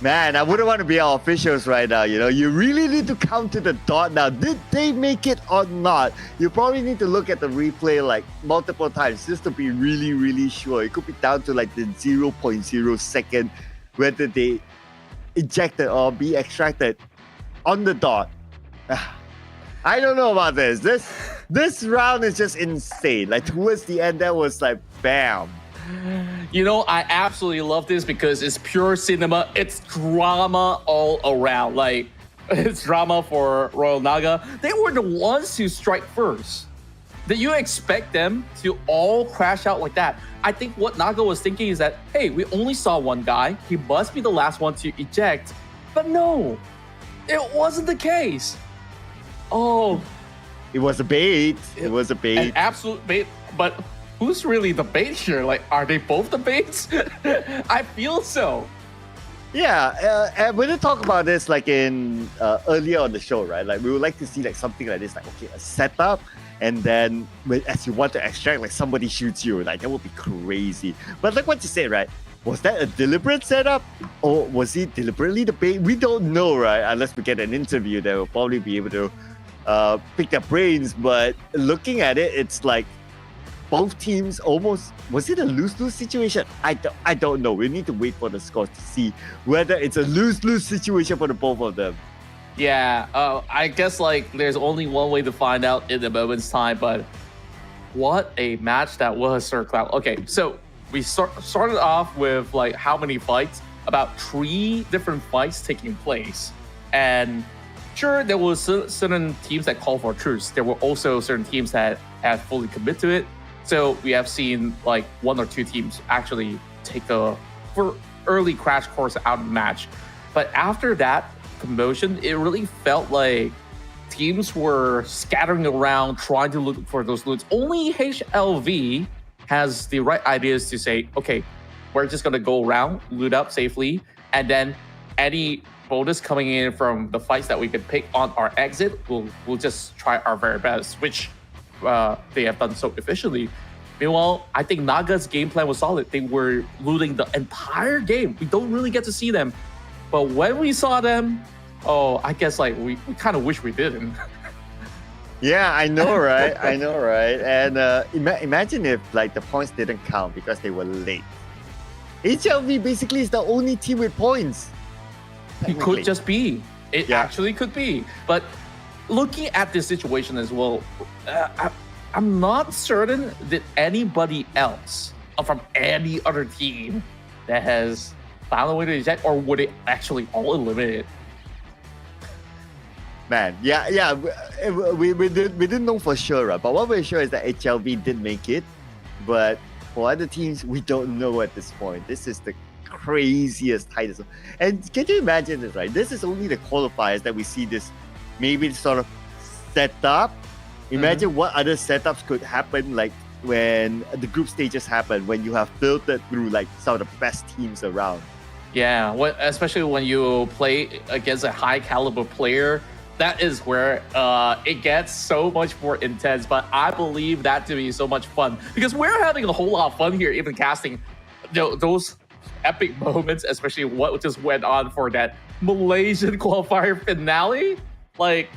Man, I wouldn't want to be our officials right now. You really need to count to the dot now. Did they make it or not? You probably need to look at the replay like multiple times just to be really, really sure. It could be down to like the 0.0 second whether they ejected or be extracted on the dot. I don't know about this. This round is just insane. Like towards the end, that was like bam. I absolutely love this because it's pure cinema. It's drama all around. Like, it's drama for Royal Naga. They were the ones to strike first. Did you expect them to all crash out like that? I think what Naga was thinking is that, hey, we only saw one guy. He must be the last one to eject. But no, it wasn't the case. Oh. It was a bait. It was a bait. An absolute bait. But who's really the bait here? Like, are they both the baits? I feel so. Yeah, and we're gonna talk about this like in earlier on the show, right? Like we would like to see like something like this, like okay, a setup, and then as you want to extract, like somebody shoots you, like that would be crazy. But like what you said, right? Was that a deliberate setup, or was he deliberately the bait? We don't know, right? Unless we get an interview, that will probably be able to pick their brains. But looking at it, it's like both teams almost, was it a lose-lose situation? I don't know. We need to wait for the scores to see whether it's a lose-lose situation for the both of them. Yeah, I guess like there's only one way to find out in a moment's time, but what a match that was, Sir Cloud. Okay, so we started off with like how many fights? About 3 different fights taking place. And sure, there was certain teams that called for truce. There were also certain teams that had fully committed to it. So we have seen like 1 or 2 teams actually take a early crash course out of the match. But after that commotion, it really felt like teams were scattering around trying to look for those loots. Only HLV has the right ideas to say, okay, we're just going to go around, loot up safely, and then any bonus coming in from the fights that we can pick on our exit, we'll just try our very best, which they have done so efficiently. Meanwhile, I think Naga's game plan was solid. They were looting the entire game. We don't really get to see them. But when we saw them, I guess like we kind of wish we didn't. Yeah, I know, right? I know, right? And imagine if like the points didn't count because they were late. HLV basically is the only team with points. It could just be. It actually could be. But looking at this situation as well, I'm not certain that anybody else from any other team that has found a way to eject, or would it actually all eliminate it? Man, yeah, we didn't know for sure, right? But what we're sure is that HLV did make it. But for other teams, we don't know at this point. This is the craziest tightest. And can you imagine this, right? This is only the qualifiers that we see this maybe sort of set up. Imagine what other setups could happen, like when the group stages happen, when you have filtered through like some of the best teams around. Yeah, especially when you play against a high caliber player, that is where it gets so much more intense. But I believe that to be so much fun because we're having a whole lot of fun here, even casting those epic moments, especially what just went on for that Malaysian qualifier finale. Like,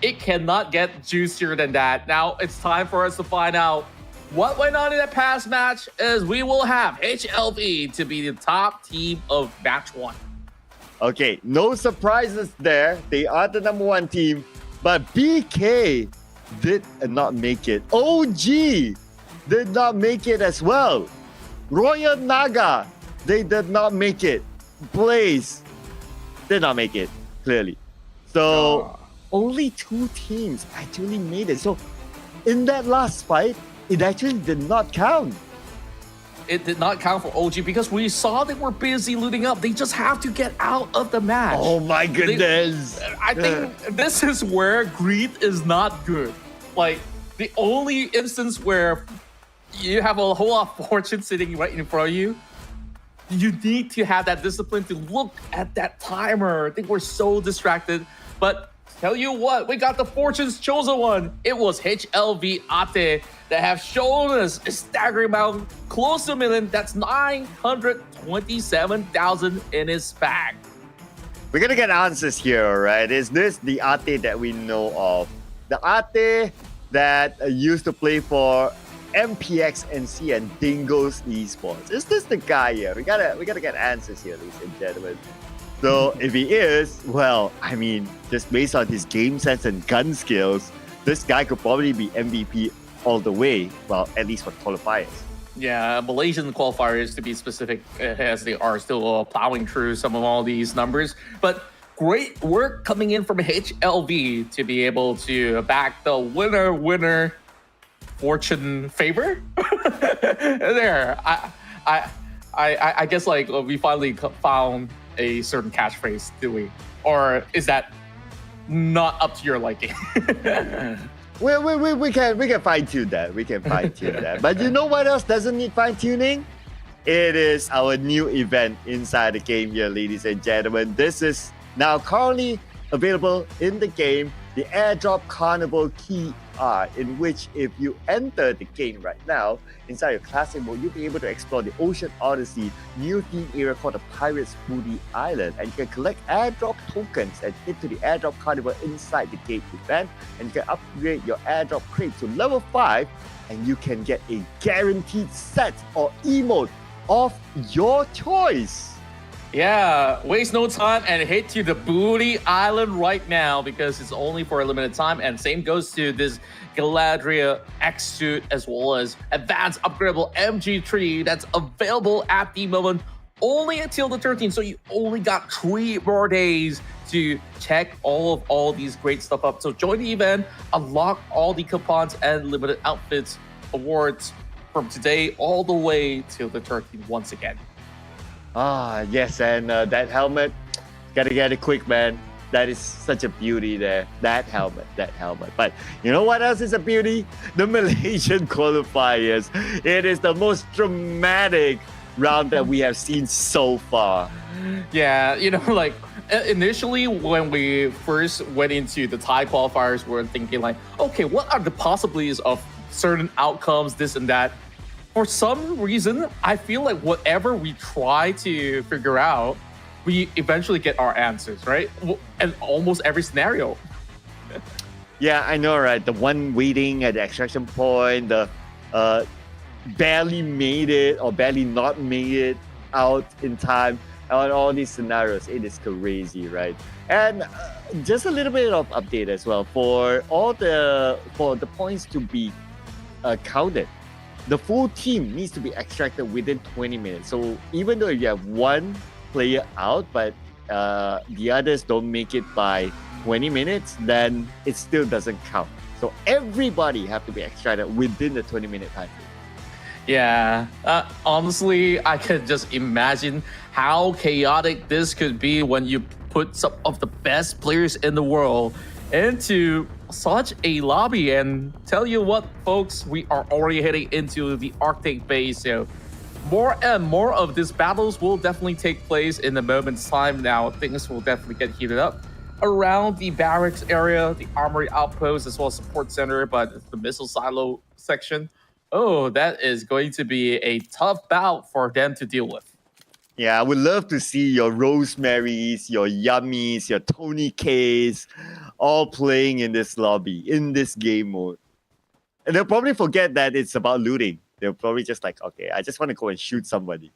it cannot get juicier than that. Now it's time for us to find out what went on in that past match, as we will have HLV to be the top team of match 1. Okay, no surprises there. They are the number 1 team, but BK did not make it. OG did not make it as well. Royal Naga, they did not make it. Blaze did not make it, clearly. So only 2 teams actually made it. So in that last fight, it actually did not count. It did not count for OG because we saw they were busy looting up. They just have to get out of the match. Oh my goodness. I think this is where greed is not good. Like, the only instance where you have a whole lot of fortune sitting right in front of you, you need to have that discipline to look at that timer. I think we're so distracted. But tell you what, we got the fortune's chosen one. It was HLV Ate that have shown us a staggering amount, close to $1 million. That's 927,000 in his bag. We're gonna get answers here, alright? Is this the Ate that we know of? The Ate that used to play for MPX NC and Dingo's Esports. Is this the guy here? We gotta get answers here, ladies and gentlemen. So if he is, well, I mean, just based on his game sense and gun skills, this guy could probably be MVP all the way. Well, at least for qualifiers. Yeah, Malaysian qualifiers to be specific, as they are still plowing through some of all these numbers. But great work coming in from HLV to be able to back the winner fortune favor. There, I guess like we finally found a certain catchphrase, do we? Or is that not up to your liking? We can fine tune that. We can fine tune that. But you know what else doesn't need fine tuning? It is our new event inside the game here, ladies and gentlemen. This is now currently available in the game, the Airdrop Carnival Key R, in which if you enter the game right now, inside your classic mode, you'll be able to explore the Ocean Odyssey new theme area called the Pirates Booty Island, and you can collect airdrop tokens and head to the Airdrop Carnival inside the game event, and you can upgrade your airdrop crate to level 5, and you can get a guaranteed set or emote of your choice. Yeah, waste no time and head to the Booty Island right now because it's only for a limited time. And same goes to this Galadriel X suit as well as advanced upgradable MG3 that's available at the moment only until the 13th. So you only got 3 more days to check all these great stuff up. So join the event, unlock all the coupons and limited outfits awards from today all the way till the 13th once again. Ah, yes, and that helmet, gotta get it quick, man. That is such a beauty there. That helmet. But you know what else is a beauty? The Malaysian qualifiers. It is the most dramatic round that we have seen so far. Yeah, you know, like initially when we first went into the Thai qualifiers, we were thinking like, okay, what are the possibilities of certain outcomes, this and that. For some reason, I feel like whatever we try to figure out, we eventually get our answers, right? And almost every scenario. Yeah, I know, right? The one waiting at the extraction point, the barely made it or barely not made it out in time, on all these scenarios. It is crazy, right? And just a little bit of update as well for the points to be counted. The full team needs to be extracted within 20 minutes. So even though you have one player out, but the others don't make it by 20 minutes, then it still doesn't count. So everybody have to be extracted within the 20-minute time. Yeah, honestly, I can just imagine how chaotic this could be when you put some of the best players in the world into such a lobby. And tell you what, folks, we are already heading into the Arctic base, so more and more of these battles will definitely take place in a moment's time. Now things will definitely get heated up around the barracks area, the armory outpost, as well as support center. But the missile silo section, oh, that is going to be a tough bout for them to deal with. Yeah, I would love to see your Rosemaries, your Yummies, your Tony K's all playing in this lobby, in this game mode. And they'll probably forget that it's about looting. They'll probably just like, okay, I just want to go and shoot somebody.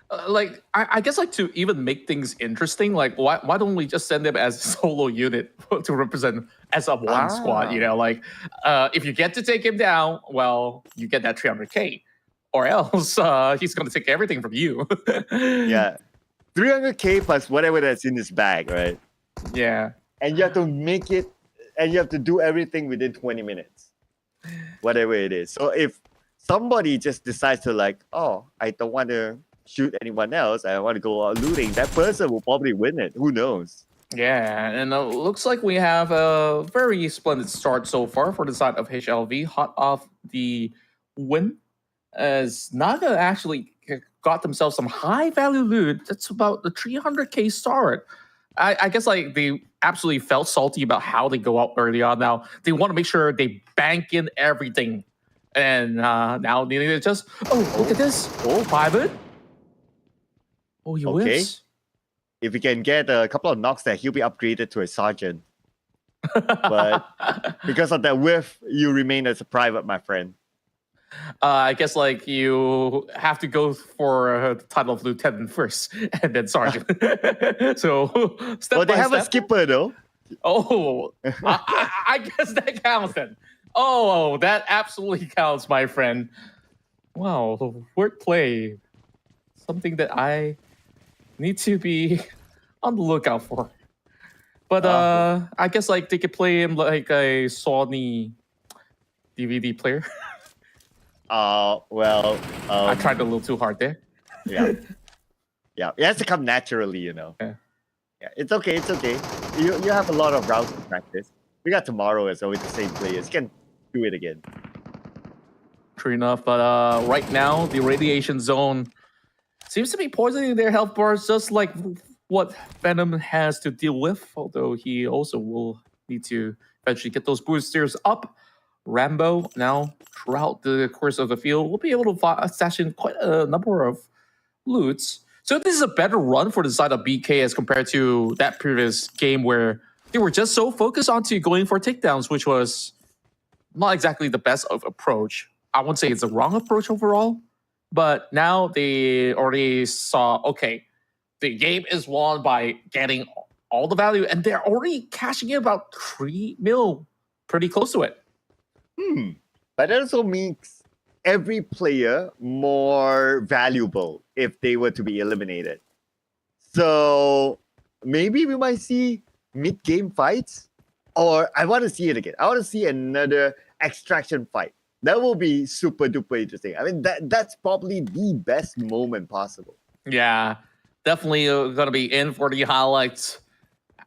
I guess like to even make things interesting, like why don't we just send them as a solo unit to represent as a one squad? You know, like if you get to take him down, well, you get that 300K. Or else he's going to take everything from you. Yeah. 300K plus whatever that's in his bag, right? Yeah. And you have to make it, and you have to do everything within 20 minutes. Whatever it is. So if somebody just decides to like, oh, I don't want to shoot anyone else, I want to go out looting, that person will probably win it. Who knows? Yeah, and looks like we have a very splendid start so far for the side of HLV. Hot off the win. As Naga actually got themselves some high value loot. That's about the 300K start. I guess like they absolutely felt salty about how they go out early on. Now they want to make sure they bank in everything. And now they need to just, oh, look at this. Oh, private. Oh, he whips. if he can get a couple of knocks there, he'll be upgraded to a sergeant. But because of that whiff, you remain as a private, my friend. I guess like you have to go for the title of lieutenant first, and then sergeant. So step Well, they by have a step. skipper though. Oh, I guess that counts then. Oh, that absolutely counts, my friend. Wow, wordplay. Something that I need to be on the lookout for. But I guess like they could play him like a Sony DVD player. Well, I tried a little too hard there. yeah. Yeah, it has to come naturally, Yeah. Yeah, it's okay, it's okay. You have a lot of rounds to practice. We got tomorrow as always the same players. You can do it again. True enough, but right now the radiation zone seems to be poisoning their health bars, just like what Venom has to deal with. Although he also will need to eventually get those boosters up. Rambo now throughout the course of the field will be able to stash in quite a number of loots. So this is a better run for the side of BK as compared to that previous game where they were just so focused onto going for takedowns, which was not exactly the best of approach. I won't say it's a wrong approach overall, but now they already saw, okay, the game is won by getting all the value, and they're already cashing in about 3 mil, pretty close to it. But that also makes every player more valuable if they were to be eliminated. So maybe we might see mid-game fights, or I want to see it again. I want to see another extraction fight. That will be super duper interesting. I mean, that's probably the best moment possible. Yeah, definitely going to be in for the highlights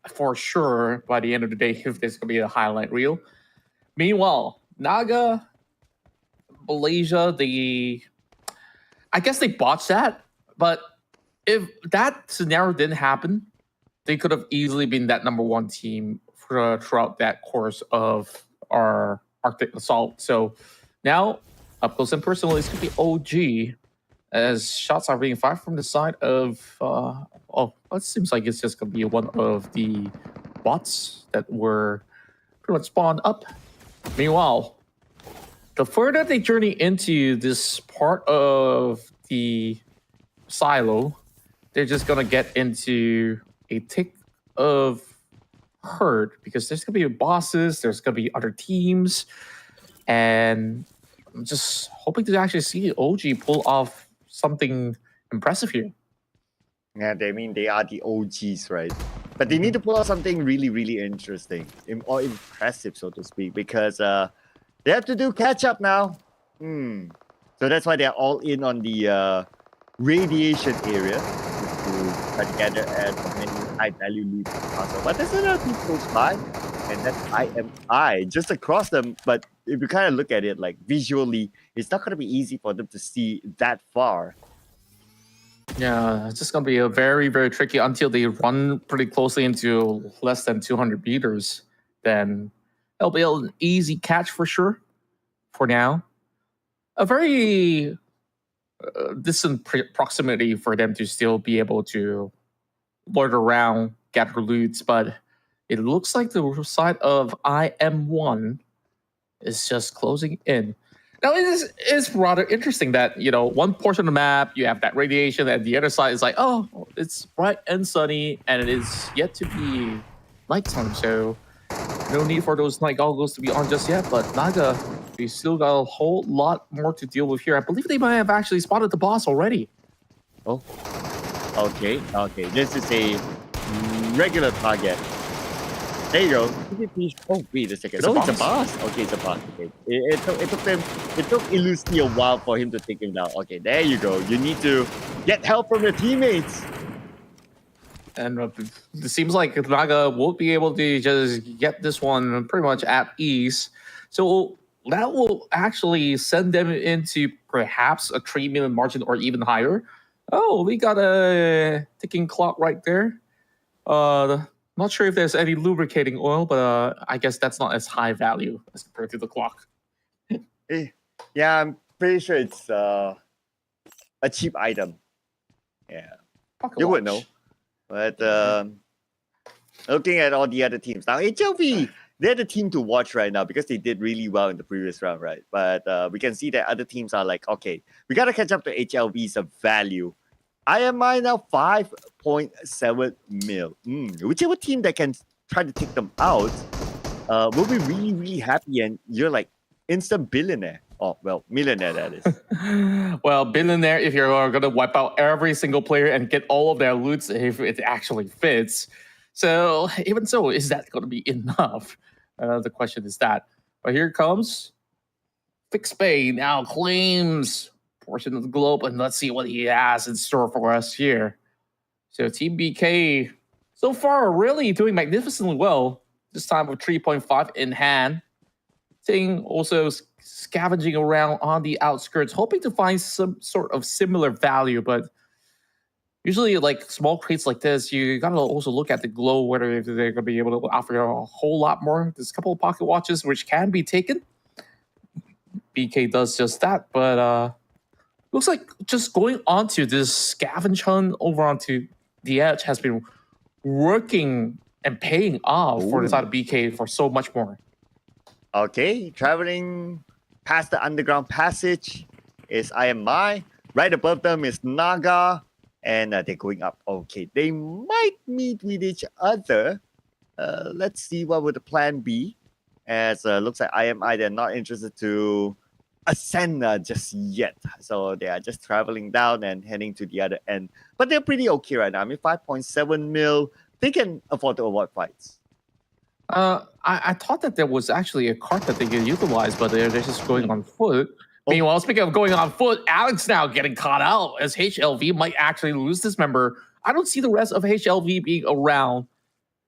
for sure by the end of the day if there's going to be a highlight reel. Meanwhile, Naga, Malaysia, I guess they botched that, but if that scenario didn't happen, they could have easily been that number one team throughout that course of our Arctic Assault. So now, up close and personal, it's going to be OG as shots are being fired from the side of, it seems like it's just going to be one of the bots that were pretty much spawned up. Meanwhile, the further they journey into this part of the silo, they're just going to get into a tick of hurt because there's going to be bosses, there's going to be other teams, and I'm just hoping to actually see OG pull off something impressive here. Yeah, they are the OGs, right? But they need to pull out something really, really interesting or impressive, so to speak, because they have to do catch up now. So that's why they're all in on the radiation area to try to gather as many high value loot as possible. But there's another team close by, and that's IMI just across them. But if you kind of look at it like visually, it's not going to be easy for them to see that far. Yeah, it's just going to be a very, very tricky until they run pretty closely into less than 200 meters. Then it'll be an easy catch for sure for now. A very distant proximity for them to still be able to loiter around, gather loots. But it looks like the side of IM1 is just closing in. Now, it is rather interesting that, one portion of the map, you have that radiation, and the other side is like, oh, it's bright and sunny, and it is yet to be nighttime, so no need for those night goggles to be on just yet. But Naga, we still got a whole lot more to deal with here. I believe they might have actually spotted the boss already. Oh, okay. This is a regular target. There you go. Oh, wait a second. It's It's a boss. Okay, it's a boss. Okay. It took Illusi a while for him to take him down. Okay, there you go. You need to get help from your teammates. And it seems like Naga won't be able to just get this one pretty much at ease. So that will actually send them into perhaps a 3 million margin or even higher. Oh, we got a ticking clock right there. Not sure if there's any lubricating oil, but I guess that's not as high value as compared to the clock. Yeah, I'm pretty sure it's a cheap item. Yeah, Pocket you would watch. know. But looking at all the other teams now, HLV, they're the team to watch right now because they did really well in the previous round, right? But we can see that other teams are like, okay, we got to catch up to HLV's value. IMI now 5.7 mil. Whichever team that can try to take them out will be really, really happy, and you're like instant billionaire. Oh, well, millionaire, that is. Well, billionaire if you're going to wipe out every single player and get all of their loots if it actually fits. So even so, is that going to be enough? The question is that. But here comes Fix Bay now claims portion of the globe, and let's see what he has in store for us here. So Team BK so far really doing magnificently well. This time with 3.5 in hand. Ting also scavenging around on the outskirts, hoping to find some sort of similar value, but usually like small crates like this, you gotta also look at the glow, whether they're gonna be able to offer a whole lot more. There's a couple of pocket watches which can be taken. BK does just that, but looks like just going onto this scavenge hunt over onto the edge has been working and paying off for the side of BK for so much more. Okay, traveling past the underground passage is IMI. Right above them is Naga, and they're going up. Okay, they might meet with each other. Let's see what would the plan be. As looks like IMI, they're not interested to ascend just yet. So they are just traveling down and heading to the other end. But they're pretty okay right now. I mean, 5.7 mil, they can afford to avoid fights. I thought that there was actually a cart that they could utilize, but they're just going on foot. Meanwhile, speaking of going on foot, Alex now getting caught out as HLV might actually lose this member. I don't see the rest of HLV being around.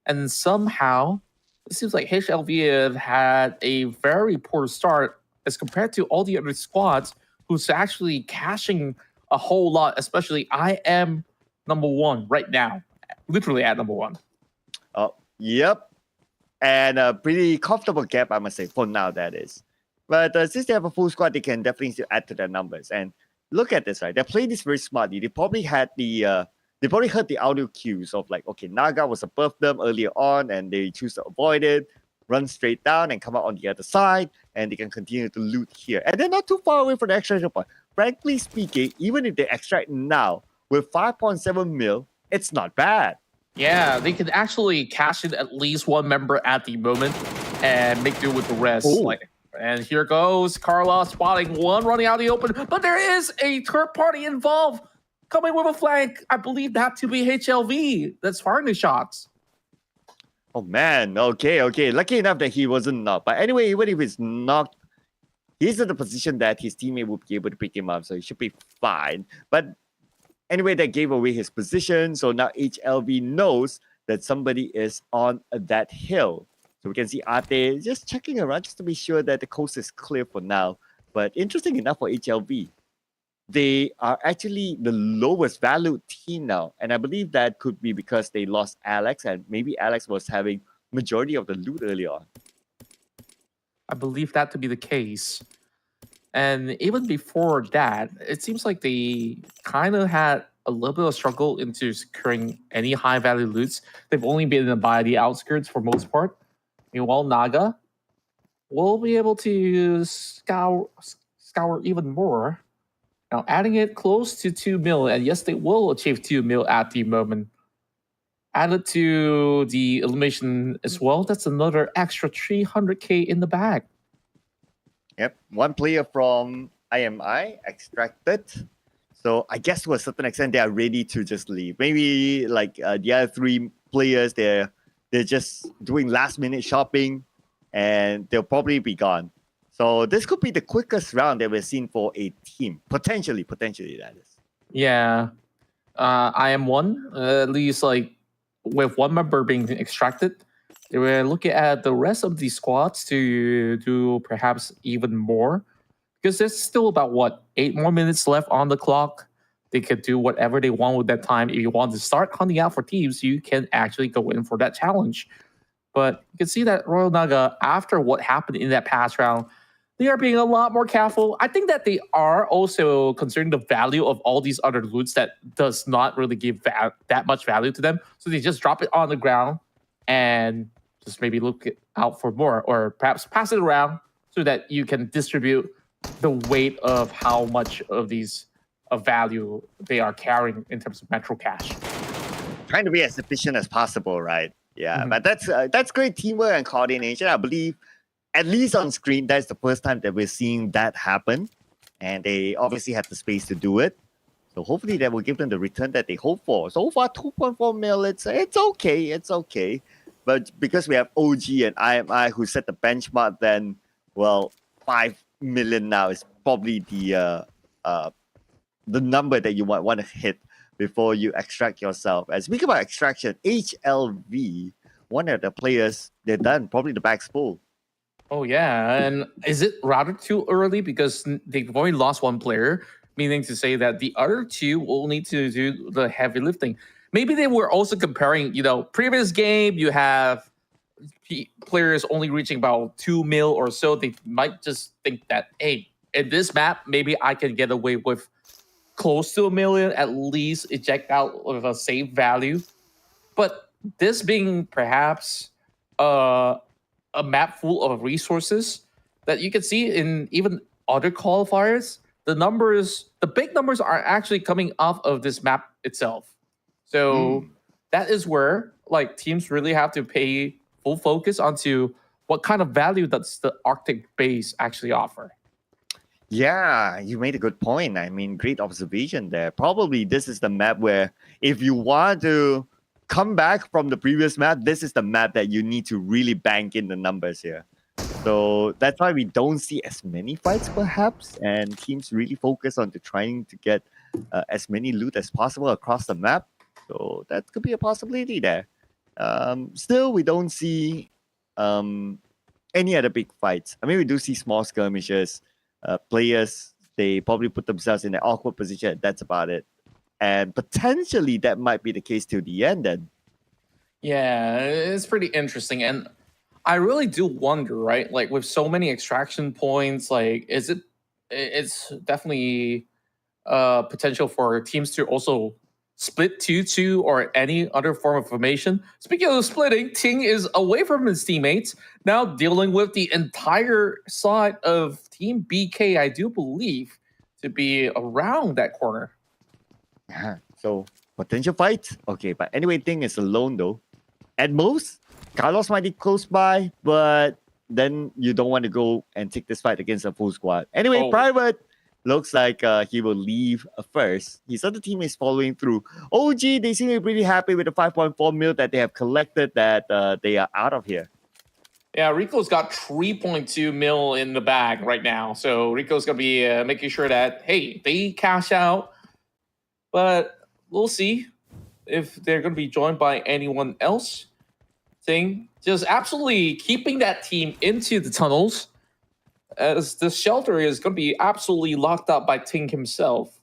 And somehow, it seems like HLV have had a very poor start as compared to all the other squads who's actually cashing a whole lot, especially I am number one right now. Literally at number one. Oh, yep. And a pretty comfortable gap, I must say, for now, that is. But since they have a full squad, they can definitely still add to their numbers. And look at this, right? They played this very smartly. They probably had they probably heard the audio cues of like, okay, Naga was above them earlier on, and they choose to avoid it, run straight down, and come out on the other side, and they can continue to loot here. And they're not too far away from the extraction point. Frankly speaking, even if they extract now with 5.7 mil, it's not bad. Yeah, they can actually cash in at least one member at the moment and make do with the rest. And here goes Carla spotting one running out of the open, but there is a third party involved coming with a flank. I believe that to be HLV that's firing the shots. Oh man, okay. Lucky enough that he wasn't knocked. But anyway, even if he's knocked, he's in the position that his teammate would be able to pick him up, so he should be fine. But anyway, that gave away his position, so now HLV knows that somebody is on that hill. So we can see Ate just checking around just to be sure that the coast is clear for now. But interesting enough for HLV, they are actually the lowest valued team now. And I believe that could be because they lost Alex, and maybe Alex was having majority of the loot earlier on. I believe that to be the case. And even before that, it seems like they kind of had a little bit of struggle into securing any high value loots. They've only been by the outskirts for most part. Meanwhile, Naga will be able to scour even more. Now, adding it close to 2 mil, and yes, they will achieve 2 mil at the moment. Added to the elimination as well, that's another extra 300k in the bag. Yep, one player from IMI extracted. So I guess to a certain extent, they are ready to just leave. Maybe like the other three players, they're just doing last minute shopping, and they'll probably be gone. So this could be the quickest round that we've seen for a team. Potentially that is. Yeah. I am one, at least like with one member being extracted. They were looking at the rest of the squads to do perhaps even more. Because there's still about, 8 more minutes left on the clock. They could do whatever they want with that time. If you want to start hunting out for teams, you can actually go in for that challenge. But you can see that Royal Naga, after what happened in that past round, they are being a lot more careful. I think that they are also considering the value of all these other loots that does not really give that much value to them. So they just drop it on the ground and just maybe look out for more, or perhaps pass it around so that you can distribute the weight of how much of these value they are carrying in terms of Metro cash. Trying to be as efficient as possible, right? Yeah, but that's great teamwork and coordination. I believe, at least on screen, that's the first time that we're seeing that happen, and they obviously have the space to do it. So hopefully that will give them the return that they hope for. So far, 2.4 mil, it's okay. But because we have OG and IMI who set the benchmark, then, well, 5 million now is probably the number that you want to hit before you extract yourself. And speaking about extraction, HLV, one of the players, they're done. Probably the back's full. Oh, yeah. And is it rather too early? Because they've only lost one player, meaning to say that the other two will need to do the heavy lifting. Maybe they were also comparing, previous game, you have players only reaching about 2 mil or so. They might just think that, hey, in this map, maybe I can get away with close to 1 million, at least eject out with a safe value. But this being perhaps a map full of resources that you can see in even other qualifiers, the big numbers are actually coming off of this map itself. So that is where teams really have to pay full focus onto what kind of value does the Arctic base actually offer. Yeah, you made a good point. I mean, great observation there. Probably this is the map where if you want to come back from the previous map, this is the map that you need to really bank in the numbers here. So that's why we don't see as many fights perhaps, and teams really focus on trying to get as many loot as possible across the map. So that could be a possibility there. Still, we don't see any other big fights. I mean, we do see small skirmishes. Players, they probably put themselves in an awkward position. That's about it. And potentially that might be the case till the end then. Yeah, it's pretty interesting. And I really do wonder, right? With so many extraction points, it's definitely potential for teams to also split 2-2 or any other form of formation. Speaking of splitting, Ting is away from his teammates, now dealing with the entire side of Team BK, I do believe, to be around that corner. So, potential fight. Okay, but anyway, Ting is alone though. At most, Carlos might be close by, but then you don't want to go and take this fight against a full squad. Anyway, Private looks like he will leave first. His other team is following through. OG, they seem to be pretty happy with the 5.4 mil that they have collected, that they are out of here. Yeah, Rico's got 3.2 mil in the bag right now. So Rico's going to be making sure that, hey, they cash out. But we'll see if they're going to be joined by anyone else. Ting just absolutely keeping that team into the tunnels, as the shelter is going to be absolutely locked up by Ting himself.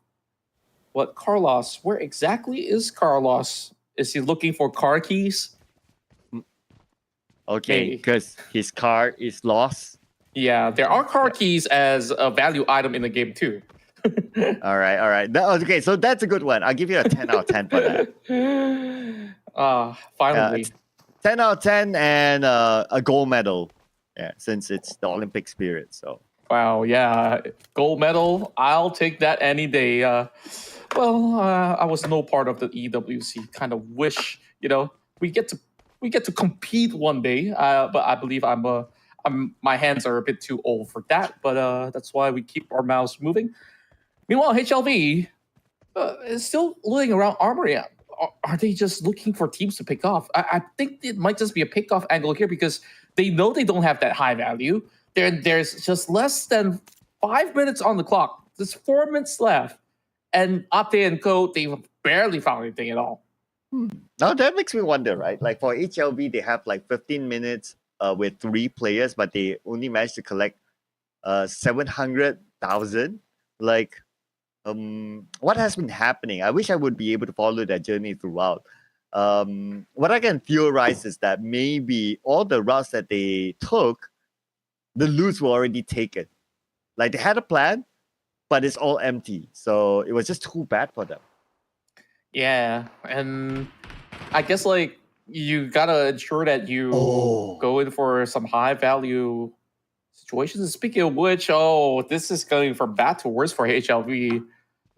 What Carlos? Where exactly is Carlos? Is he looking for car keys? Okay, because his car is lost. Yeah, there are car keys as a value item in the game too. All right. Okay, so that's a good one. I'll give you a 10 out of 10 for that. Finally. 10 out of 10 and a gold medal. Yeah, since it's the Olympic spirit. So. Wow, yeah, gold medal. I'll take that any day. I was no part of the EWC. Kind of wish, we get to compete one day. But I believe my hands are a bit too old for that. But that's why we keep our mouths moving. Meanwhile, HLV is still looting around Armory. Are they just looking for teams to pick off? I think it might just be a pick-off angle here because they know they don't have that high value. There's just less than 5 minutes on the clock. There's 4 minutes left. And Ate and Co, they've barely found anything at all. Now that makes me wonder, right? Like for HLV, they have 15 minutes with 3 players, but they only managed to collect 700,000. What has been happening? I wish I would be able to follow that journey throughout. What I can theorize is that maybe all the routes that they took, the loots were already taken. Like they had a plan, but it's all empty. So it was just too bad for them. Yeah, and I guess like you gotta ensure that you go in for some high value situations. Speaking of which, this is going from bad to worse for HLV.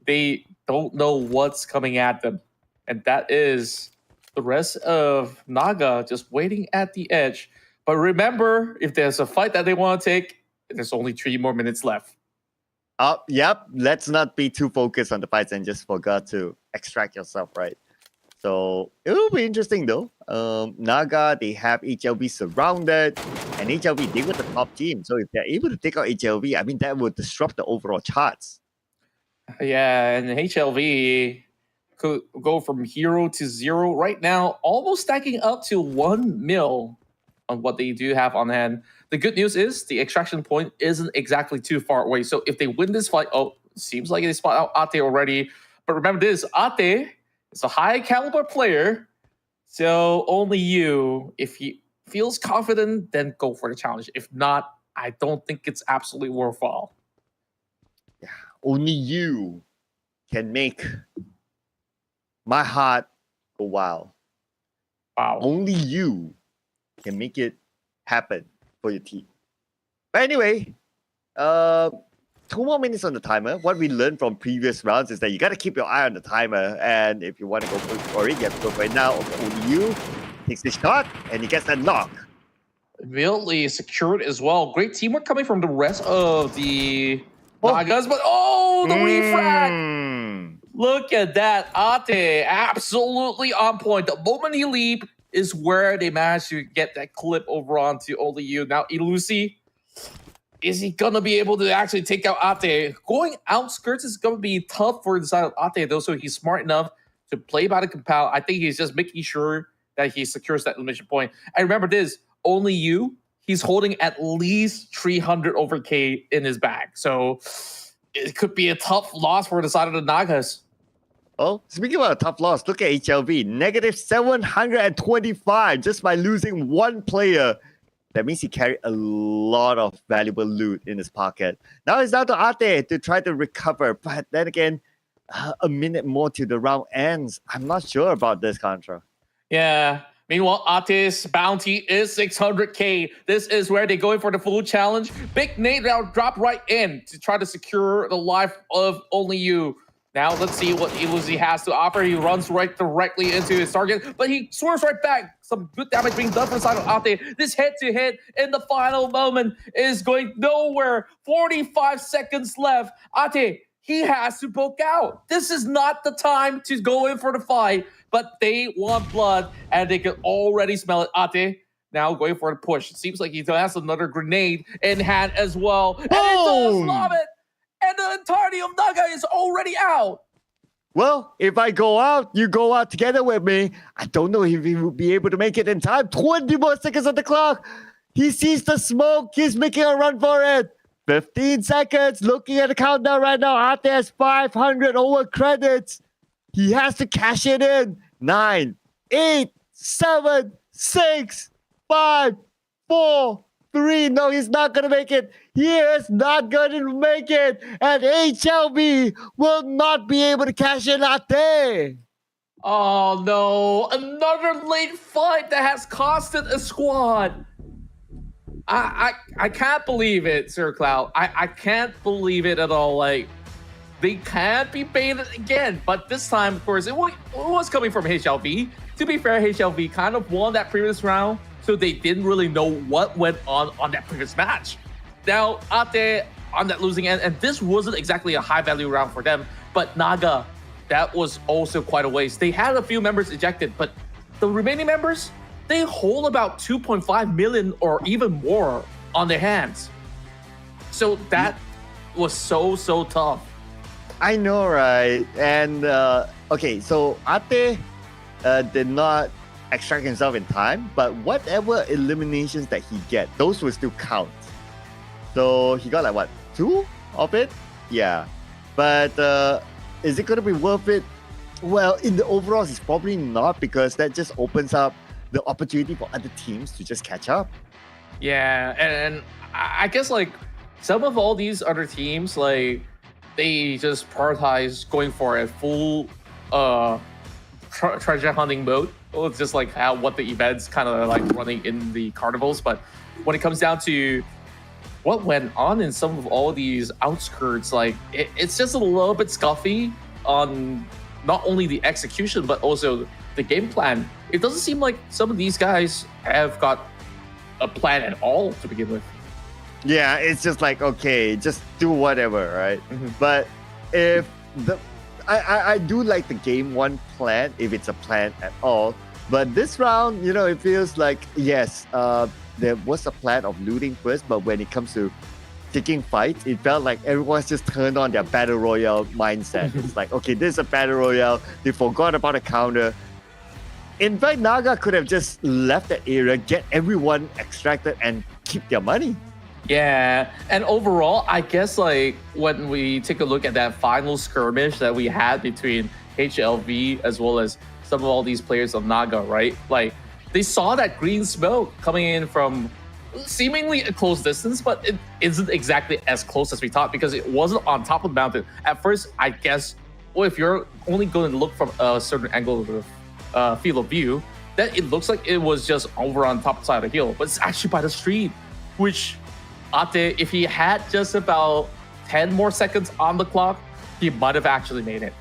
They don't know what's coming at them, and that is the rest of Naga just waiting at the edge. But remember, if there's a fight that they want to take, there's only 3 more minutes left. Yep. Let's not be too focused on the fights and just forgot to extract yourself, right? So it will be interesting though. Naga, they have HLV surrounded, and HLV, they were the top team. So if they're able to take out HLV, I mean, that would disrupt the overall charts. Yeah, and HLV could go from hero to zero right now, almost stacking up to 1 mil on what they do have on hand. The good news is the extraction point isn't exactly too far away. So if they win this fight, seems like they spot out Ate already. But remember this, Ate is a high caliber player. So only you, if he feels confident, then go for the challenge. If not, I don't think it's absolutely worthwhile. Yeah, only you can make my heart go wild. Wow. Only you can make it happen for your team. But anyway, 2 more minutes on the timer. What we learned from previous rounds is that you got to keep your eye on the timer. And if you want to go for it, you have to go for it now. Only you takes the shot and he gets that knock. Immediately secured as well. Great teamwork coming from the rest of the Nagas, but the refract! Look at that. Ate, absolutely on point. The moment he leap is where they managed to get that clip over onto only you. Now, Ilusi, is he going to be able to actually take out Ate? Going outskirts is going to be tough for the side of Ate, though, so he's smart enough to play by the compound. I think he's just making sure that he secures that elimination point. And remember this, only you, he's holding at least 300 over K in his bag. So it could be a tough loss for the side of the Nagas. Oh, speaking about a tough loss, look at HLV. Negative 725 just by losing 1 player. That means he carried a lot of valuable loot in his pocket. Now it's down to Ate to try to recover. But then again, a minute more till the round ends. I'm not sure about this, Contra. Yeah. Meanwhile, Ate's bounty is 600K. This is where they're going for the full challenge. Big Nate now drop right in to try to secure the life of only you. Now let's see what Ilusi has to offer. He runs right directly into his target, but he swerves right back. Some good damage being done for the side of Ate. This head-to-head in the final moment is going nowhere. 45 seconds left. Ate, he has to poke out. This is not the time to go in for the fight, but they want blood, and they can already smell it. Ate now going for the push. It seems like he has another grenade in hand as well. And he does lob it. And the entirety of Naga is already out. Well, if I go out, you go out together with me. I don't know if he will be able to make it in time. 20 more seconds on the clock. He sees the smoke. He's making a run for it. 15 seconds. Looking at the countdown right now. Ate has 500 over credits. He has to cash it in. 9, 8, 7, 6, 5, 4, 3. No, he's not going to make it. He is not going to make it. And HLV will not be able to cash in Ate. Oh, no. Another late fight that has costed a squad. I can't believe it, Sir Cloud. I can't believe it at all. Like, they can't be baited again. But this time, of course, it was coming from HLV. To be fair, HLV kind of won that previous round, so they didn't really know what went on that previous match. Now, Ate on that losing end, and this wasn't exactly a high-value round for them, but Naga, that was also quite a waste. They had a few members ejected, but the remaining members, they hold about 2.5 million or even more on their hands. So that was so tough. I know, right? And, okay, so Ate did not extract himself in time, but whatever eliminations that he get, those will still count. So he got like what, 2 of it? Yeah. But is it going to be worth it? Well, in the overalls, it's probably not, because that just opens up the opportunity for other teams to just catch up. Yeah, and I guess like some of all these other teams, like they just prioritize going for a full treasure hunting mode. Well, it's just like how what the events kind of like running in the carnivals. But when it comes down to what went on in some of all these outskirts, like it's just a little bit scuffy on not only the execution but also the game plan. It doesn't seem like some of these guys have got a plan at all to begin with. Yeah, it's just like, okay, just do whatever, right? But if I do like the game one plan, if it's a plan at all. But this round, it feels like, yes, there was a plan of looting first, but when it comes to taking fights, it felt like everyone's just turned on their battle royale mindset. It's like, okay, this is a battle royale. They forgot about a counter. In fact, Naga could have just left that area, get everyone extracted, and keep their money. Yeah, and overall, I guess like when we take a look at that final skirmish that we had between HLV as well as some of all these players of Naga, right? Like they saw that green smoke coming in from seemingly a close distance, but it isn't exactly as close as we thought because it wasn't on top of the mountain. At first, I guess, well, if you're only going to look from a certain angle of the field of view, then it looks like it was just over on top side of the hill, but it's actually by the street, which Ate, if he had just about 10 more seconds on the clock, he might have actually made it.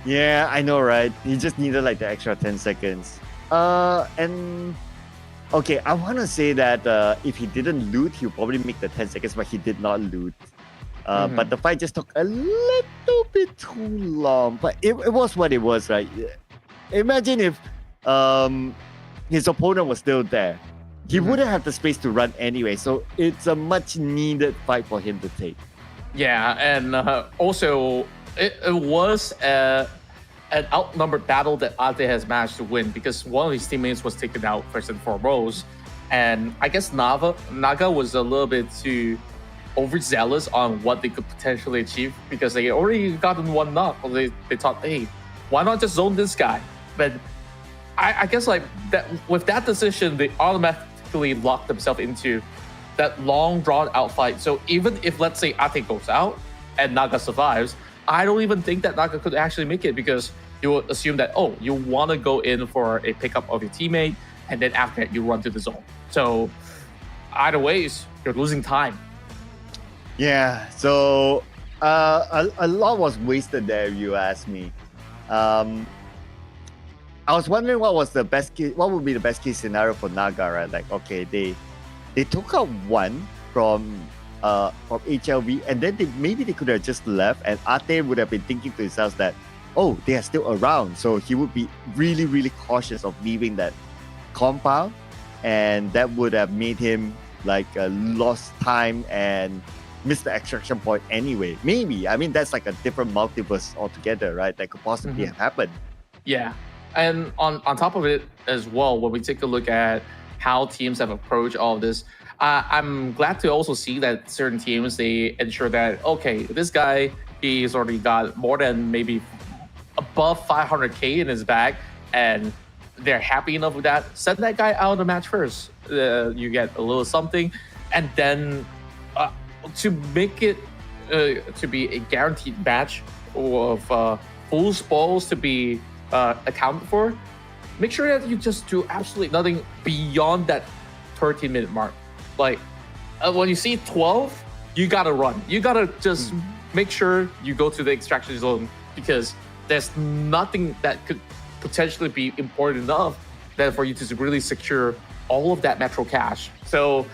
Yeah, I know, right? He just needed like the extra 10 seconds. And okay, I want to say that if he didn't loot, he'll probably make the 10 seconds, but he did not loot. But the fight just took a little bit too long. But it was what it was, right? Imagine if his opponent was still there. He wouldn't have the space to run anyway, so it's a much needed fight for him to take. Yeah, and also it was an outnumbered battle that Ate has managed to win because one of his teammates was taken out first and foremost. And I guess Naga was a little bit too overzealous on what they could potentially achieve because they already gotten one knock. They thought, hey, why not just zone this guy? But I guess like that with that decision, they automatically locked themselves into that long drawn out fight. So even if let's say Ate goes out and Naga survives, I don't even think that Naga could actually make it because you would assume that, oh, you want to go in for a pickup of your teammate and then after that you run to the zone. So either ways, you're losing time. Yeah, so a lot was wasted there, if you ask me. I was wondering what would be the best case scenario for Naga, right? Like, okay, they took out one from HLV, and then maybe they could have just left, and Ate would have been thinking to himself that, oh, they are still around, so he would be really, really cautious of leaving that compound, and that would have made him like lost time and missed the extraction point anyway. Maybe, I mean, that's like a different multiverse altogether, right? That could possibly have happened. Yeah. And on top of it as well, when we take a look at how teams have approached all of this, I'm glad to also see that certain teams, they ensure that, okay, this guy, he's already got more than maybe above 500K in his bag, and they're happy enough with that. Send that guy out of the match first. You get a little something, and then to make it to be a guaranteed match of full spoils to be accounted for, make sure that you just do absolutely nothing beyond that 13-minute mark. Like when you see 12, you gotta run. You gotta just make sure you go to the extraction zone because there's nothing that could potentially be important enough that for you to really secure all of that Metro cash. So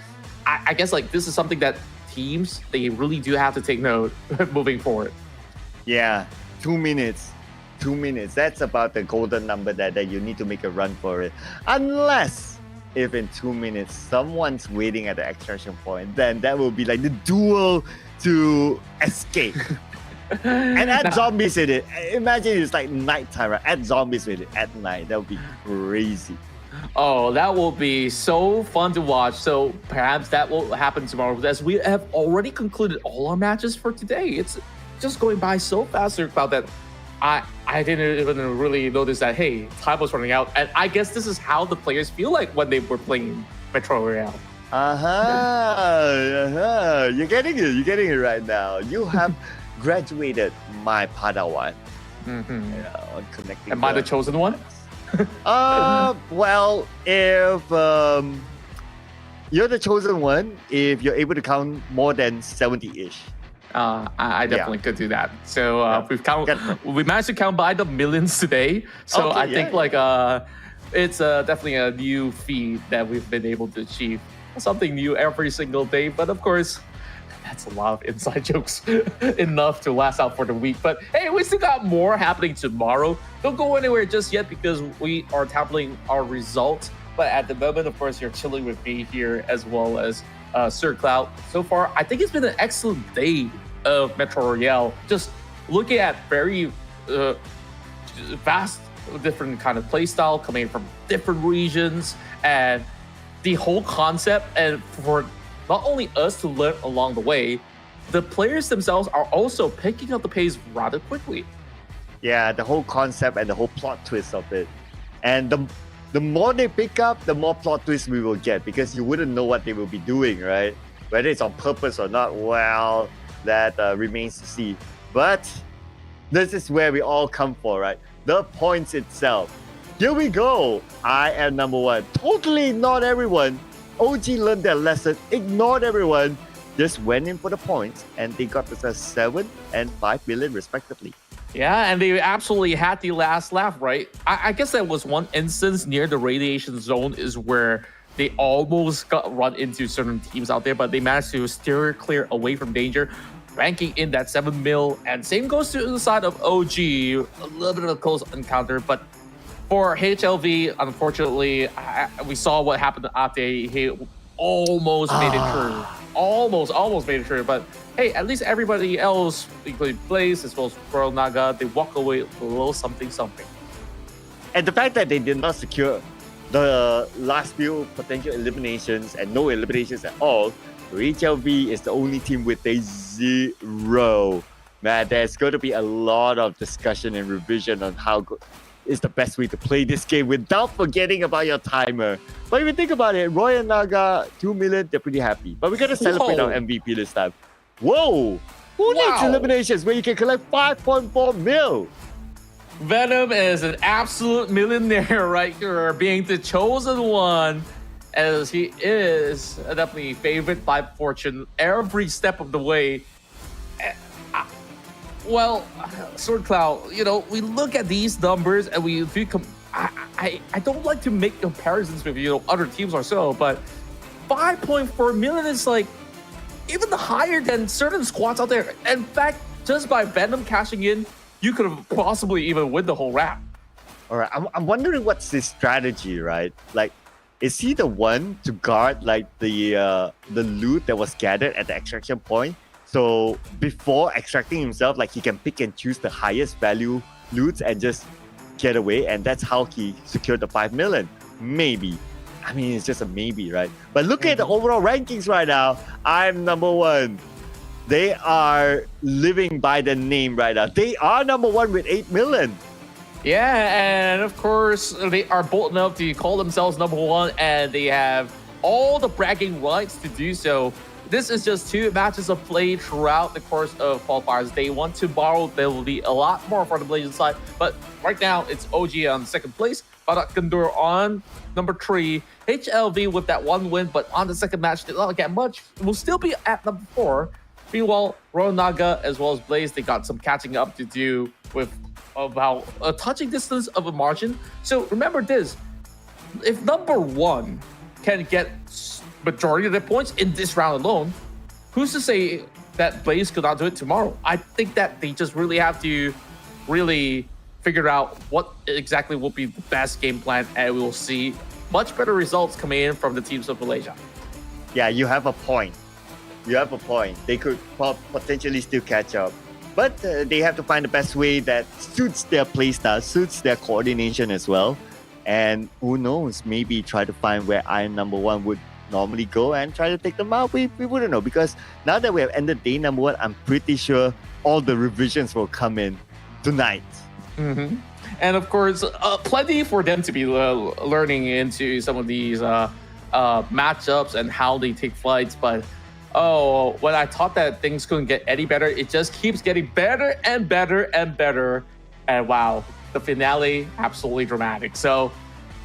I guess like this is something that teams, they really do have to take note moving forward. Yeah, 2 minutes. 2 minutes. That's about the golden number that you need to make a run for it. Unless if in 2 minutes someone's waiting at the extraction point, then that will be like the duel to escape. And add zombies in it. Imagine it's like nighttime, right? Add zombies with it at night. That would be crazy. Oh, that will be so fun to watch. So perhaps that will happen tomorrow as we have already concluded all our matches for today. It's just going by so fast, Cloud, that I didn't even really notice that, hey, time was running out. And I guess this is how the players feel like when they were playing Metro Royale. You're getting it. You're getting it right now. You have graduated my Padawan. On connecting. Am I the chosen one? Well, if you're the chosen one, if you're able to count more than 70-ish. I definitely could do that. So Yeah. we managed to count by the millions today. So Okay, I think it's definitely a new feat that we've been able to achieve. Something new every single day. But of course, that's a lot of inside jokes enough to last out for the week. But hey, we still got more happening tomorrow. Don't go anywhere just yet because we are tabulating our results. But at the moment, of course, you're chilling with me here as well as Sir Cloud. So far, I think it's been an excellent day of Metro Royale. Just looking at very vast, different kind of playstyle coming from different regions and the whole concept. And for not only us to learn along the way, the players themselves are also picking up the pace rather quickly. Yeah, the whole concept and the whole plot twist of it. And the more they pick up, the more plot twists we will get because you wouldn't know what they will be doing, right? Whether it's on purpose or not, well, that remains to see. But this is where we all come for, right? The points itself. Here we go. I am number one. Totally ignored everyone. OG learned their lesson, ignored everyone, just went in for the points, and they got themselves 7 and 5 million respectively. Yeah, and they absolutely had the last laugh, right? I guess that was one instance near the radiation zone is where they almost got run into certain teams out there, but they managed to steer clear away from danger, ranking in that 7 mil. And same goes to the side of OG, a little bit of a close encounter, but for HLV, unfortunately, we saw what happened after he almost made it through. Almost made it through. But hey, at least everybody else, including Blaze as well as Royal Naga, they walk away with a little something. And the fact that they did not secure the last few potential eliminations and no eliminations at all, HLV is the only team with a 0. Man, there's going to be a lot of discussion and revision on how is the best way to play this game without forgetting about your timer. But if you think about it, Roy and Naga, 2 million, they're pretty happy. But we're going to celebrate our MVP this time. Whoa! Who needs eliminations where you can collect 5.4 mil? Venom is an absolute millionaire right here, being the chosen one, as he is definitely favored by fortune every step of the way. Well, Sword Cloud, we look at these numbers and we I don't like to make comparisons with other teams or so, but 5.4 million is like even higher than certain squads out there. In fact, just by Venom cashing in, you could have possibly even win the whole round. All right, I'm wondering what's his strategy, right? Like, is he the one to guard like the loot that was gathered at the extraction point? So before extracting himself, like he can pick and choose the highest value loots and just get away, and that's how he secured the 5 million. Maybe. I mean, it's just a maybe, right? But look at the overall rankings right now. I'm number one. They are living by the name right now. They are number one with 8 million. Yeah, and of course, they are bold enough to call themselves number one, and they have all the bragging rights to do so. This is just 2 matches of play throughout the course of qualifiers. They want to borrow. There will be a lot more for the Malaysian side. But right now, it's OG on 2nd place. Badak Gandur on number 3. HLV with that 1 win, but on the 2nd match, did not get much. Will still be at number 4. Meanwhile, Royal Naga as well as Blaze, they got some catching up to do with about a touching distance of a margin. So remember this. If number 1 can get majority of their points in this round alone, who's to say that Blaze could not do it tomorrow? I think that they just really have to figure out what exactly will be the best game plan, and we will see much better results coming in from the teams of Malaysia. Yeah, you have a point. They could potentially still catch up. But they have to find the best way that suits their playstyle, suits their coordination as well. And who knows, maybe try to find where Iron number 1 would normally go and try to take them out. We wouldn't know, because now that we have ended day number 1, I'm pretty sure all the revisions will come in tonight. And of course, plenty for them to be learning into some of these matchups and how they take flights. But when I thought that things couldn't get any better, it just keeps getting better and better and better. And wow, the finale, absolutely dramatic. So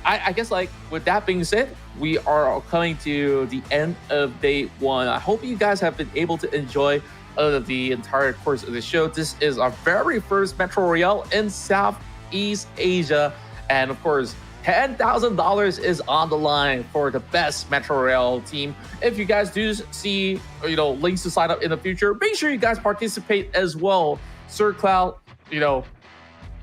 I guess, like, with that being said, we are coming to the end of day one. I hope you guys have been able to enjoy the entire course of the show. This is our very first Metro Royale in Southeast Asia. And of course, $10,000 is on the line for the best Metro Royale team. If you guys do see, links to sign up in the future, make sure you guys participate as well. Sir Cloud,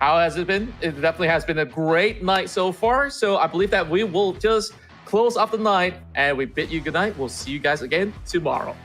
how has it been? It definitely has been a great night so far. So I believe that we will just close off the night and we bid you good night. We'll see you guys again tomorrow.